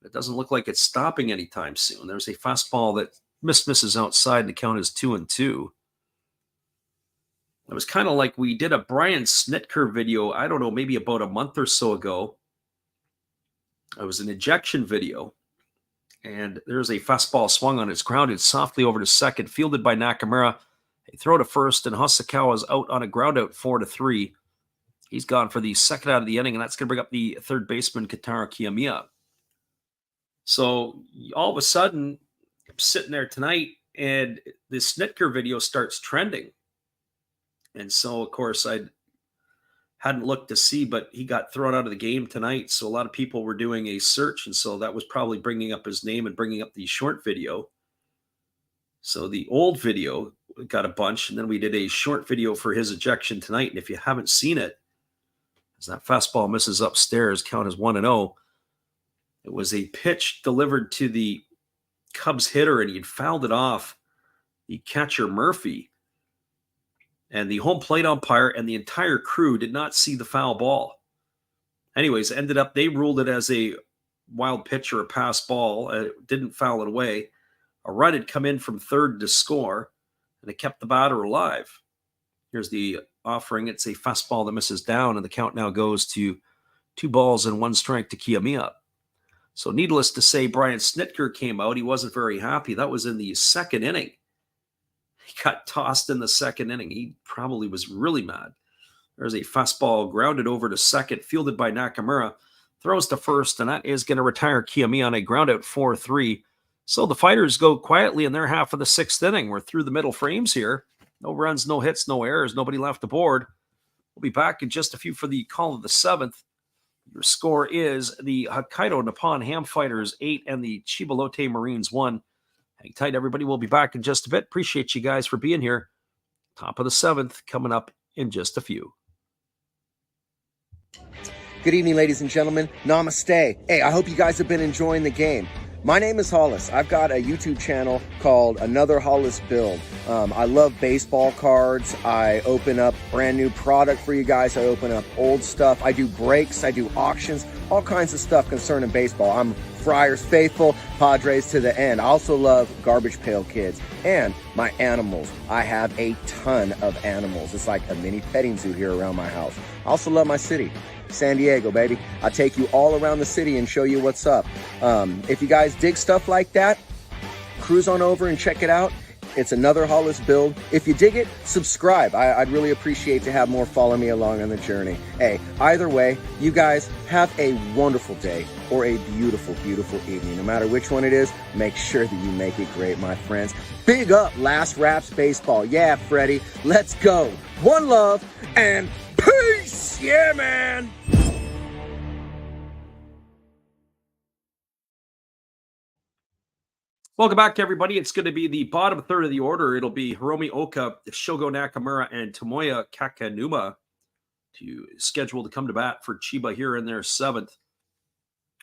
It doesn't look like it's stopping anytime soon. There's a fastball that misses outside. The count is 2-2. It was kind of like we did a Brian Snitker video, I don't know, maybe about a month or so ago. It was an ejection video. And there's a fastball swung on. It's grounded softly over to second, fielded by Nakamura. They throw to first, and Hosokawa's out on a ground out 4-3. He's gone for the second out of the inning, and that's going to bring up the third baseman, Kentaro Kiyomiya. So all of a sudden, I'm sitting there tonight, and the Snitker video starts trending. And so, of course, I hadn't looked to see, but he got thrown out of the game tonight. So a lot of people were doing a search, and so that was probably bringing up his name and bringing up the short video. So the old video got a bunch, and then we did a short video for his ejection tonight. And if you haven't seen it, as that fastball misses upstairs, count is 1-0. It was a pitch delivered to the Cubs hitter, and he had fouled it off the catcher Murphy. And the home plate umpire and the entire crew did not see the foul ball. Anyways, they ruled it as a wild pitch or a pass ball. Didn't foul it away. A run had come in from third to score, and it kept the batter alive. Here's the offering. It's a fastball that misses down, and the count now goes to 2 balls and 1 strike to Kiyomiya. So needless to say, Brian Snitker came out. He wasn't very happy. That was in the second inning. He got tossed in the second inning. He probably was really mad. There's a fastball grounded over to second, fielded by Nakamura. Throws to first, and that is going to retire Kiyomiya on a ground out 4-3. So the Fighters go quietly in their half of the 6th inning. We're through the middle frames here. No runs, no hits, no errors. Nobody left the board. We'll be back in just a few for the call of the 7th. Your score is the Hokkaido Nippon-Ham Fighters 8 and the Chiba Lotte Marines 1. Hang tight, everybody. We'll be back in just a bit. Appreciate you guys for being here. Top of the 7th coming up in just a few. Good evening, ladies and gentlemen. Namaste. Hey, I hope you guys have been enjoying the game. My name is Hollis. I've got a YouTube channel called Another Hollis Build. I love baseball cards. I open up brand new product for you guys. I open up old stuff. I do breaks. I do auctions. All kinds of stuff concerning baseball. I'm Friars faithful, Padres to the end. I also love Garbage Pail Kids and my animals. I have a ton of animals. It's like a mini petting zoo here around my house. I also love my city. San Diego, baby. I'll take you all around the city and show you what's up. If you guys dig stuff like that, cruise on over and check it out. It's Another Hollis Build. If you dig it, subscribe. I'd really appreciate to have more follow me along on the journey. Hey, either way, you guys have a wonderful day or a beautiful, beautiful evening. No matter which one it is, make sure that you make it great, my friends. Big up Last Raps Baseball. Yeah, Freddie, let's go. One love and peace. Yeah, man. Welcome back, everybody. It's going to be the bottom third of the order. It'll be Hiromi Oka, Shogo Nakamura, and Tomoya Kakanuma scheduled to come to bat for Chiba here in their 7th.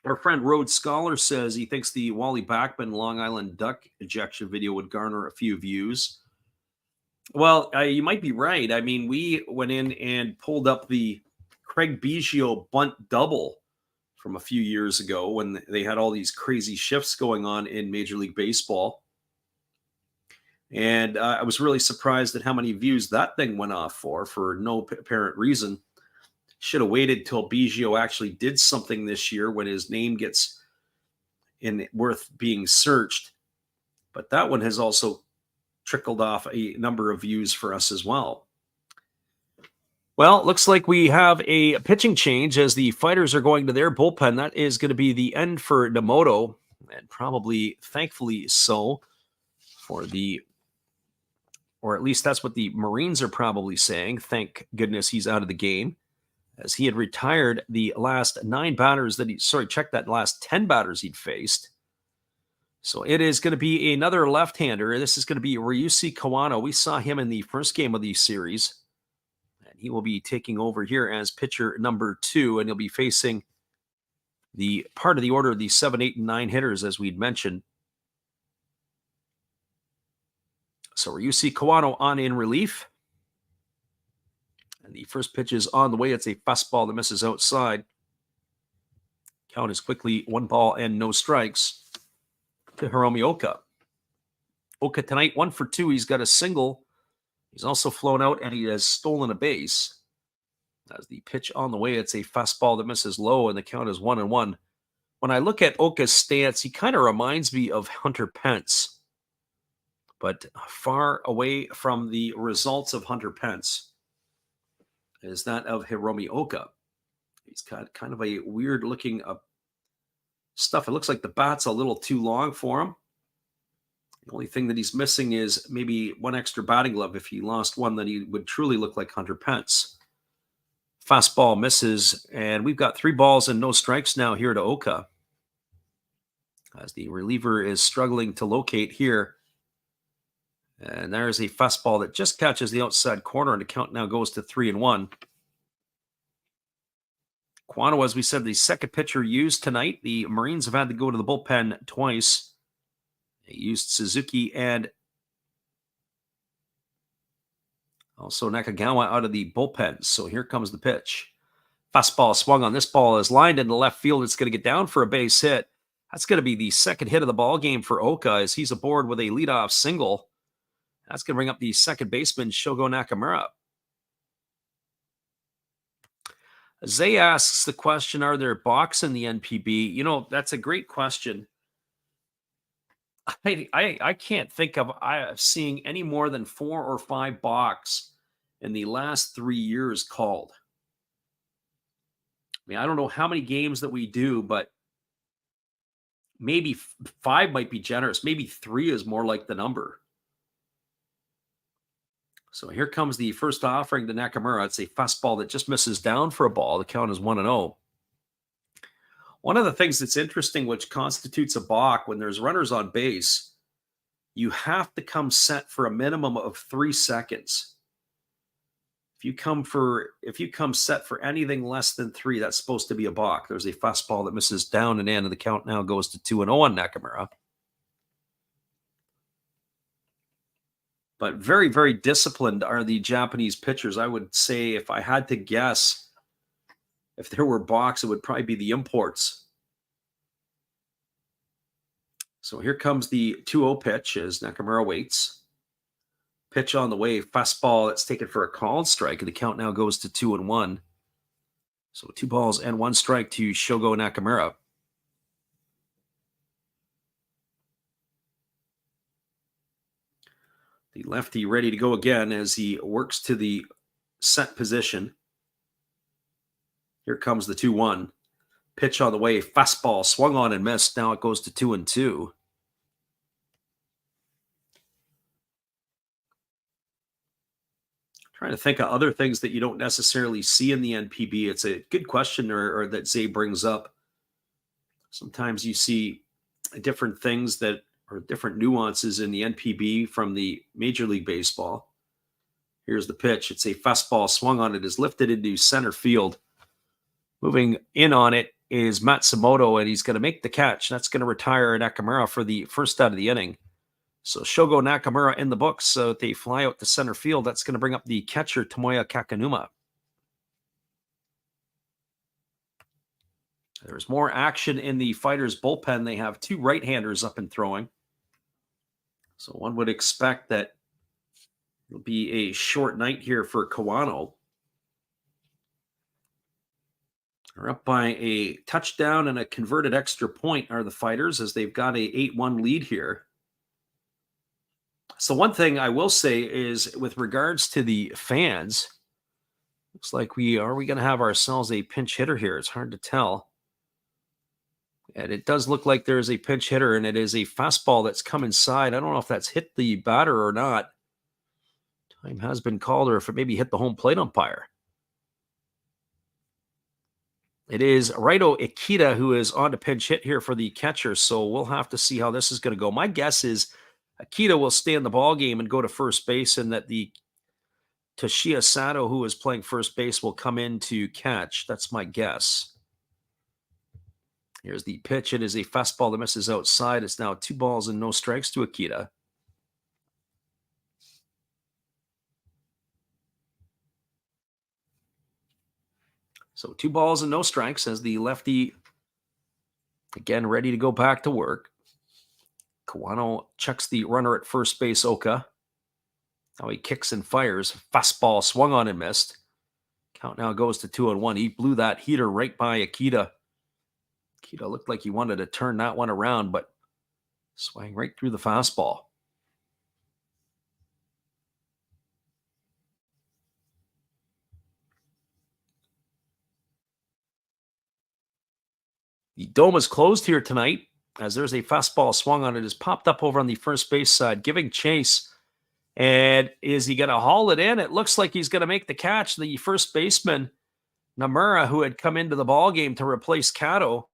Our friend Road Scholar says he thinks the Wally Backman Long Island Duck ejection video would garner a few views. Well, you might be right. I mean, we went in and pulled up the Craig Biggio bunt double from a few years ago when they had all these crazy shifts going on in Major League Baseball. And I was really surprised at how many views that thing went off for no apparent reason. Should have waited till Biggio actually did something this year when his name gets worth being searched. But that one has also trickled off a number of views for us as well. Well, it looks like we have a pitching change as the Fighters are going to their bullpen. That is going to be the end for Nomoto, and probably, thankfully so, or at least that's what the Marines are probably saying. Thank goodness he's out of the game, as he had retired the last 9 batters that last 10 batters he'd faced. So it is going to be another left-hander. This is going to be Ryusuke Kawano. We saw him in the first game of the series. And he will be taking over here as pitcher number 2, and he'll be facing the part of the order of the 7, 8, and 9 hitters, as we'd mentioned. So Ryusuke Kawano on in relief. And the first pitch is on the way. It's a fastball that misses outside. Count is quickly 1 ball and no strikes to Hiromi Oka. Oka tonight 1 for 2. He's got a single. He's also flown out and he has stolen a base. As the pitch on the way, it's a fastball that misses low, and the count is 1-1. When I look at Oka's stance, he kind of reminds me of Hunter Pence, but far away from the results of Hunter Pence is that of Hiromi Oka. He's got kind of a weird looking stuff. It looks like the bat's a little too long for him. The only thing that he's missing is maybe 1 extra batting glove. If he lost one, then he would truly look like Hunter Pence. Fastball misses, and we've got 3 balls and no strikes now here to Oka, as the reliever is struggling to locate here. And there's a fastball that just catches the outside corner, and the count now goes to 3-1. Kawano, as we said, the second pitcher used tonight. The Marines have had to go to the bullpen twice. They used Suzuki and also Nakagawa out of the bullpen. So here comes the pitch. Fastball swung on. This ball is lined into left field. It's going to get down for a base hit. That's going to be the second hit of the ball game for Oka, as he's aboard with a leadoff single. That's going to bring up the second baseman, Shogo Nakamura. Zay asks the question, are there balks in the NPB? You know, that's a great question. I can't think of seeing any more than 4 or 5 balks in the last 3 years called. I mean, I don't know how many games that we do, but maybe 5 might be generous. Maybe 3 is more like the number. So here comes the first offering to Nakamura. It's a fastball that just misses down for a ball. The count is 1-0. One of the things that's interesting, which constitutes a balk, when there's runners on base, you have to come set for a minimum of 3 seconds. If you come set for anything less than 3, that's supposed to be a balk. There's a fastball that misses down and in, and the count now goes to 2-0 on Nakamura. But very, very disciplined are the Japanese pitchers. I would say, if I had to guess, if there were balks, it would probably be the imports. So here comes the 2-0 pitch as Nakamura waits. Pitch on the way, fastball that's taken for a called strike, and the count now goes to 2-1. So 2 balls and 1 strike to Shogo Nakamura. The lefty ready to go again as he works to the set position. Here comes the 2-1. Pitch on the way, fastball swung on and missed. Now it goes to 2-2. Trying to think of other things that you don't necessarily see in the NPB. It's a good question or that Zay brings up. Sometimes you see different things that are different nuances in the NPB from the Major League Baseball. Here's the pitch. It's a fastball swung on. It is lifted into center field. Moving in on it is Matsumoto, and he's going to make the catch. That's going to retire Nakamura for the first out of the inning. So Shogo Nakamura in the books. So they fly out to center field. That's going to bring up the catcher, Tomoya Kakanuma. There's more action in the Fighters bullpen. They have 2 right-handers up and throwing. So one would expect that it'll be a short night here for Kawano. They're up by a touchdown and a converted extra point are the Fighters, as they've got a 8-1 lead here. So one thing I will say is with regards to the fans, looks like we going to have ourselves a pinch hitter here? It's hard to tell. And it does look like there's a pinch hitter, and it is a fastball that's come inside. I don't know if that's hit the batter or not. Time has been called, or if it maybe hit the home plate umpire. It is Raito Ikeda who is on to pinch hit here for the catcher, so we'll have to see how this is going to go. My guess is Ikeda will stay in the ball game and go to first base, and that the Toshiya Sato, who is playing first base, will come in to catch. That's my guess. Here's the pitch. It is a fastball that misses outside. It's now 2 balls and no strikes to Ikeda. So 2 balls and no strikes as the lefty, again, ready to go back to work. Kawano checks the runner at first base, Oka. Now he kicks and fires. Fastball swung on and missed. Count now goes to 2-1. He blew that heater right by Ikeda. Ikeda looked like he wanted to turn that one around, but swung right through the fastball. The dome is closed here tonight as there's a fastball swung on it. Has popped up over on the first base side, giving chase. And is he going to haul it in? It looks like he's going to make the catch. The first baseman, Namura, who had come into the ball game to replace Kato,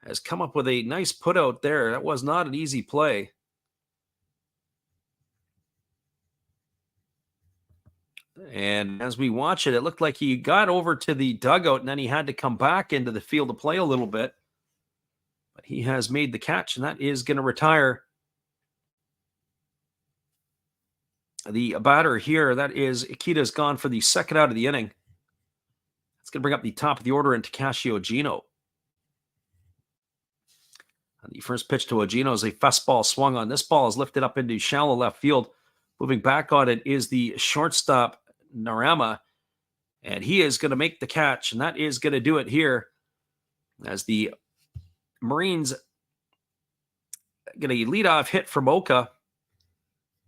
has come up with a nice put out there. That was not an easy play. And as we watch it, it looked like he got over to the dugout and then he had to come back into the field to play a little bit. But he has made the catch, and that is going to retire the batter here. That is Ikeda's gone for the second out of the inning. That's going to bring up the top of the order into Takashi Ogino. And the first pitch to Ogino is a fastball swung on. This ball is lifted up into shallow left field. Moving back on it is the shortstop, Narama, and he is going to make the catch, and that is going to do it here as the Marines get a leadoff hit from Oka,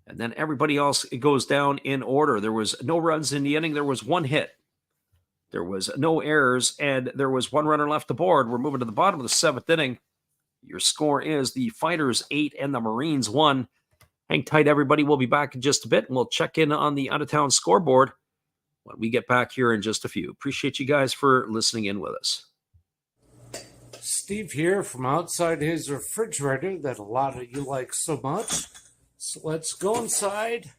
and then everybody else goes down in order. There was no runs in the inning. There was 1 hit. There was no errors, and there was 1 runner left aboard. We're moving to the bottom of the 7th inning. Your score is the Fighters 8 and the Marines 1. Hang tight, everybody. We'll be back in just a bit, and we'll check in on the out-of-town scoreboard when we get back here in just a few. Appreciate you guys for listening in with us. Steve here from outside his refrigerator that a lot of you like so much. So let's go inside.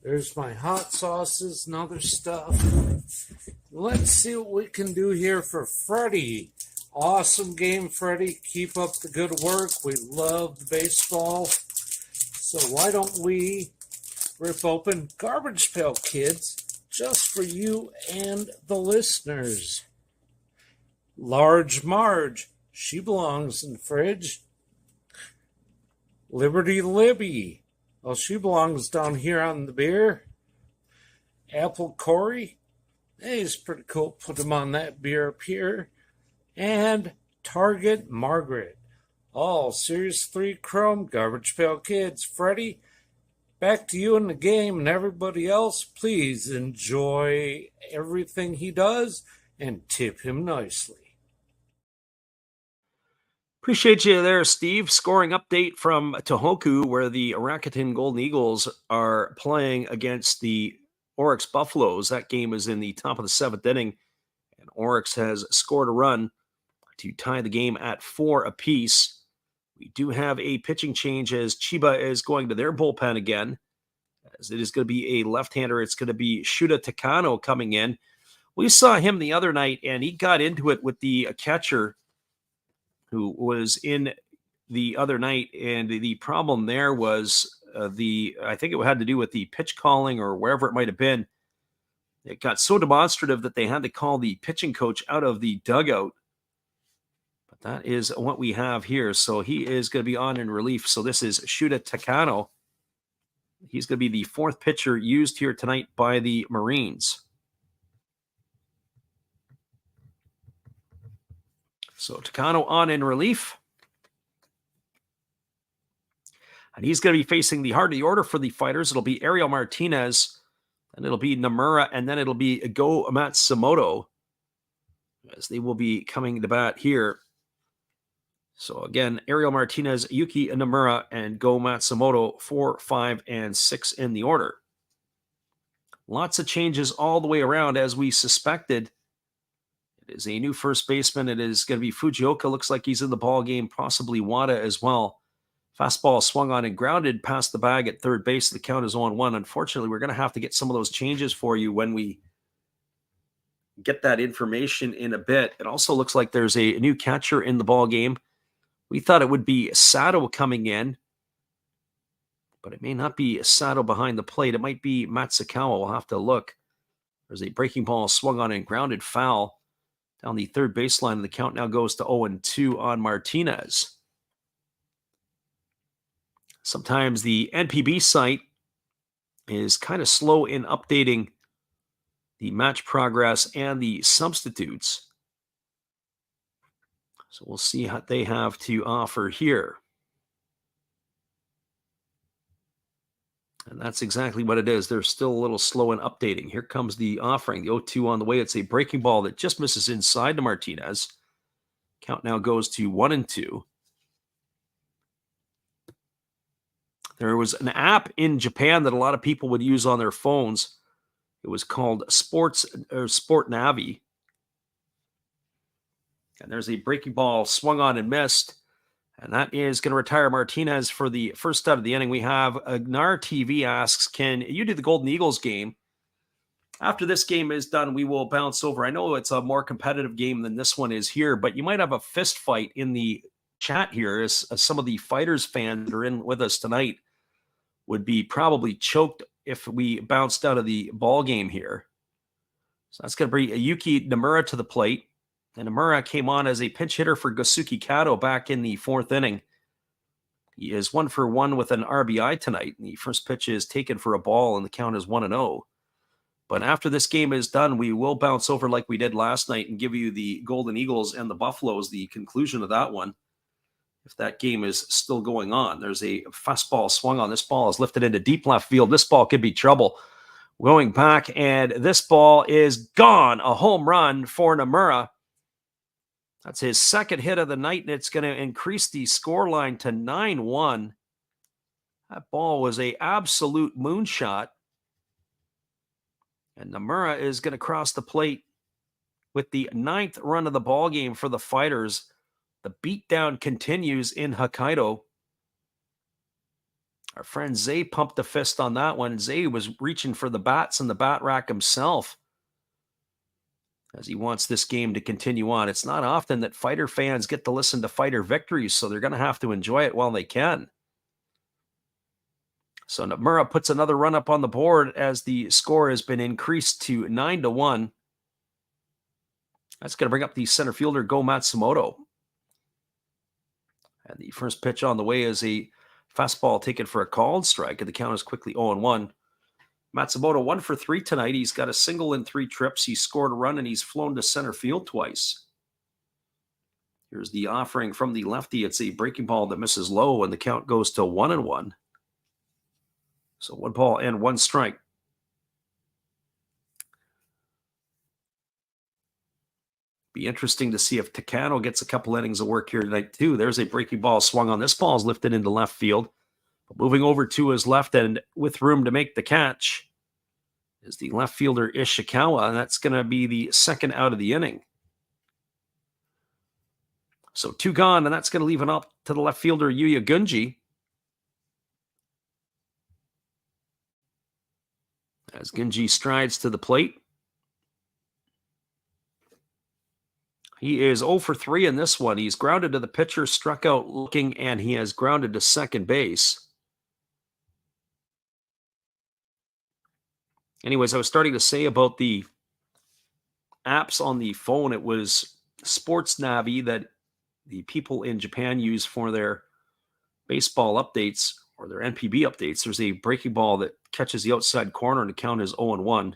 There's my hot sauces and other stuff. Let's see what we can do here for Freddie. Awesome game, Freddie. Keep up the good work. We love the baseball. So why don't we rip open Garbage Pail Kids just for you and the listeners. Large Marge, she belongs in the fridge. Liberty Libby, well, she belongs down here on the beer. Apple Corey, hey, he's pretty cool. Put him on that beer up here. And Target Margaret. All Series 3 Chrome Garbage Pail Kids. Freddie, back to you in the game, and everybody else, please enjoy everything he does and tip him nicely. Appreciate you there, Steve. Scoring update from Tohoku, where the Rakuten Golden Eagles are playing against the Oryx Buffaloes. That game is in the top of the 7th inning, and Oryx has scored a run to tie the game at 4 apiece. We do have a pitching change as Chiba is going to their bullpen again, as it is going to be a left-hander. It's going to be Shuta Takano coming in. We saw him the other night, and he got into it with the catcher who was in the other night, and the problem there was I think it had to do with the pitch calling or wherever it might have been. It got so demonstrative that they had to call the pitching coach out of the dugout. That is what we have here. So he is going to be on in relief. So this is Shuta Takano. He's going to be the fourth pitcher used here tonight by the Marines. So Takano on in relief. And he's going to be facing the heart of the order for the Fighters. It'll be Ariel Martinez, and it'll be Nomura, and then it'll be Go Matsumoto, as they will be coming to bat here. So again, Ariel Martinez, Yuki Nomura, and Go Matsumoto, 4, 5, and 6 in the order. Lots of changes all the way around, as we suspected. It is a new first baseman. It is going to be Fujioka. Looks like he's in the ball game, possibly Wada as well. Fastball swung on and grounded past the bag at third base. The count is 0-1. Unfortunately, we're going to have to get some of those changes for you when we get that information in a bit. It also looks like there's a new catcher in the ball game. We thought it would be Sato coming in, but it may not be Sato behind the plate. It might be Matsukawa. We'll have to look. There's a breaking ball swung on and grounded foul down the third baseline, and the count now goes to 0-2 on Martinez. Sometimes the NPB site is kind of slow in updating the match progress and the substitutes. So we'll see what they have to offer here. And that's exactly what it is. They're still a little slow in updating. Here comes the offering. The 0-2 on the way. It's a breaking ball that just misses inside to Martinez. Count now goes to 1-2. There was an app in Japan that a lot of people would use on their phones. It was called Sport Navi. And there's a breaking ball swung on and missed. And that is going to retire Martinez for the first out of the inning. We have Agnar TV asks, can you do the Golden Eagles game? After this game is done, we will bounce over. I know it's a more competitive game than this one is here, but you might have a fist fight in the chat here as some of the Fighters fans that are in with us tonight would be probably choked if we bounced out of the ball game here. So that's going to bring Yuki Nomura to the plate. And Nomura came on as a pinch hitter for Gosuke Kato back in the fourth inning. He is 1 for 1 with an RBI tonight. And the first pitch is taken for a ball, and the count is 1-0. But after this game is done, we will bounce over like we did last night and give you the Golden Eagles and the Buffaloes, the conclusion of that one, if that game is still going on. There's a fastball swung on. This ball is lifted into deep left field. This ball could be trouble. Going back, and this ball is gone. A home run for Nomura. That's his second hit of the night, and it's going to increase the scoreline to 9-1. That ball was an absolute moonshot. And Nomura is going to cross the plate with the 9th run of the ball game for the Fighters. The beatdown continues in Hokkaido. Our friend Zay pumped a fist on that one. Zay was reaching for the bats and the bat rack himself as he wants this game to continue on. It's not often that Fighter fans get to listen to Fighter victories, so they're going to have to enjoy it while they can. So Nomura puts another run up on the board as the score has been increased to 9-1. That's going to bring up the center fielder, Go Matsumoto. And the first pitch on the way is a fastball taken for a called strike, and the count is quickly 0-1. Matsumoto 1 for 3 tonight. He's got a single in 3 trips. He scored a run, and he's flown to center field twice. Here's the offering from the lefty. It's a breaking ball that misses low, and the count goes to 1-1. So 1 ball and 1 strike. Be interesting to see if Takano gets a couple innings of work here tonight, too. There's a breaking ball swung on. This ball is lifted into left field. Moving over to his left end with room to make the catch is the left fielder Ishikawa, and that's going to be the second out of the inning. So 2 gone, and that's going to leave it up to the left fielder Yuya Gunji. As Gunji strides to the plate. He is 0 for 3 in this one. He's grounded to the pitcher, struck out looking, and he has grounded to second base. Anyways, I was starting to say about the apps on the phone. It was Sports Navi that the people in Japan use for their baseball updates or their NPB updates. There's a breaking ball that catches the outside corner and the count is 0-1.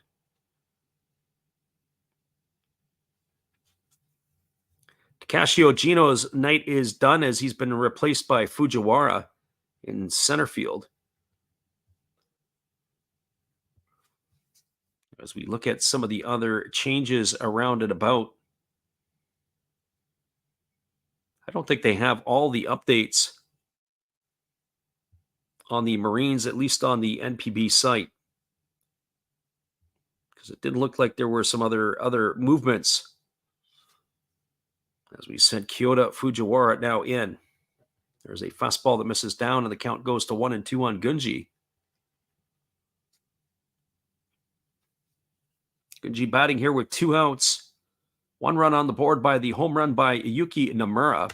Takashi Ogino's night is done as he's been replaced by Fujiwara in center field. As we look at some of the other changes around and about, I don't think they have all the updates on the Marines, at least on the NPB site, because it didn't look like there were some other movements. As we sent Kyoto Fujiwara now in. There's a fastball that misses down, and the count goes to 1-2 on Gunji. Gunji batting here with 2 outs. 1 run on the board by the home run by Yuki Nomura.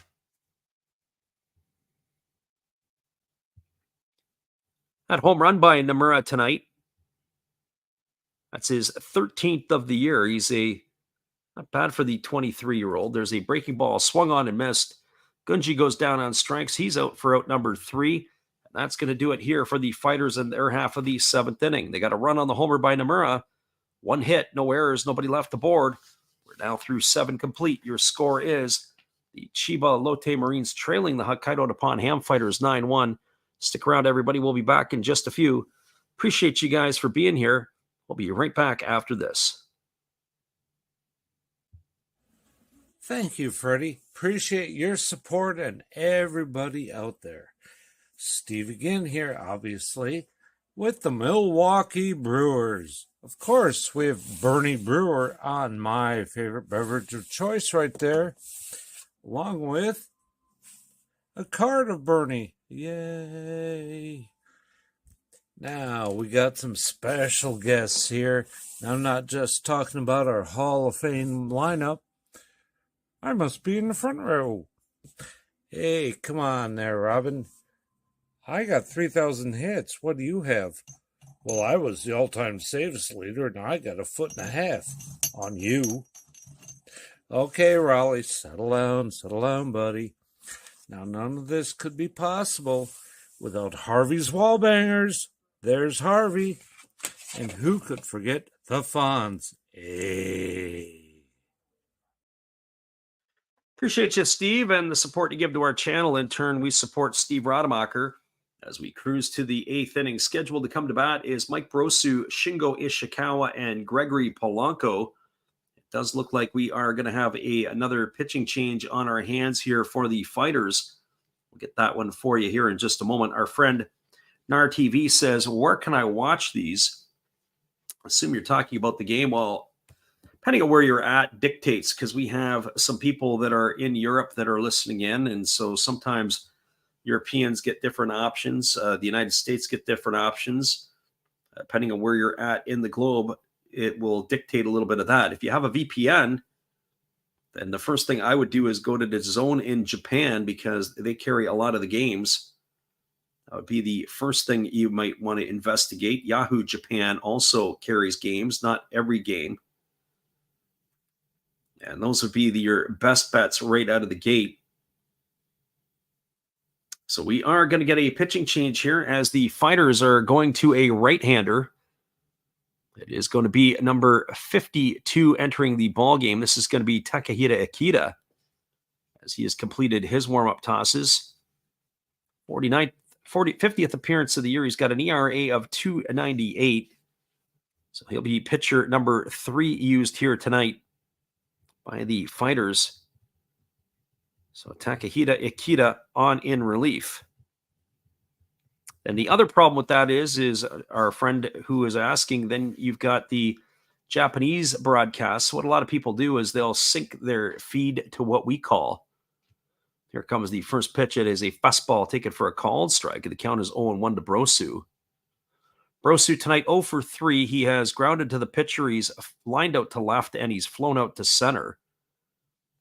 That home run by Nomura tonight, that's his 13th of the year. He's not bad for the 23-year-old. There's a breaking ball swung on and missed. Gunji goes down on strikes. He's out for out number 3. And that's going to do it here for the Fighters in their half of the 7th inning. They got a run on the homer by Nomura. 1 hit, no errors, nobody left the board. We're now through 7 complete. Your score is the Chiba Lotte Marines trailing the Hokkaido Nippon-Ham Fighters 9-1. Stick around, everybody. We'll be back in just a few. Appreciate you guys for being here. We'll be right back after this. Thank you, Freddie. Appreciate your support and everybody out there. Steve again here, obviously, with the Milwaukee Brewers. Of course, we have Bernie Brewer on my favorite beverage of choice right there, along with a card of Bernie. Yay! Now, we got some special guests here. I'm not just talking about our Hall of Fame lineup. I must be in the front row. Hey, come on there, Robin. I got 3,000 hits. What do you have? Well, I was the all-time saves leader, and I got 1.5 feet on you. Okay, Raleigh, settle down, buddy. Now, none of this could be possible without Harvey's Wallbangers. There's Harvey. And who could forget the Fonz? Hey. Appreciate you, Steve, and the support you give to our channel. In turn, we support Steve Rademacher as we cruise to the 8th inning. Scheduled to come to bat is Mike Brosu, Shingo Ishikawa, and Gregory Polanco. It does look like we are going to have another pitching change on our hands here for the Fighters. We'll get that one for you here in just a moment. Our friend NAR TV says, where can I watch these? I assume you're talking about the game. Well, depending on where you're at dictates, because we have some people that are in Europe that are listening in, and so sometimes Europeans get different options. The United States get different options. Depending on where you're at in the globe, it will dictate a little bit of that. If you have a VPN, then the first thing I would do is go to the zone in Japan, because they carry a lot of the games. That would be the first thing you might want to investigate. Yahoo Japan also carries games, not every game. And those would be your best bets right out of the gate. So we are going to get a pitching change here as the Fighters are going to a right-hander. It is going to be number 52 entering the ball game. This is going to be Takahita Ikeda as he has completed his warm-up tosses. 50th appearance of the year. He's got an ERA of 2.98. So he'll be pitcher number 3 used here tonight by the Fighters. So Takahita Ikeda on in relief. And the other problem with that is our friend who is asking, then you've got the Japanese broadcasts. What a lot of people do is they'll sync their feed to what we call. Here comes the first pitch. It is a fastball taken for a called strike. The count is 0-1 to Brosu. Brosu tonight 0 for 3. He has grounded to the pitcher. He's lined out to left, and he's flown out to center.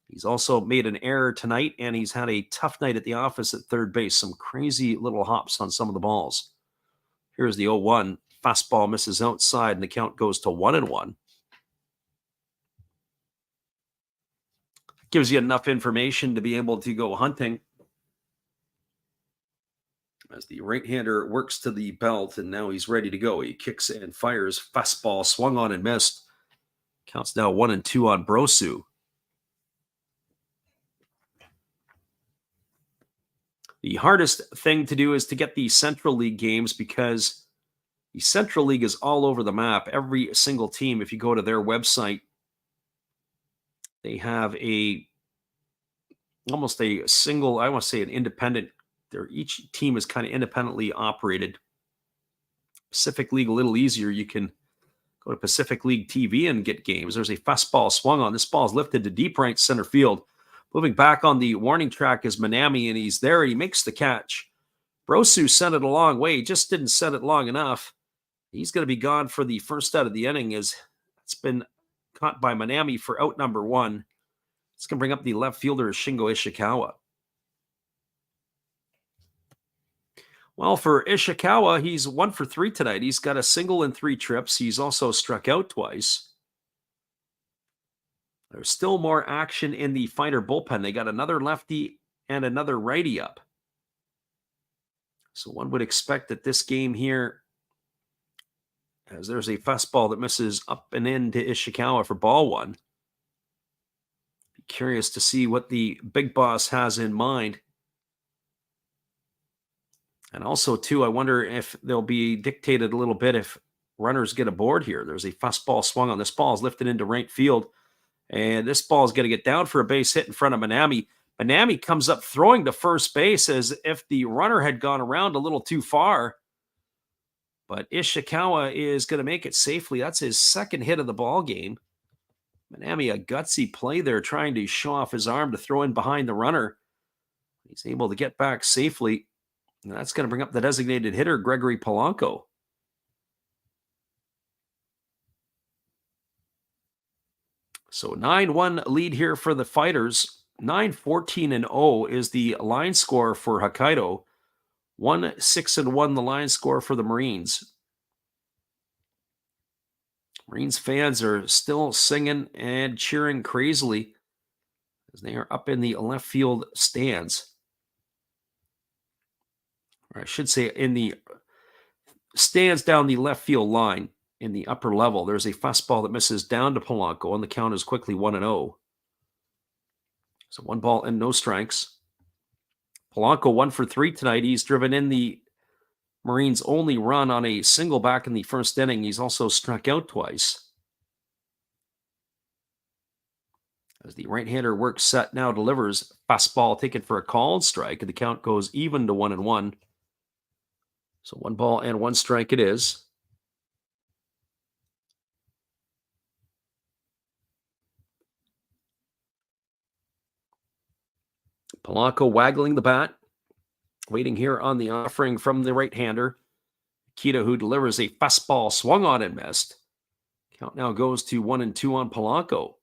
He's also made an error tonight, and he's had a tough night at the office at third base. Some crazy little hops on some of the balls. Here's the 0-1. Fastball misses outside, and the count goes to 1-1. gives you enough information to be able to go hunting. As the right-hander works to the belt, and now he's ready to go. He kicks and fires. Fastball swung on and missed. Counts now 1-2 on Brosu. The hardest thing to do is to get the Central League games, because the Central League is all over the map. Every single team, if you go to their website, they have almost a single, I want to say an independent, each team is kind of independently operated. Pacific League, a little easier. You can go to Pacific League TV and get games. There's a fastball swung on. This ball is lifted to deep right center field. Moving back on the warning track is Manami, and he's there. He makes the catch. Brosu sent it a long way. He just didn't set it long enough. He's going to be gone for the first out of the inning, as it's been caught by Manami for out number 1. It's going to bring up the left fielder, Shingo Ishikawa. Well, for Ishikawa, he's 1 for 3 tonight. He's got a single in 3 trips. He's also struck out twice. There's still more action in the Fighter bullpen. They got another lefty and another righty up. So one would expect that this game here, as there's a fastball that misses up and in to Ishikawa for ball 1. Be curious to see what the big boss has in mind. And also, too, I wonder if they'll be dictated a little bit if runners get aboard here. There's a fastball swung on. This ball is lifted into right field. And this ball is going to get down for a base hit in front of Manami. Manami comes up throwing to first base as if the runner had gone around a little too far. But Ishikawa is going to make it safely. That's his second hit of the ball game. Manami, a gutsy play there, trying to show off his arm to throw in behind the runner. He's able to get back safely. And that's going to bring up the designated hitter, Gregory Polanco. So 9-1 lead here for the Fighters. 9-14-0 is the line score for Hokkaido. 1-6-1 the line score for the Marines. Marines fans are still singing and cheering crazily as they are up in the left field stands. Or I should say in the stands down the left field line. In the upper level, there's a fastball that misses down to Polanco, and the count is quickly 1-0. So 1 ball and no strikes. Polanco 1 for 3 tonight. He's driven in the Marines' only run on a single back in the first inning. He's also struck out twice. As the right-hander works set now, delivers fastball taken for a called strike, and the count goes even to 1-1. So 1 ball and 1 strike it is. Polanco waggling the bat, waiting here on the offering from the right-hander. Kita, who delivers a fastball, swung on and missed. Count now goes to 1-2 on Polanco.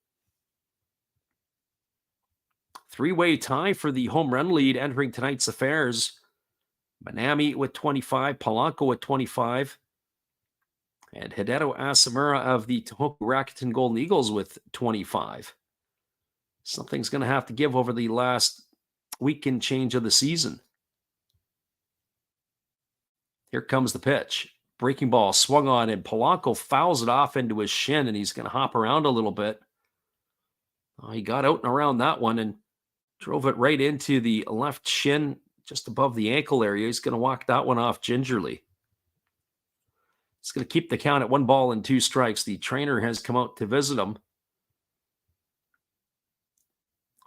3-way tie for the home run lead entering tonight's affairs. Manami with 25, Polanco with 25, and Hideto Asamura of the Tohoku Rakuten Golden Eagles with 25. Something's going to have to give over the last week and change of the season. Here comes the pitch. Breaking ball swung on, and Polanco fouls it off into his shin, and he's going to hop around a little bit. He got out and around that one and drove it right into the left shin, just above the ankle area. He's going to walk that one off gingerly. It's going to keep the count at 1 ball and 2 strikes. The trainer has come out to visit him.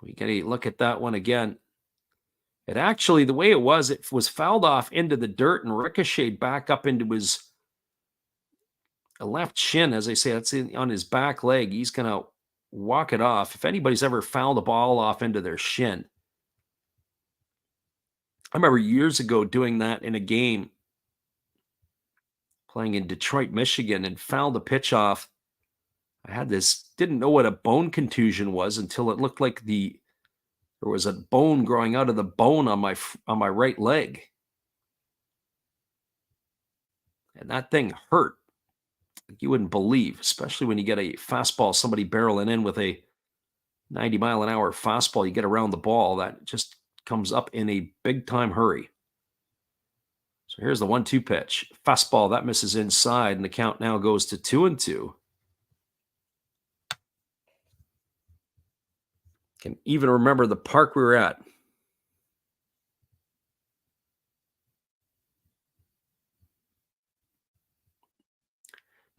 We get a look at that one again. It actually, the way it was fouled off into the dirt and ricocheted back up into his left shin. As I say, that's on his back leg. He's going to walk it off. If anybody's ever fouled a ball off into their shin, I remember years ago doing that in a game, playing in Detroit, Michigan, and fouled a pitch off. I had didn't know what a bone contusion was until it looked like there was a bone growing out of the bone on my right leg. And that thing hurt. You wouldn't believe, especially when you get a fastball, somebody barreling in with a 90-mile-an-hour fastball you get around the ball, that just comes up in a big-time hurry. So here's the 1-2 pitch. Fastball, that misses inside, and the count now goes to 2-2. Can even remember the park we were at.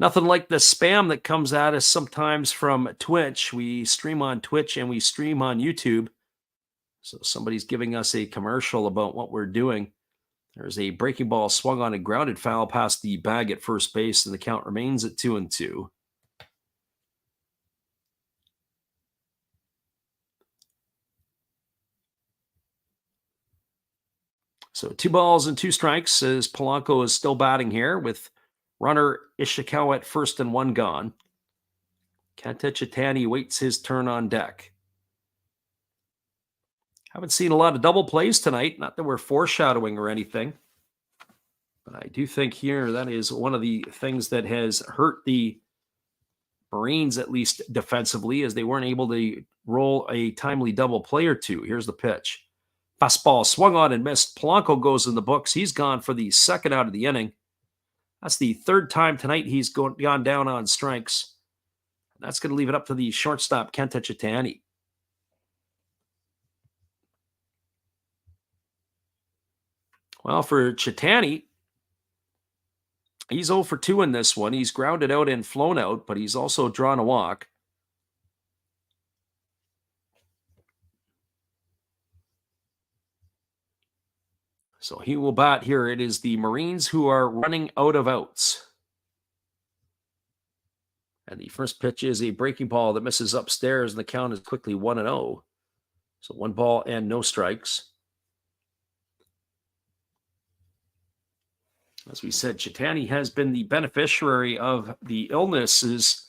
Nothing like the spam that comes at us sometimes from Twitch. We stream on Twitch and we stream on YouTube. So somebody's giving us a commercial about what we're doing. There's a breaking ball swung on a grounded foul past the bag at first base, and the count remains at 2-2. So 2 balls and 2 strikes as Polanco is still batting here with runner Ishikawa at first and 1 gone. Kenta Chitani waits his turn on deck. Haven't seen a lot of double plays tonight. Not that we're foreshadowing or anything. But I do think here that is one of the things that has hurt the Marines, at least defensively, as they weren't able to roll a timely double play or two. Here's the pitch. Fastball swung on and missed. Polanco goes in the books. He's gone for the second out of the inning. That's the 3rd time tonight he's gone down on strikes. That's going to leave it up to the shortstop, Kenta Chitani. Well, for Chitani, he's 0 for 2 in this one. He's grounded out and flown out, but he's also drawn a walk. So he will bat here. It is the Marines who are running out of outs. And the first pitch is a breaking ball that misses upstairs, and the count is quickly 1-0. So 1 ball and no strikes. As we said, Chitani has been the beneficiary of the illnesses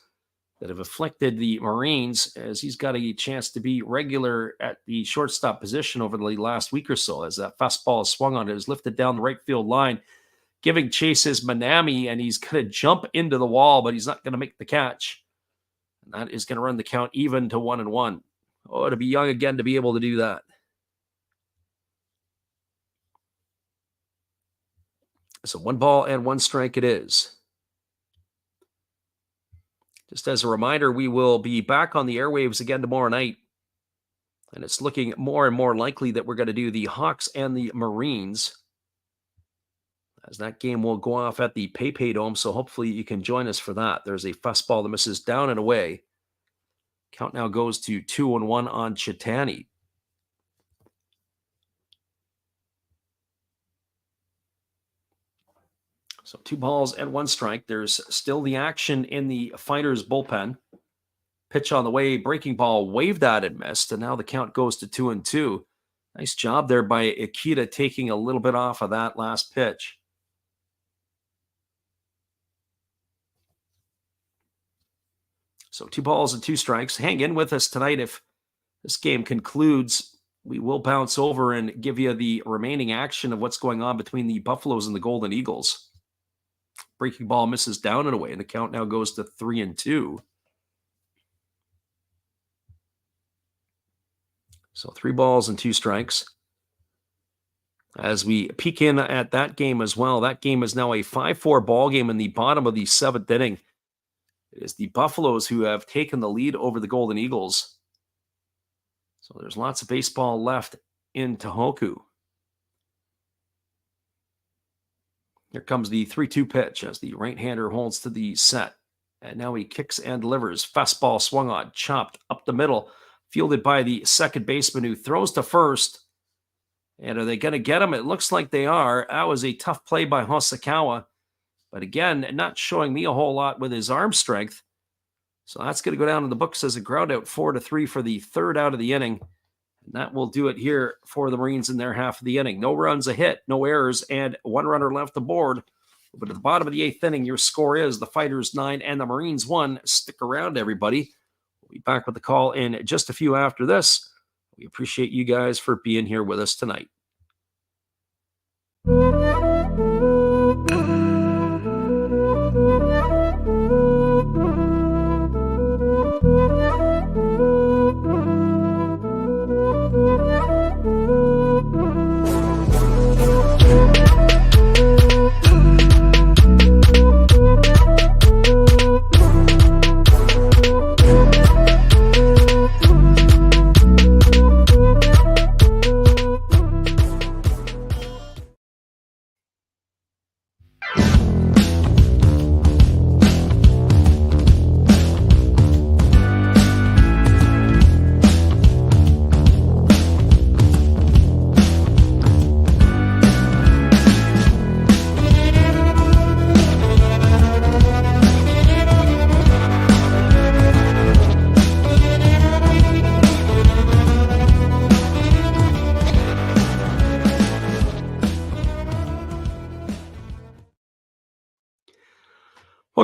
that have afflicted the Marines, as he's got a chance to be regular at the shortstop position over the last week or so, as that fastball is swung on. It is lifted down the right field line. Giving chase is Manami, and he's going to jump into the wall, but he's not going to make the catch. And that is going to run the count even to 1-1. Oh, to be young again to be able to do that. So 1 ball and 1 strike it is. Just as a reminder, we will be back on the airwaves again tomorrow night. And it's looking more and more likely that we're going to do the Hawks and the Marines, as that game will go off at the PayPay Dome. So hopefully you can join us for that. There's a fastball that misses down and away. Count now goes to 2-1 on Chitani. So 2 balls and 1 strike. There's still the action in the Fighters bullpen. Pitch on the way, breaking ball waved at and missed, and now the count goes to 2-2. Nice job there by Ikeda taking a little bit off of that last pitch. So 2 balls and 2 strikes. Hang in with us tonight. If this game concludes, we will bounce over and give you the remaining action of what's going on between the Buffaloes and the Golden Eagles. Breaking ball misses down and away, and the count now goes to 3-2. So 3 balls and 2 strikes. As we peek in at that game as well, that game is now a 5-4 ball game in the bottom of the 7th inning. It is the Buffaloes who have taken the lead over the Golden Eagles. So there's lots of baseball left in Tohoku. Here comes the 3-2 pitch as the right-hander holds to the set. And now he kicks and delivers. Fastball swung on, chopped up the middle, fielded by the second baseman who throws to first. And are they going to get him? It looks like they are. That was a tough play by Hosokawa. But again, not showing me a whole lot with his arm strength. So that's going to go down in the books as a ground out, 4-3 for the 3rd out of the inning. And that will do it here for the Marines in their half of the inning. No runs, a hit, no errors, and 1 runner left aboard. But at the bottom of the 8th inning, your score is the Fighters 9 and the Marines 1. Stick around, everybody. We'll be back with the call in just a few after this. We appreciate you guys for being here with us tonight.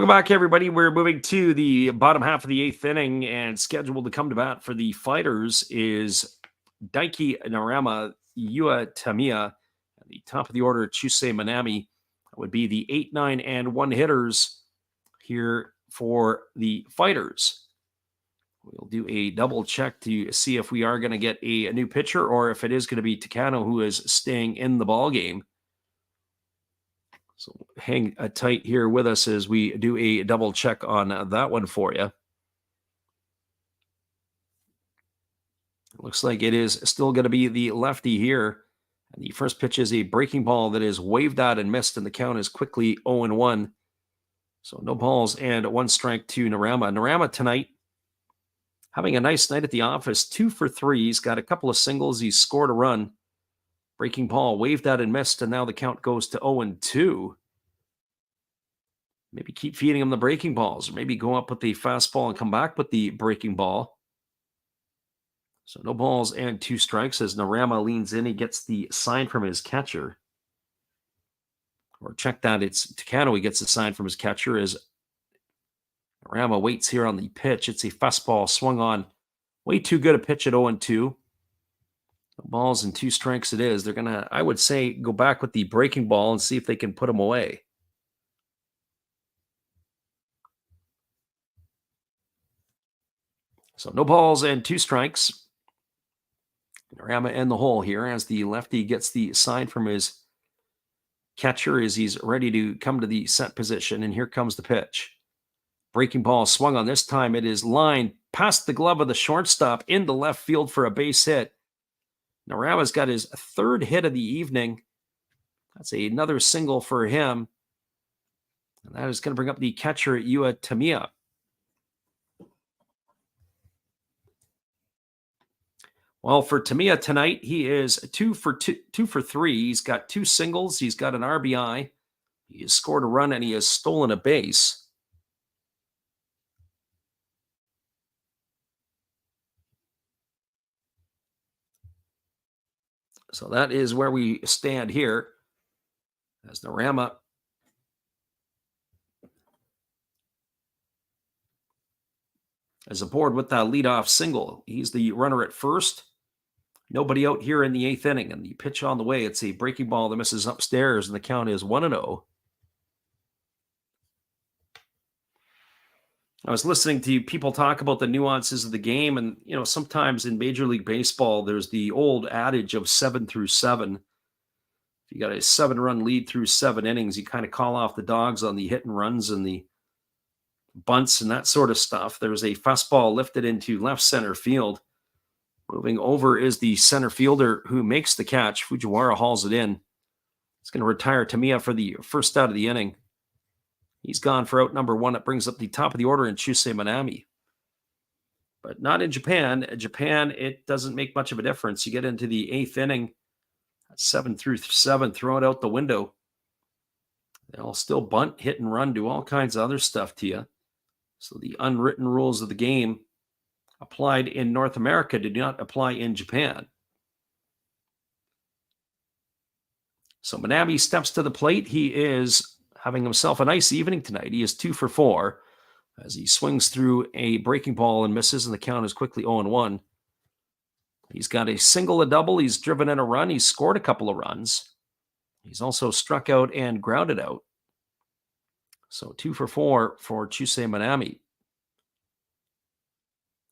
Welcome back, everybody. We're moving to the bottom half of the eighth inning, and scheduled to come to bat for the Fighters is Daiki Narama, Yua Tamiya. At the top of the order, Chusei Manami. That would be the 8, 9, and 1 hitters here for the Fighters. We'll do a double check to see if we are going to get a new pitcher or if it is going to be Takano who is staying in the ball game. So hang tight here with us as we do a double check on that one for you. It looks like it is still going to be the lefty here. And the first pitch is a breaking ball that is waved out and missed, and the count is quickly 0-1. So no balls and 1 strike to Narama. Narama tonight having a nice night at the office, 2 for 3. He's got a couple of singles. He's scored a run. Breaking ball waved out and missed, and now the count goes to 0-2. Maybe keep feeding him the breaking balls, or maybe go up with the fastball and come back with the breaking ball. So no balls and 2 strikes as Narama leans in. He gets the sign from his catcher. Or check that, it's Takano. He gets the sign from his catcher as Narama waits here on the pitch. It's a fastball swung on. Way too good a pitch at 0-2. Balls and 2 strikes it is. They're going to, I would say, go back with the breaking ball and see if they can put him away. So no balls and 2 strikes. Narama in the hole here as the lefty gets the sign from his catcher as he's ready to come to the set position. And here comes the pitch. Breaking ball swung on. This time it is lined past the glove of the shortstop into left field for a base hit. Narama's got his 3rd hit of the evening. That's another single for him. And that is going to bring up the catcher, Yua Tamiya. Well, for Tamiya tonight, he is 2 for 3. He's got 2 singles. He's got an RBI. He has scored a run, and he has stolen a base. So that is where we stand here as Narama is aboard with that leadoff single. He's the runner at first. Nobody out here in the 8th inning, and the pitch on the way. It's a breaking ball that misses upstairs, and the count is 1-0. I was listening to people talk about the nuances of the game, and sometimes in Major League Baseball, there's the old adage of 7 through 7. If you got a 7-run lead through 7 innings, you kind of call off the dogs on the hit and runs and the bunts and that sort of stuff. There's a fastball lifted into left center field. Moving over is the center fielder who makes the catch. Fujiwara hauls it in. It's going to retire Tamiya for the first out of the inning. He's gone for out number 1. That brings up the top of the order in Chusei Manami. But not in Japan. Japan, it doesn't make much of a difference. You get into the 8th inning, 7 through 7, throw it out the window. They'll still bunt, hit, and run, do all kinds of other stuff to you. So the unwritten rules of the game applied in North America do not apply in Japan. So Manami steps to the plate. He is having himself a nice evening tonight. He is 2 for 4 as he swings through a breaking ball and misses, and the count is quickly 0-1. He's got a single, a double. He's driven in a run. He's scored a couple of runs. He's also struck out and grounded out. So 2 for 4 for Chusei Manami.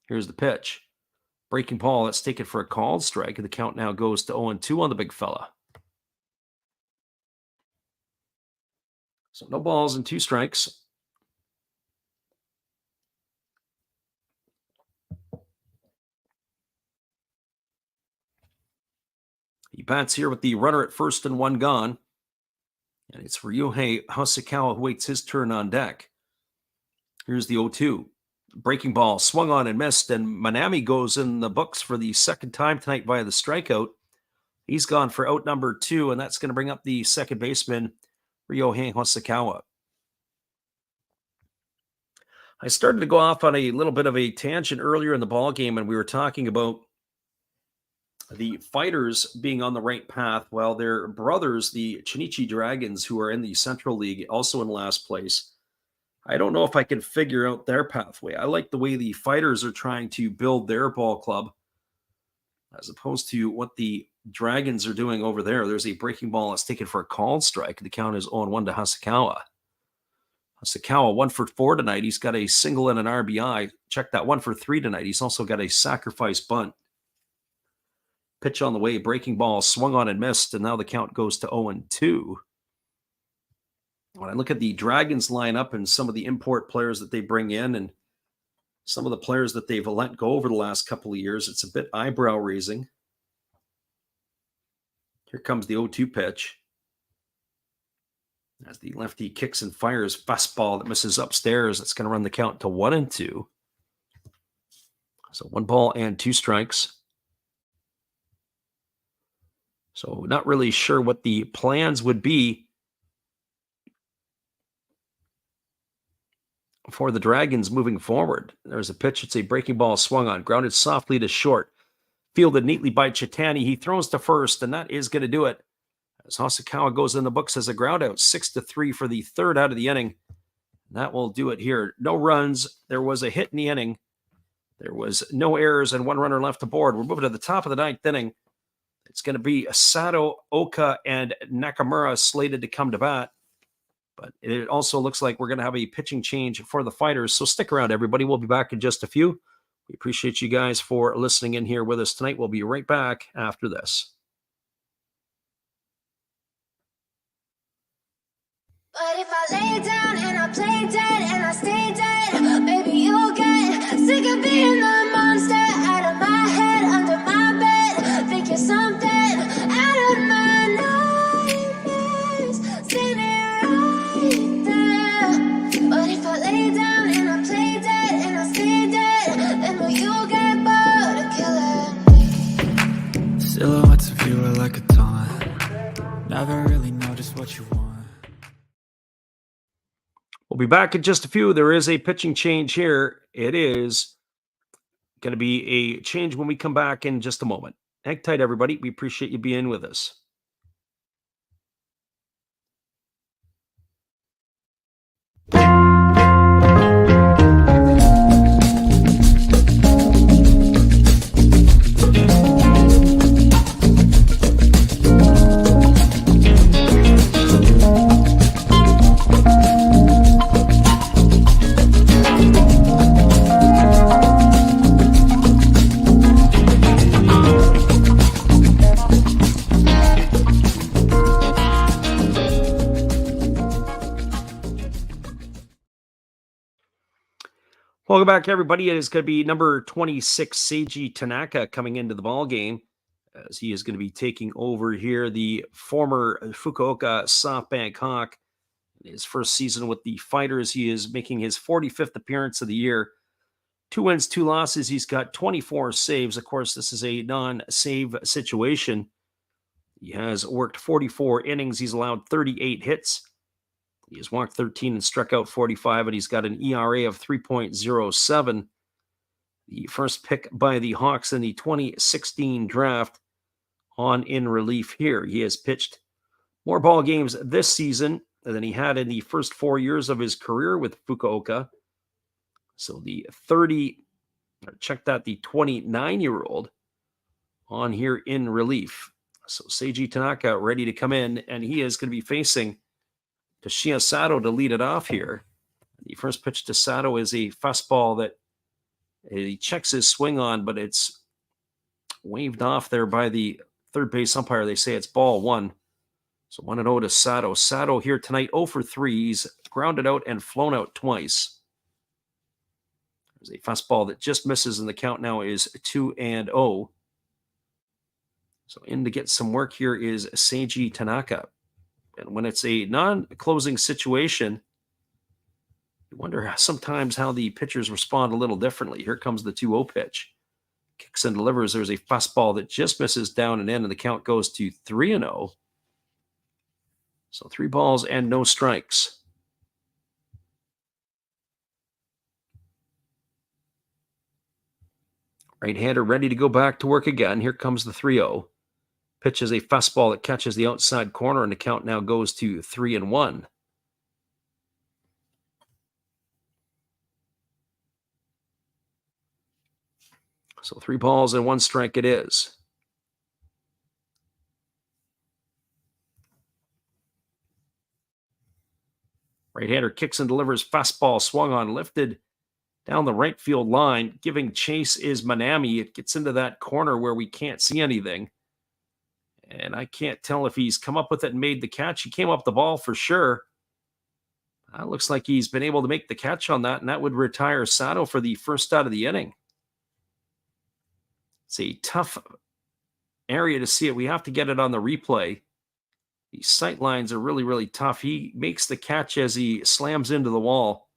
Here's the pitch. Breaking ball. Let's take it for a called strike. The count now goes to 0-2 on the big fella. So no balls and 2 strikes. He bats here with the runner at first and 1 gone. And it's Ryohei Hosokawa who waits his turn on deck. Here's the 0-2. Breaking ball swung on and missed, and Manami goes in the books for the 2nd time tonight via the strikeout. He's gone for out number 2, and that's going to bring up the second baseman, Ryohei Hosokawa. I started to go off on a little bit of a tangent earlier in the ball game, and we were talking about the Fighters being on the right path, while their brothers, the Chinichi Dragons, who are in the Central League, also in last place, I don't know if I can figure out their pathway. I like the way the Fighters are trying to build their ball club as opposed to what the Dragons are doing over there. There's a breaking ball that's taken for a called strike. The count is 0-1 to Hasakawa. Hasakawa 1 for 4 tonight. He's got a single and an RBI. Check that, 1 for 3 tonight. He's also got a sacrifice bunt. Pitch on the way, breaking ball, swung on and missed, and now the count goes to 0-2. When I look at the Dragons lineup and some of the import players that they bring in and some of the players that they've let go over the last couple of years, it's a bit eyebrow raising. Here comes the 0-2 pitch. As the lefty kicks and fires, fastball that misses upstairs. That's going to run the count to 1-2. So 1 ball and 2 strikes. So not really sure what the plans would be for the Dragons moving forward. There's a pitch. It's a breaking ball swung on, grounded softly to short. Fielded neatly by Chitani. He throws to first, and that is going to do it. As Hasakawa goes in the books as a ground out, 6-3 for the third out of the inning. That will do it here. No runs. There was a hit in the inning. There was no errors and 1 runner left aboard. We're moving to the top of the 9th inning. It's going to be Sato, Oka, and Nakamura slated to come to bat. But it also looks like we're going to have a pitching change for the Fighters. So stick around, everybody. We'll be back in just a few. We appreciate you guys for listening in here with us tonight. We'll be right back after this. But if I lay down and I play dead and I stay dead, maybe you'll get sick of being the monster out of my head, under my bed. Think you're something out of my nightmares, standing right there. But if I lay down and I play dead and I stay dead, then will you get bored of killing me? Silhouettes of you are like a taunt. Never really know just what you want. We'll be back in just a few. There is a pitching change here. It is going to be a change when we come back in just a moment. Hang tight, everybody. We appreciate you being with us. Welcome back, everybody. It is going to be number 26, Seiji Tanaka, coming into the ball game, as he is going to be taking over here, the former Fukuoka SoftBank Hawk. In his first season with the Fighters, he is making his 45th appearance of the year. 2 wins, 2 losses. He's got 24 saves. Of course, this is a non-save situation. He has worked 44 innings. He's allowed 38 hits. He has walked 13 and struck out 45, and he's got an ERA of 3.07. The first pick by the Hawks in the 2016 draft on in relief here. He has pitched more ball games this season than he had in the first 4 years of his career with Fukuoka. So the 29-year-old on here in relief. So Seiji Tanaka ready to come in, and he is going to be facing Toshiya Sato to lead it off here. The first pitch to Sato is a fastball that he checks his swing on, but it's waved off there by the third base umpire. They say it's ball 1. So 1-0 to Sato. Sato here tonight 0 for 3. He's grounded out and flown out twice. There's a fastball that just misses, and the count now is 2-0. So in to get some work here is Seiji Tanaka. And when it's a non-closing situation, you wonder sometimes how the pitchers respond a little differently. Here comes the 2-0 pitch. Kicks and delivers. There's a fastball that just misses down and in, and the count goes to 3-0. So 3 balls and no strikes. Right-hander ready to go back to work again. Here comes the 3-0. Pitches a fastball that catches the outside corner, and the count now goes to 3-1. So 3 balls and 1 strike it is. Right-hander kicks and delivers, fastball swung on, lifted down the right field line. Giving chase is Manami. It gets into that corner where we can't see anything. And I can't tell if he's come up with it and made the catch. He came up the ball for sure. It looks like he's been able to make the catch on that, and that would retire Sato for the first out of the inning. It's a tough area to see it. We have to get it on the replay. The sight lines are really, really tough. He makes the catch as he slams into the wall.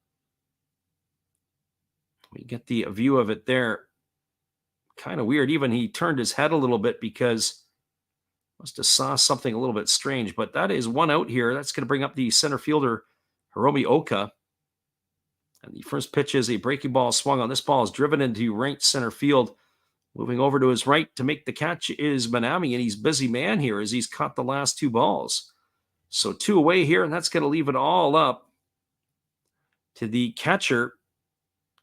We get the view of it there. Kind of weird. Even he turned his head a little bit because must have saw something a little bit strange. But that is 1 out here. That's going to bring up the center fielder, Hiromi Oka. And the first pitch is a breaking ball swung on. This ball is driven into right center field. Moving over to his right to make the catch is Manami, and he's busy man here as he's caught the last 2 balls. So 2 away here, and that's going to leave it all up to the catcher,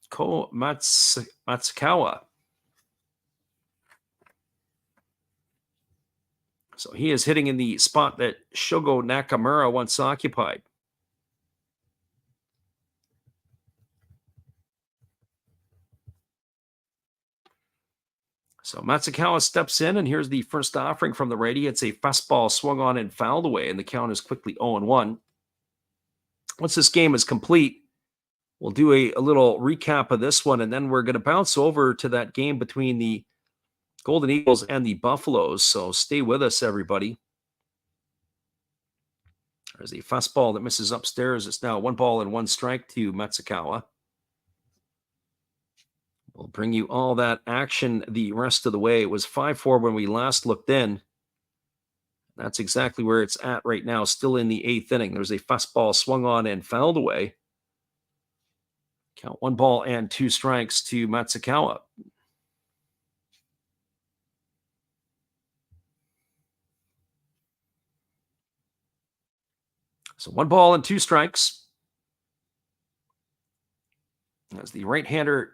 Ko Matsukawa. So he is hitting in the spot that Shogo Nakamura once occupied. So Matsukawa steps in, and here's the first offering from the righty. It's a fastball swung on and fouled away, and the count is quickly 0-1. Once this game is complete, we'll do a little recap of this one, and then we're going to bounce over to that game between the Golden Eagles and the Buffaloes. So stay with us, everybody. There's a fastball that misses upstairs. It's now 1 ball and 1 strike to Matsukawa. We'll bring you all that action the rest of the way. It was 5-4 when we last looked in. That's exactly where it's at right now, still in the 8th inning. There's a fastball swung on and fouled away. Count 1 ball and 2 strikes to Matsukawa. So 1 ball and 2 strikes. As the right-hander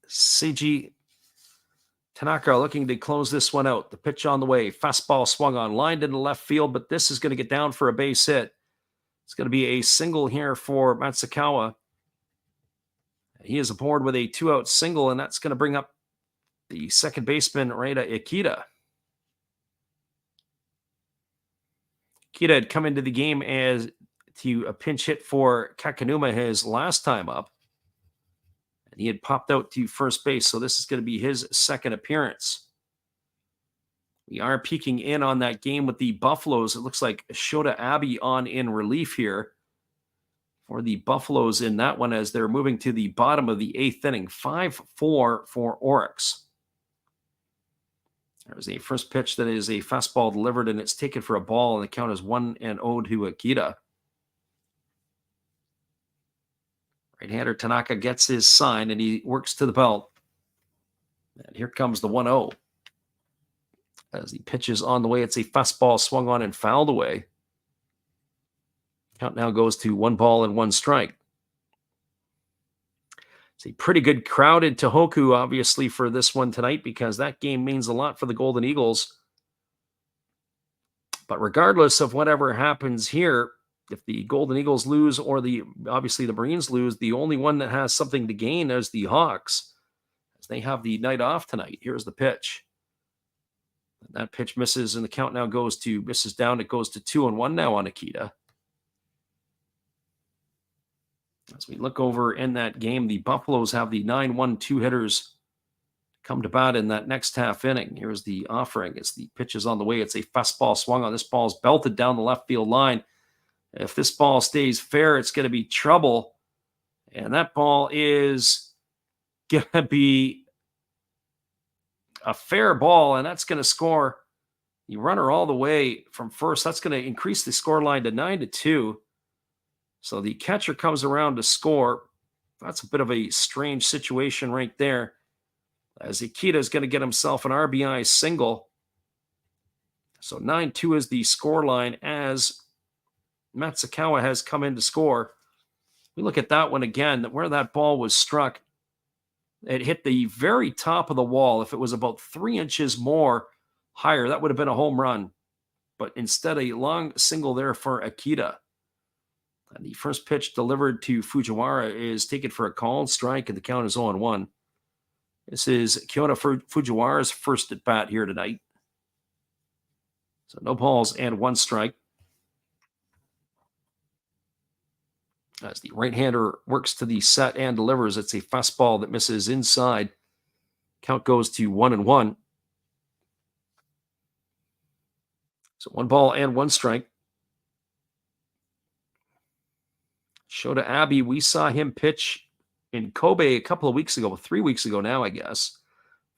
Seiji Tanaka looking to close this one out. The pitch on the way. Fastball swung on, lined into left field, but this is going to get down for a base hit. It's going to be a single here for Matsukawa. He is aboard with a 2-out single, and that's going to bring up the second baseman, Reita Ikeda. Ikeda had come into the game as to a pinch hit for Kakanuma his last time up. He had popped out to first base, so this is going to be his second appearance. We are peeking in on that game with the Buffaloes. It looks like Shota Abe on in relief here for the Buffaloes in that one as they're moving to the bottom of the 8th inning. 5-4 for Oryx. There's a first pitch that is a fastball delivered, and it's taken for a ball, and the count is 1-0 to Ikeda. Right-hander Tanaka gets his sign, and he works to the belt. And here comes the 1-0. As the pitch is on the way, it's a fastball swung on and fouled away. Count now goes to 1 ball and 1 strike. It's a pretty good crowd in Tohoku, obviously, for this one tonight because that game means a lot for the Golden Eagles. But regardless of whatever happens here, if the Golden Eagles lose or obviously the Marines lose, the only one that has something to gain is the Hawks, as they have the night off tonight. Here's the pitch. That pitch misses, and the count now misses down. It goes to 2-1 now on Ikeda. As we look over in that game, the Buffaloes have the 9-1 2-hitters come to bat in that next half inning. Here's the offering. It's the pitch is on the way. It's a fastball swung on. This ball's belted down the left field line. If this ball stays fair, it's going to be trouble. And that ball is going to be a fair ball, and that's going to score the runner all the way from first. That's going to increase the score line to 9-2. So the catcher comes around to score. That's a bit of a strange situation right there, as Ikeda is going to get himself an RBI single. So 9-2 is the score line as Matsukawa has come in to score. We look at that one again, where that ball was struck. It hit the very top of the wall. If it was about 3 inches more higher, that would have been a home run. But instead, a long single there for Akita. And the first pitch delivered to Fujiwara is taken for a called strike, and the count is 0-1. This is Kyoto Fujiwara's first at bat here tonight. So no balls and 1 strike. As the right-hander works to the set and delivers, it's a fastball that misses inside. Count goes to 1-1. So 1 ball and 1 strike. Shota Abe, we saw him pitch in Kobe a couple of weeks ago, 3 weeks ago now, I guess.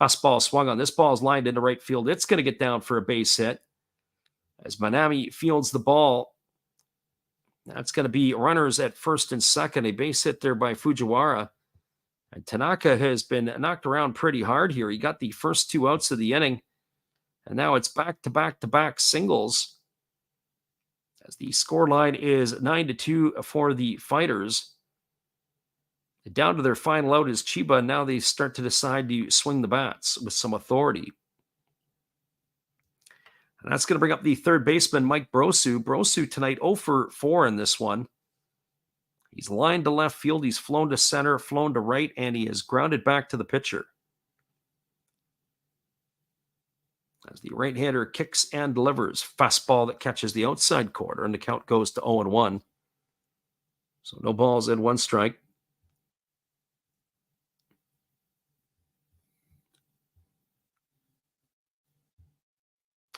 Fastball swung on. This ball is lined into right field. It's going to get down for a base hit. As Manami fields the ball, that's going to be runners at first and second. A base hit there by Fujiwara. And Tanaka has been knocked around pretty hard here. He got the first 2 outs of the inning. And now it's back-to-back-to-back singles. As the scoreline is 9-2 for the Fighters. Down to their final out is Chiba. And now they start to decide to swing the bats with some authority. And that's going to bring up the third baseman, Mike Brosu. Brosu tonight 0 for 4 in this one. He's lined to left field. He's flown to center, flown to right, and he is grounded back to the pitcher. As the right-hander kicks and delivers. Fastball that catches the outside corner, and the count goes to 0-1. So no balls and 1 strike.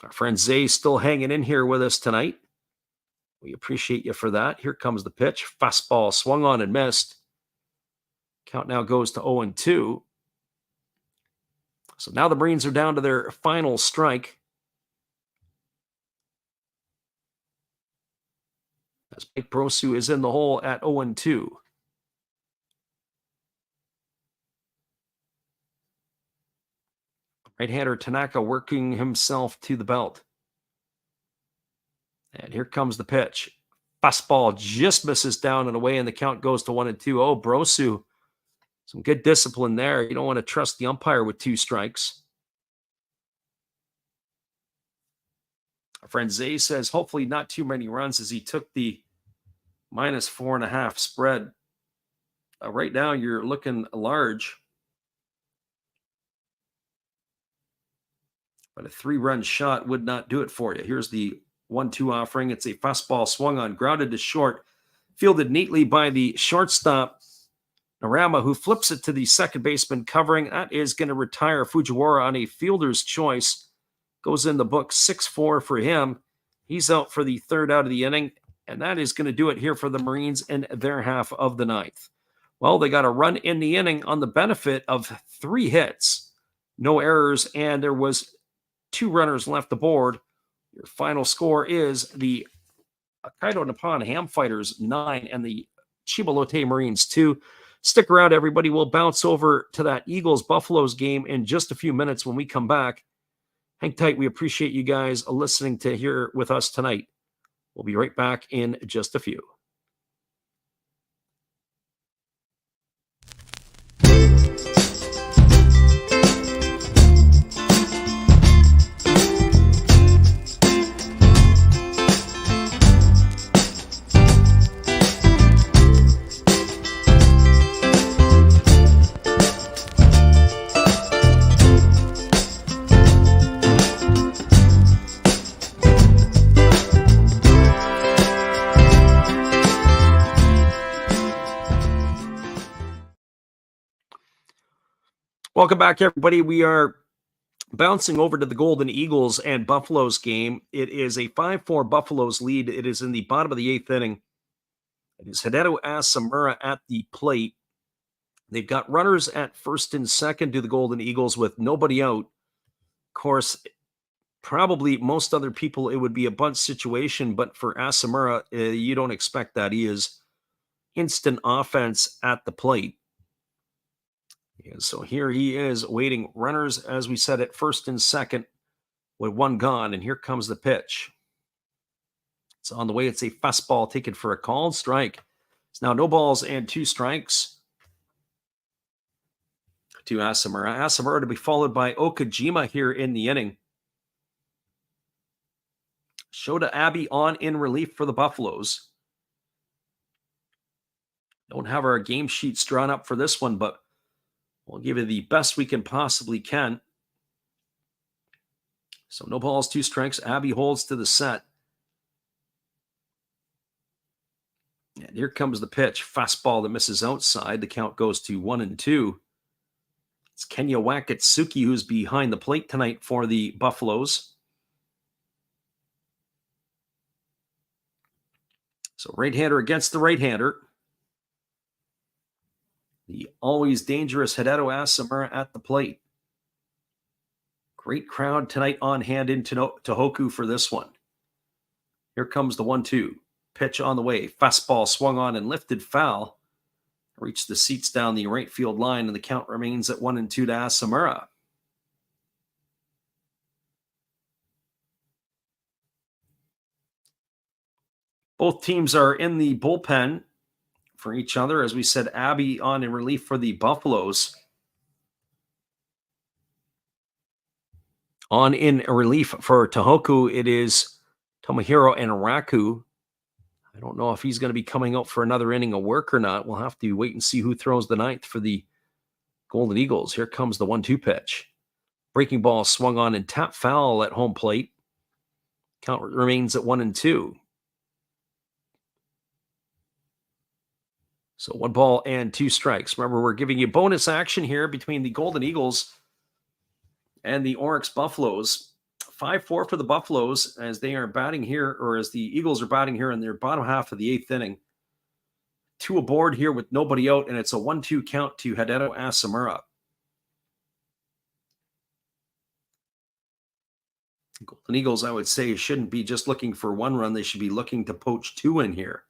Our friend Zay still hanging in here with us tonight. We appreciate you for that. Here comes the pitch. Fastball swung on and missed. Count now goes to 0-2. So now the Marines are down to their final strike. As Mike Brosu is in the hole at 0-2. Right-hander Tanaka working himself to the belt. And here comes the pitch. Fastball just misses down and away, and the count goes to 1-2. Oh, Brosu. Some good discipline there. You don't want to trust the umpire with 2 strikes. Our friend Zay says, hopefully not too many runs as he took the -4.5 spread. Right now, you're looking large. But a 3-run shot would not do it for you. Here's the 1-2 offering. It's a fastball swung on, grounded to short, fielded neatly by the shortstop, Narama, who flips it to the second baseman covering. That is going to retire Fujiwara on a fielder's choice. Goes in the book 6-4 for him. He's out for the 3rd out of the inning, and that is going to do it here for the Marines in their half of the 9th. Well, they got a run in the inning on the benefit of 3 hits, no errors, and there was 2 runners left aboard. Your final score is the Hokkaido Nippon-Ham Fighters 9 and the Chiba Lotte Marines 2. Stick around, everybody. We'll bounce over to that Eagles-Buffaloes game in just a few minutes when we come back. Hang tight. We appreciate you guys listening to here with us tonight. We'll be right back in just a few. Welcome back, everybody. We are bouncing over to the Golden Eagles and Buffaloes game. It is a 5-4 Buffaloes lead. It is in the bottom of the 8th inning. It is Hideo Asamura at the plate. They've got runners at first and second to the Golden Eagles with nobody out. Of course, probably most other people, it would be a bunt situation, but for Asamura, you don't expect that. He is instant offense at the plate. And so here he is waiting runners, as we said, at first and second with 1 gone. And here comes the pitch. It's on the way. It's a fastball taken for a called strike. It's now no balls and 2 strikes. to Asamura. Asamura to be followed by Okajima here in the inning. Shota Abe on in relief for the Buffaloes. Don't have our game sheets drawn up for this one, but we'll give you the best we can possibly can. So no balls, 2 strikes. Abe holds to the set. And here comes the pitch. Fastball that misses outside. The count goes to 1-2. It's Kenya Wakatsuki who's behind the plate tonight for the Buffaloes. So right-hander against the right-hander. The always dangerous Hideto Asamura at the plate. Great crowd tonight on hand in Tohoku for this one. Here comes the 1-2. Pitch on the way. Fastball swung on and lifted foul. Reached the seats down the right field line, and the count remains at 1-2 to Asamura. Both teams are in the bullpen for each other. As we said, Abe on in relief for the Buffaloes. On in relief for Tohoku, it is Tomohiro Enraku. I don't know if he's going to be coming out for another inning of work or not. We'll have to wait and see who throws the ninth for the Golden Eagles. Here comes the 1-2 pitch. Breaking ball swung on and tapped foul at home plate. Count remains at 1-2. So 1 ball and 2 strikes. Remember, we're giving you bonus action here between the Golden Eagles and the Oryx Buffaloes. 5-4 for the Buffaloes as they are batting here, or as the Eagles are batting here in their bottom half of the 8th inning. 2 aboard here with nobody out, and it's a 1-2 count to Hideto Asamura. Golden Eagles, I would say, shouldn't be just looking for 1 run. They should be looking to poach 2 in here.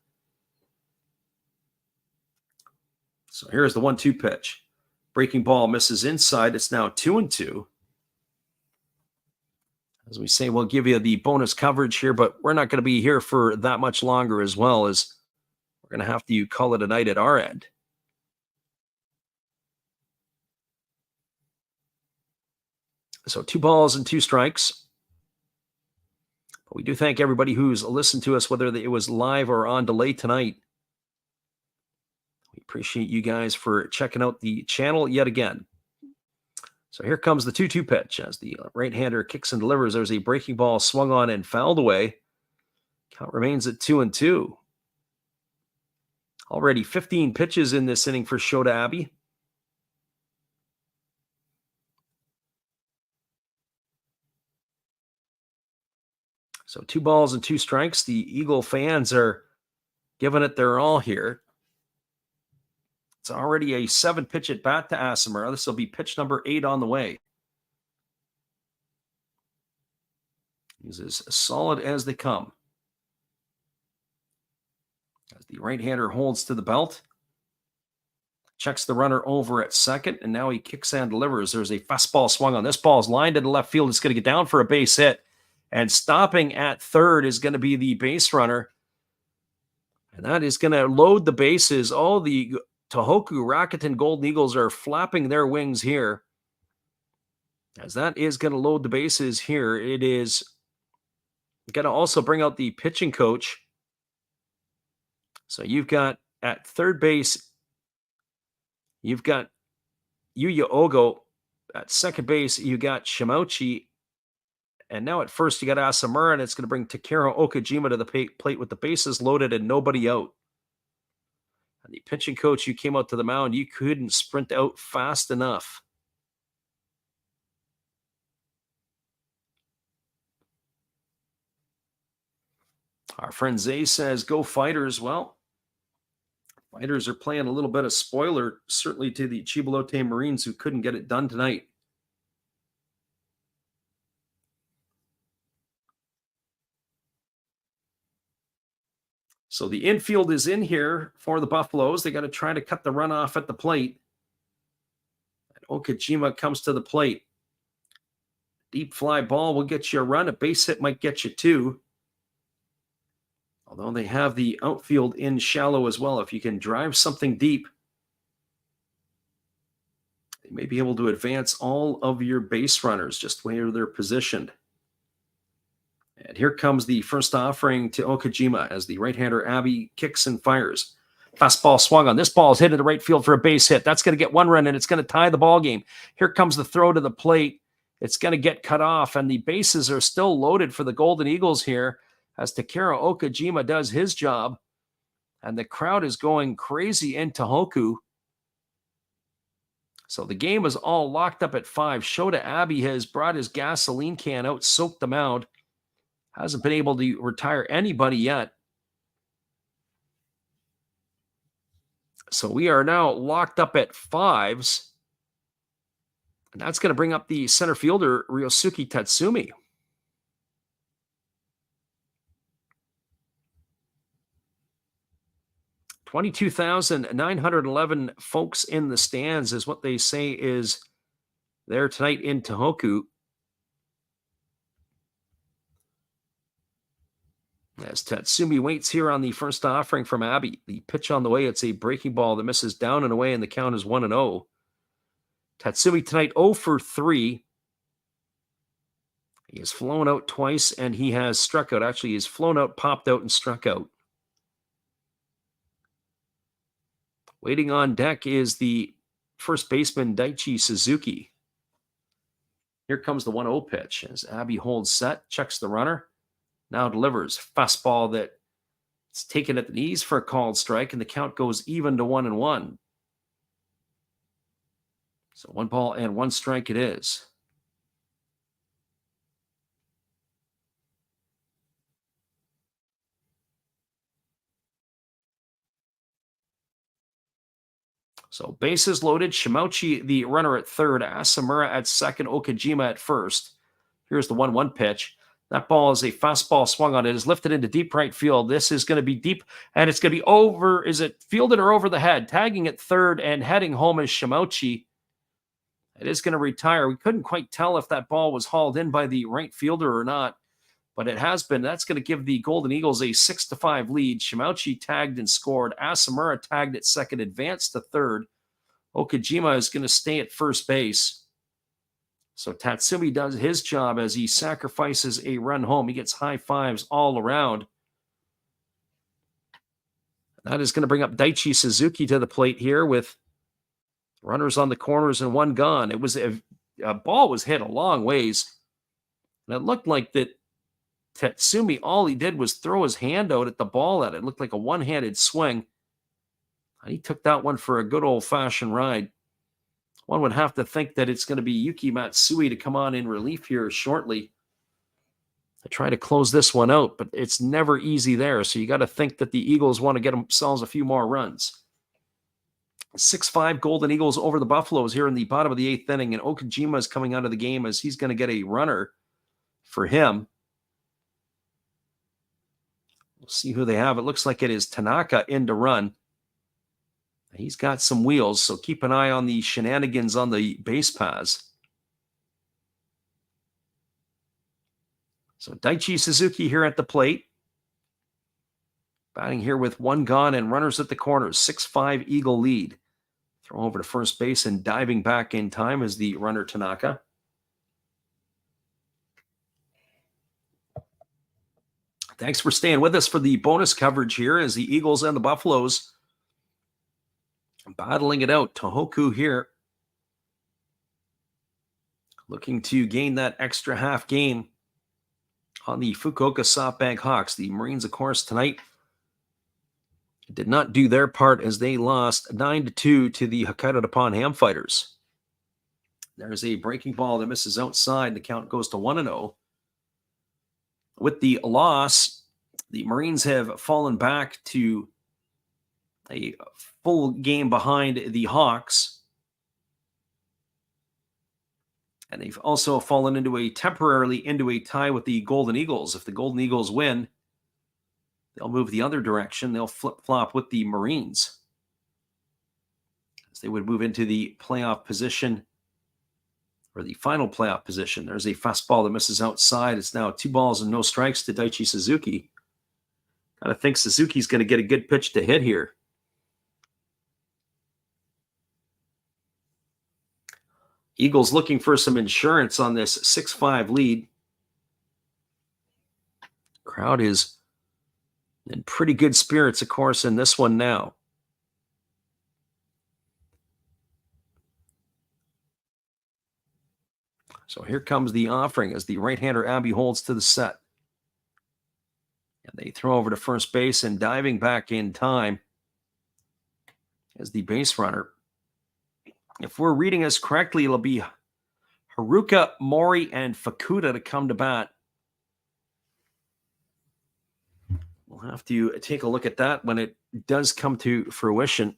So here's the 1-2 pitch. Breaking ball misses inside. It's now 2-2. As we say, we'll give you the bonus coverage here, but we're not going to be here for that much longer, as well as we're going to have to call it a night at our end. So 2 balls and 2 strikes. But we do thank everybody who's listened to us, whether it was live or on delay tonight. We appreciate you guys for checking out the channel yet again. So here comes the 2-2 pitch as the right-hander kicks and delivers. There's a breaking ball swung on and fouled away. Count remains at 2-2. Already 15 pitches in this inning for Shota Abe. So 2 balls and 2 strikes. The Eagle fans are giving it their all here. It's already a 7-pitch at bat to Asamura. This will be pitch number 8 on the way. He's as solid as they come. As the right-hander holds to the belt. Checks the runner over at second, and now he kicks and delivers. There's a fastball swung on. This ball's lined into left field. It's going to get down for a base hit. And stopping at third is going to be the base runner. And that is going to load the bases. Oh, the Tohoku Rakuten Golden Eagles are flapping their wings here. As that is going to load the bases here. It is going to also bring out the pitching coach. So you've got at third base, you've got Yuya Ogo. At second base, you got Shimauchi. And now at first, you got Asamura, and it's going to bring Takeru Okajima to the plate with the bases loaded and nobody out. And the pitching coach, you came out to the mound, you couldn't sprint out fast enough. Our friend Zay says, go Fighters. Well, Fighters are playing a little bit of spoiler, certainly to the Chiba Lotte Marines, who couldn't get it done tonight. So the infield is in here for the Buffaloes. They got to try to cut the run off at the plate. And Okajima comes to the plate. Deep fly ball will get you a run. A base hit might get you 2. Although they have the outfield in shallow as well. If you can drive something deep, they You may be able to advance all of your base runners just where they're positioned. And here comes the first offering to Okajima as the right-hander Abbey kicks and fires. Fastball swung on. This ball is hit into right field for a base hit. That's going to get one run, and it's going to tie the ball game. Here comes the throw to the plate. It's going to get cut off, and the bases are still loaded for the Golden Eagles here as Takeru Okajima does his job. And the crowd is going crazy in Tohoku. So the game is all locked up at 5. Shota Abbey has brought his gasoline can out, soaked the mound. Hasn't been able to retire anybody yet. So we are now locked up at 5s. And that's going to bring up the center fielder, Ryosuke Tatsumi. $22,911 folks in the stands is what they say is there tonight in Tohoku. As Tatsumi waits here on the first offering from Abbey. The pitch on the way, it's a breaking ball that misses down and away, and the count is 1-0. Tatsumi tonight 0 for 3. He has flown out twice, and he has struck out. Actually, he's flown out, popped out, and struck out. Waiting on deck is the first baseman, Daichi Suzuki. Here comes the 1-0 pitch as Abbey holds set, checks the runner, now delivers. Fastball that's taken at the knees for a called strike, and the count goes even to 1-1. So 1 ball and 1 strike it is. So bases loaded. Shimauchi, the runner at third. Asamura at second. Okajima at first. Here's the 1-1 pitch. That ball is a fastball swung on. It is lifted into deep right field. This is going to be deep, and it's going to be over. Is it fielded or over the head? Tagging at third and heading home is Shimauchi. It is going to retire. We couldn't quite tell if that ball was hauled in by the right fielder or not, but it has been. That's going to give the Golden Eagles a 6-5 lead. Shimauchi tagged and scored. Asamura tagged at second, advanced to third. Okajima is going to stay at first base. So Tatsumi does his job as he sacrifices a run home. He gets high fives all around. That is going to bring up Daichi Suzuki to the plate here with runners on the corners and 1 gone. It was a ball was hit a long ways. And it looked like that Tatsumi, all he did was throw his hand out at the ball at it. It looked like a one-handed swing. And he took that one for a good old-fashioned ride. One would have to think that it's going to be Yuki Matsui to come on in relief here shortly. I try to close this one out, but it's never easy there. So you got to think that the Eagles want to get themselves a few more runs. 6-5 Golden Eagles over the Buffaloes here in the bottom of the 8th inning, and Okajima is coming out of the game as he's going to get a runner for him. We'll see who they have. It looks like it is Tanaka in to run. He's got some wheels, so keep an eye on the shenanigans on the base paths. So Daichi Suzuki here at the plate. Batting here with 1 gone and runners at the corners. 6-5 Eagle lead. Throw over to first base and diving back in time is the runner Tanaka. Thanks for staying with us for the bonus coverage here as the Eagles and the Buffaloes battling it out. Tohoku here looking to gain that extra half game on the Fukuoka SoftBank Hawks. The Marines, of course, tonight did not do their part as they lost 9-2 to the Hokkaido Nippon-Ham Fighters. There's a breaking ball that misses outside. The count goes to 1-0. With the loss, the Marines have fallen back to a full game behind the Hawks. And they've also fallen temporarily into a tie with the Golden Eagles. If the Golden Eagles win, they'll move the other direction. They'll flip-flop with the Marines, as they would move into the playoff position, or the final playoff position. There's a fastball that misses outside. It's now 2 balls and no strikes to Daichi Suzuki. Gotta think Suzuki's going to get a good pitch to hit here. Eagles looking for some insurance on this 6-5 lead. Crowd is in pretty good spirits, of course, in this one now. So here comes the offering as the right-hander Abby holds to the set. And they throw over to first base, and diving back in time as the base runner. If we're reading this correctly, it'll be Haruka, Mori, and Fukuda to come to bat. We'll have to take a look at that when it does come to fruition.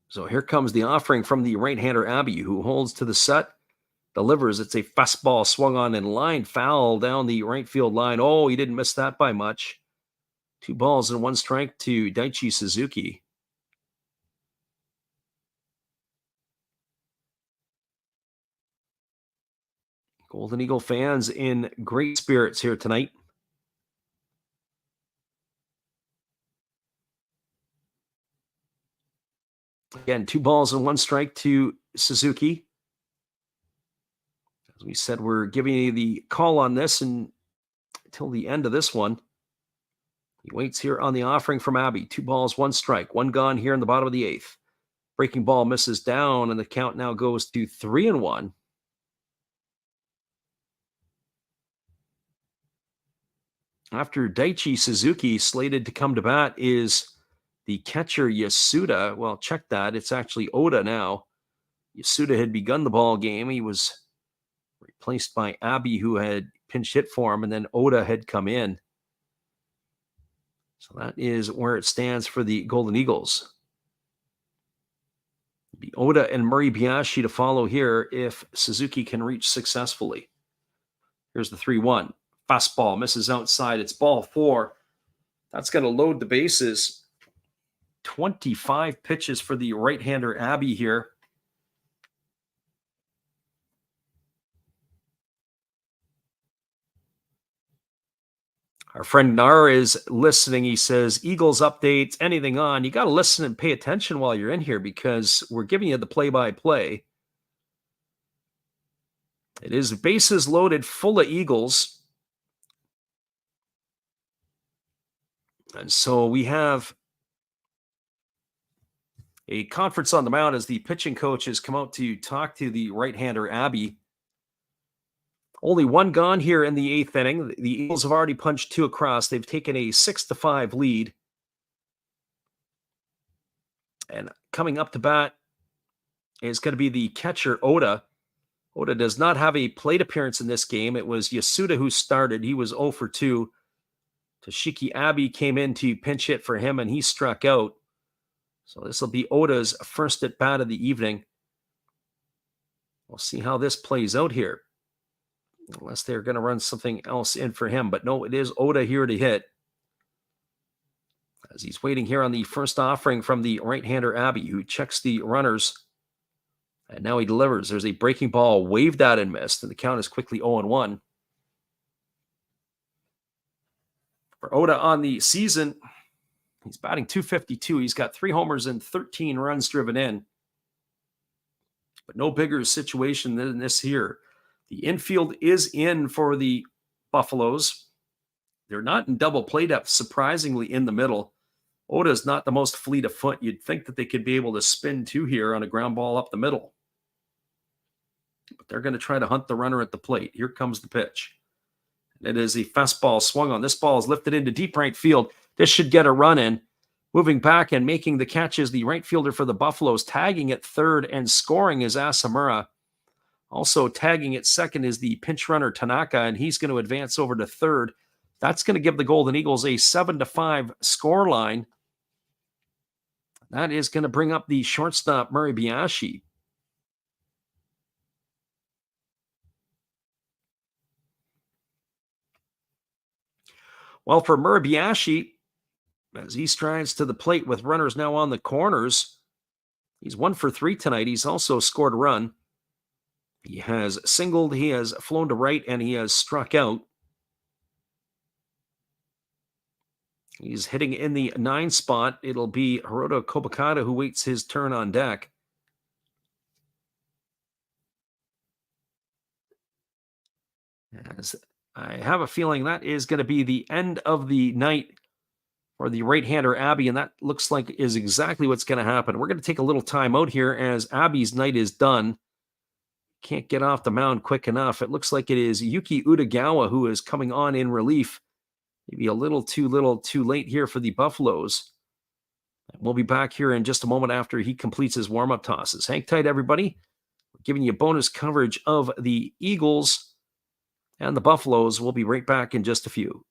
So here comes the offering from the right-hander Abby, who holds to the set, delivers. It's a fastball swung on in line, foul down the right field line. Oh, he didn't miss that by much. 2 balls and 1 strike to Daichi Suzuki. Golden Eagle fans in great spirits here tonight. Again, 2 balls and 1 strike to Suzuki. As we said, we're giving you the call on this until the end of this one. He waits here on the offering from Abby. 2 balls, 1 strike. 1 gone here in the bottom of the 8th. Breaking ball misses down, and the count now goes to 3-1. After Daichi Suzuki, slated to come to bat is the catcher Yasuda. Well, check that. It's actually Oda now. Yasuda had begun the ball game. He was replaced by Abby, who had pinch hit for him, and then Oda had come in. So that is where it stands for the Golden Eagles. It'll be Oda and Murray Biashi to follow here if Suzuki can reach successfully. Here's the 3-1. Fastball misses outside. It's ball 4. That's going to load the bases. 25 pitches for the right-hander Abby here. Our friend Nar is listening. He says, Eagles updates, anything on. You got to listen and pay attention while you're in here because we're giving you the play-by-play. It is bases loaded full of Eagles. And so we have a conference on the mound as the pitching coach has come out to talk to the right-hander Abby. Only 1 gone here in the 8th inning. The Eagles have already punched 2 across. They've taken a 6-5 lead. And coming up to bat is going to be the catcher Oda. Oda does not have a plate appearance in this game. It was Yasuda who started. He was 0 for 2. Toshiki Abe came in to pinch hit for him, and he struck out. So this will be Oda's first at bat of the evening. We'll see how this plays out here. Unless they're going to run something else in for him. But no, it is Oda here to hit. As he's waiting here on the first offering from the right-hander Abe, who checks the runners. And now he delivers. There's a breaking ball waved at and missed, and the count is quickly 0-1. For Oda on the season, he's batting .252. He's got 3 homers and 13 runs driven in. But no bigger situation than this here. The infield is in for the Buffaloes. They're not in double play depth, surprisingly, in the middle. Oda is not the most fleet of foot. You'd think that they could be able to spin 2 here on a ground ball up the middle. But they're going to try to hunt the runner at the plate. Here comes the pitch. It is a fastball swung on. This ball is lifted into deep right field. This should get a run in. Moving back and making the catch is the right fielder for the Buffaloes. Tagging at third and scoring is Asamura. Also tagging at second is the pinch runner Tanaka, and he's going to advance over to third. That's going to give the Golden Eagles a 7-5 score line. That is going to bring up the shortstop Murray Biashi. Well, for Murray Biashi, as he strides to the plate with runners now on the corners, he's 1 for 3 tonight. He's also scored a run. He has singled, he has flown to right, and he has struck out. He's hitting in the 9 spot. It'll be Hiroto Kobakata who waits his turn on deck. As I have a feeling that is going to be the end of the night for the right-hander Abby, and that looks like is exactly what's going to happen. We're going to take a little time out here as Abby's night is done. Can't get off the mound quick enough. It looks like it is Yuki Utagawa who is coming on in relief. Maybe a little too late here for the Buffaloes. We'll be back here in just a moment after he completes his warm-up tosses. Hang tight, everybody. We're giving you bonus coverage of the Eagles and the Buffaloes. We'll be right back in just a few.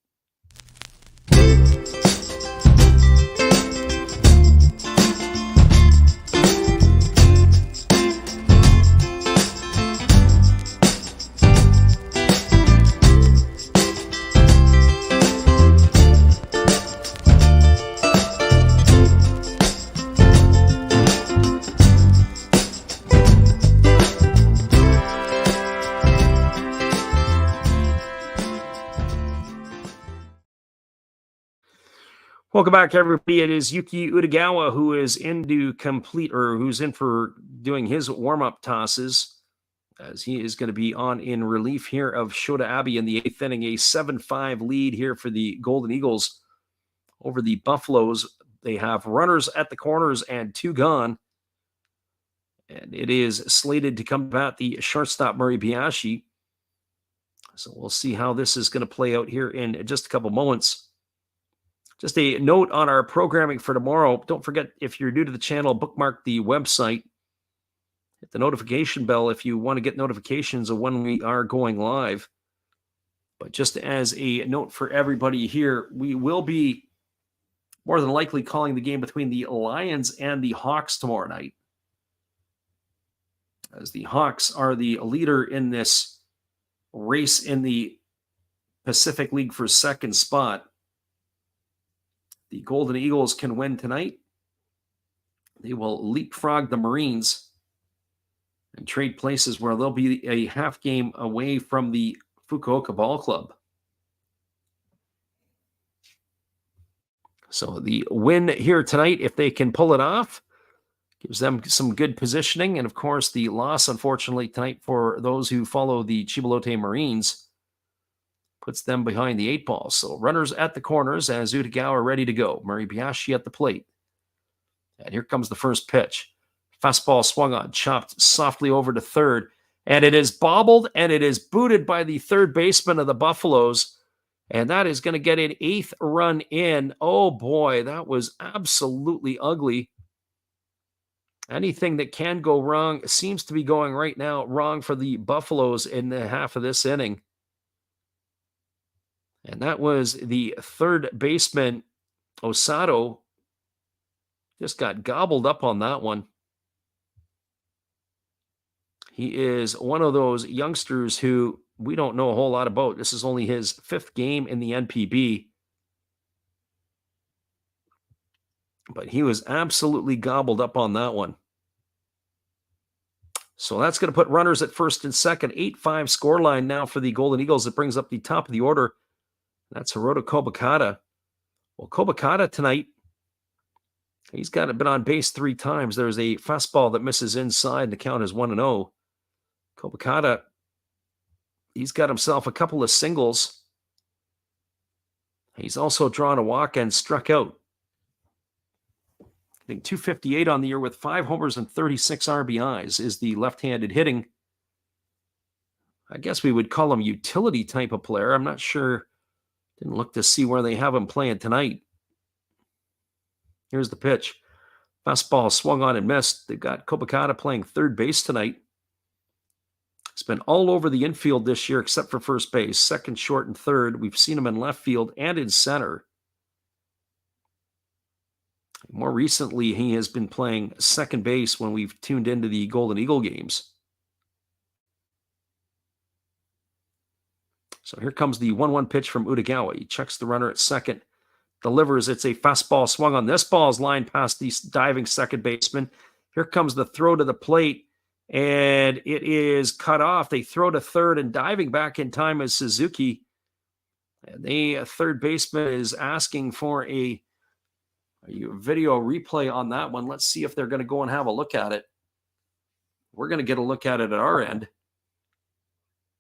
Welcome back, everybody. It is Yuki Utagawa who is who's in for doing his warm-up tosses, as he is going to be on in relief here of Shota Abe in the 8th inning. A 7-5 lead here for the Golden Eagles over the Buffaloes. They have runners at the corners and 2 gone. And it is slated to combat the shortstop Murray Biashi. So we'll see how this is going to play out here in just a couple moments. Just a note on our programming for tomorrow. Don't forget, if you're new to the channel, bookmark the website. Hit the notification bell if you want to get notifications of when we are going live. But just as a note for everybody here, we will be more than likely calling the game between the Lions and the Hawks tomorrow night, as the Hawks are the leader in this race in the Pacific League for second spot. The Golden Eagles can win tonight. They will leapfrog the Marines and trade places where they'll be a half game away from the Fukuoka Ball Club. So the win here tonight, if they can pull it off, gives them some good positioning. And of course, the loss, unfortunately, tonight for those who follow the Chiba Lotte Marines puts them behind the 8 ball. So runners at the corners as Utagawa ready to go. Murray Biashi at the plate. And here comes the first pitch. Fastball swung on, chopped softly over to third. And it is bobbled and it is booted by the third baseman of the Buffaloes. And that is going to get an 8th run in. Oh boy, that was absolutely ugly. Anything that can go wrong seems to be going right now wrong for the Buffaloes in the half of this inning. And that was the third baseman, Osato, just got gobbled up on that one. He is one of those youngsters who we don't know a whole lot about. This is only his 5th game in the NPB. But he was absolutely gobbled up on that one. So that's going to put runners at first and second. 8-5 scoreline now for the Golden Eagles. It brings up the top of the order. That's Hiroto Kobakata. Well, Kobakata tonight, he's been on base 3 times. There's a fastball that misses inside, and the count is 1-0. Kobakata, he's got himself a couple of singles. He's also drawn a walk and struck out. I think 258 on the year with 5 homers and 36 RBIs is the left-handed hitting. I guess we would call him utility type of player. I'm not sure. Didn't look to see where they have him playing tonight. Here's the pitch. Fastball swung on and missed. They've got Kobakata playing third base tonight. He's been all over the infield this year except for first base. Second, short, and third. We've seen him in left field and in center. More recently, he has been playing second base when we've tuned into the Golden Eagle games. So here comes the 1-1 pitch from Utagawa. He checks the runner at second, delivers. It's a fastball swung on. This ball's lined past the diving second baseman. Here comes the throw to the plate, and it is cut off. They throw to third, and diving back in time is Suzuki. And the third baseman is asking for a video replay on that one. Let's see if they're going to go and have a look at it. We're going to get a look at it at our end.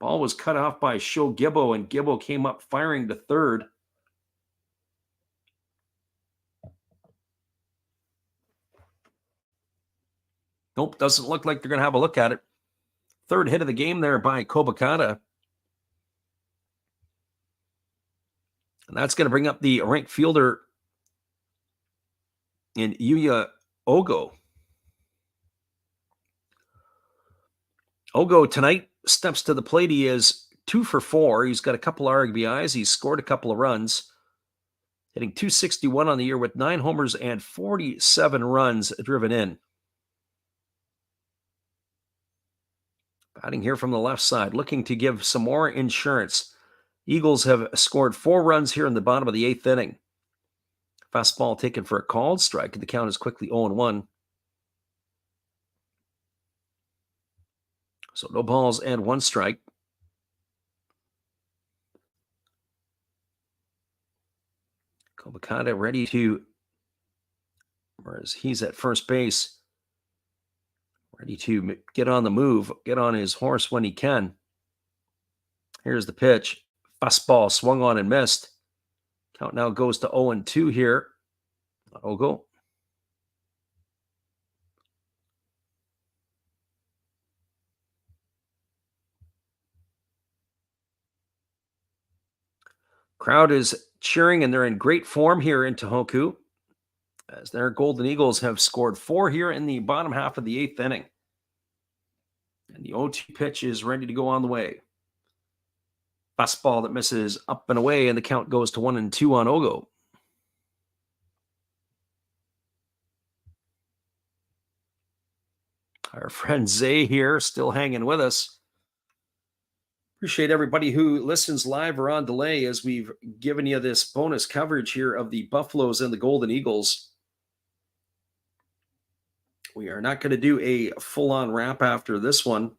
Ball was cut off by Sho Gibbo, and Gibbo came up firing to third. Nope, doesn't look like they're going to have a look at it. Third hit of the game there by Kobakata. And that's going to bring up the ranked fielder in Yuya Ogo. Ogo tonight steps to the plate. He is 2 for 4. He's got a couple of RBIs. He's scored a couple of runs. Hitting .261 on the year with 9 homers and 47 runs driven in. Batting here from the left side, looking to give some more insurance. Eagles have scored 4 runs here in the bottom of the 8th inning. Fastball taken for a called strike, and the count is quickly 0-1. So no balls and 1 strike. Kobakata ready to, whereas he's at first base, ready to get on the move, get on his horse when he can. Here's the pitch. Fastball swung on and missed. Count now goes to 0-2 here. Ogo. Crowd is cheering, and they're in great form here in Tohoku, as their Golden Eagles have scored 4 here in the bottom half of the 8th inning. And the 0-2 pitch is ready to go on the way. Fastball that misses up and away, and the count goes to 1-2 on Ogo. Our friend Zay here, still hanging with us. Appreciate everybody who listens live or on delay as we've given you this bonus coverage here of the Buffaloes and the Golden Eagles. We are not going to do a full-on wrap after this one.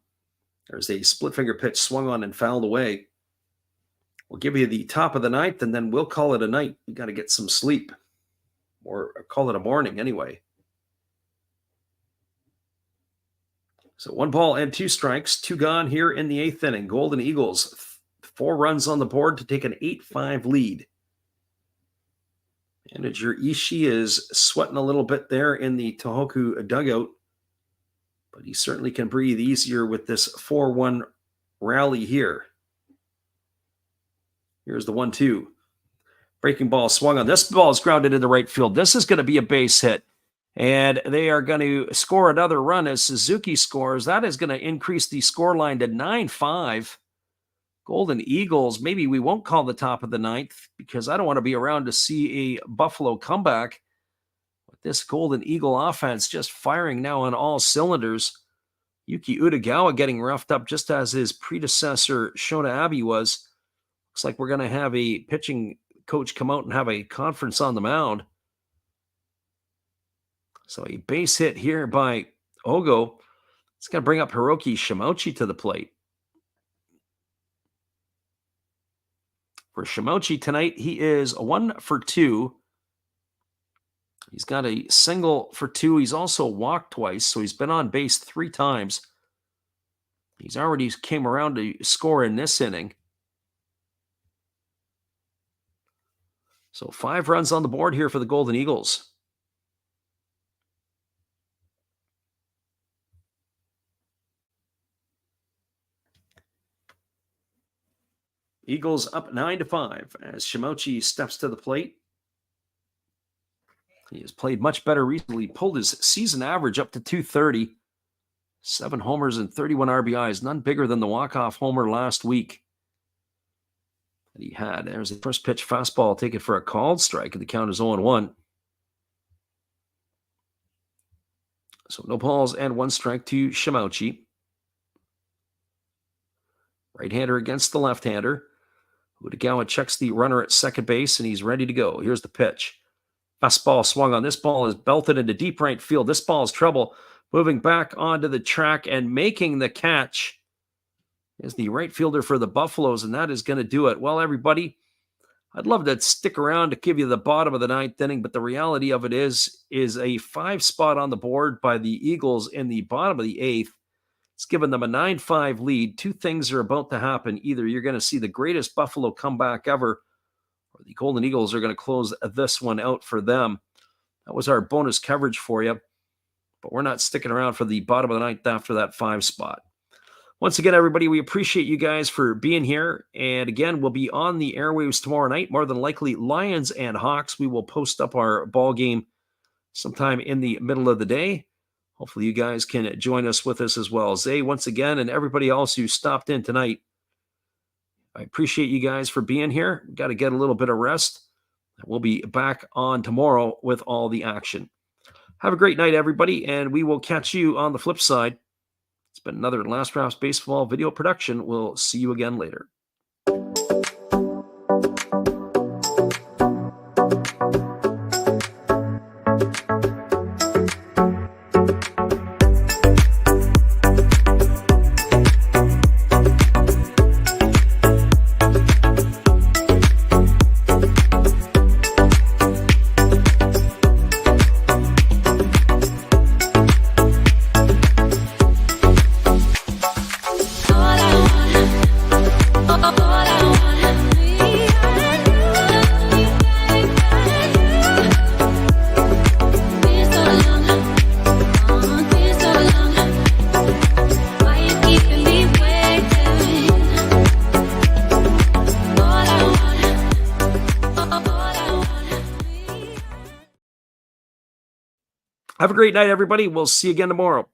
There's a split finger pitch swung on and fouled away. We'll give you the top of the 9th, and then we'll call it a night. We got to get some sleep, or call it a morning anyway. So 1 ball and 2 strikes, 2 gone here in the 8th inning. Golden Eagles, 4 runs on the board to take an 8-5 lead. Manager Ishii is sweating a little bit there in the Tohoku dugout, but he certainly can breathe easier with this 4-1 rally here. Here's the 1-2. Breaking ball swung on. This ball is grounded into right field. This is going to be a base hit. And they are going to score another run as Suzuki scores. That is going to increase the score line to 9-5. Golden Eagles, maybe we won't call the top of the 9th because I don't want to be around to see a Buffalo comeback. But this Golden Eagle offense just firing now on all cylinders. Yuki Utagawa getting roughed up just as his predecessor Shota Abe was. Looks like we're going to have a pitching coach come out and have a conference on the mound. So a base hit here by Ogo. It's going to bring up Hiroki Shimouchi to the plate. For Shimouchi tonight, he is 1 for 2. He's got a single for 2. He's also walked twice, so he's been on base 3 times. He's already came around to score in this inning. So 5 runs on the board here for the Golden Eagles. Eagles up 9-5 as Shimouchi steps to the plate. He has played much better recently. Pulled his season average up to 230. 7 homers and 31 RBIs. None bigger than the walk-off homer last week that he had. There's the first pitch fastball taken for a called strike, and the count is 0-1. So no balls and 1 strike to Shimouchi. Right-hander against the left-hander. Utagawa checks the runner at second base, and he's ready to go. Here's the pitch. Fastball swung on. This ball is belted into deep right field. This ball is trouble. Moving back onto the track and making the catch is the right fielder for the Buffaloes, and that is going to do it. Well, everybody, I'd love to stick around to give you the bottom of the 9th inning, but the reality of it is a 5 spot on the board by the Eagles in the bottom of the 8th. It's given them a 9-5 lead. Two things are about to happen. Either you're going to see the greatest Buffalo comeback ever, or the Golden Eagles are going to close this one out for them. That was our bonus coverage for you, but we're not sticking around for the bottom of the 9th after that 5 spot. Once again, everybody, we appreciate you guys for being here. And again, we'll be on the airwaves tomorrow night, more than likely Lions and Hawks. We will post up our ball game sometime in the middle of the day. Hopefully you guys can join us with us as well. Zay, once again, and everybody else who stopped in tonight, I appreciate you guys for being here. We've got to get a little bit of rest. We'll be back on tomorrow with all the action. Have a great night, everybody, and we will catch you on the flip side. It's been another Last Raps Baseball video production. We'll see you again later. Have a great night, everybody. We'll see you again tomorrow.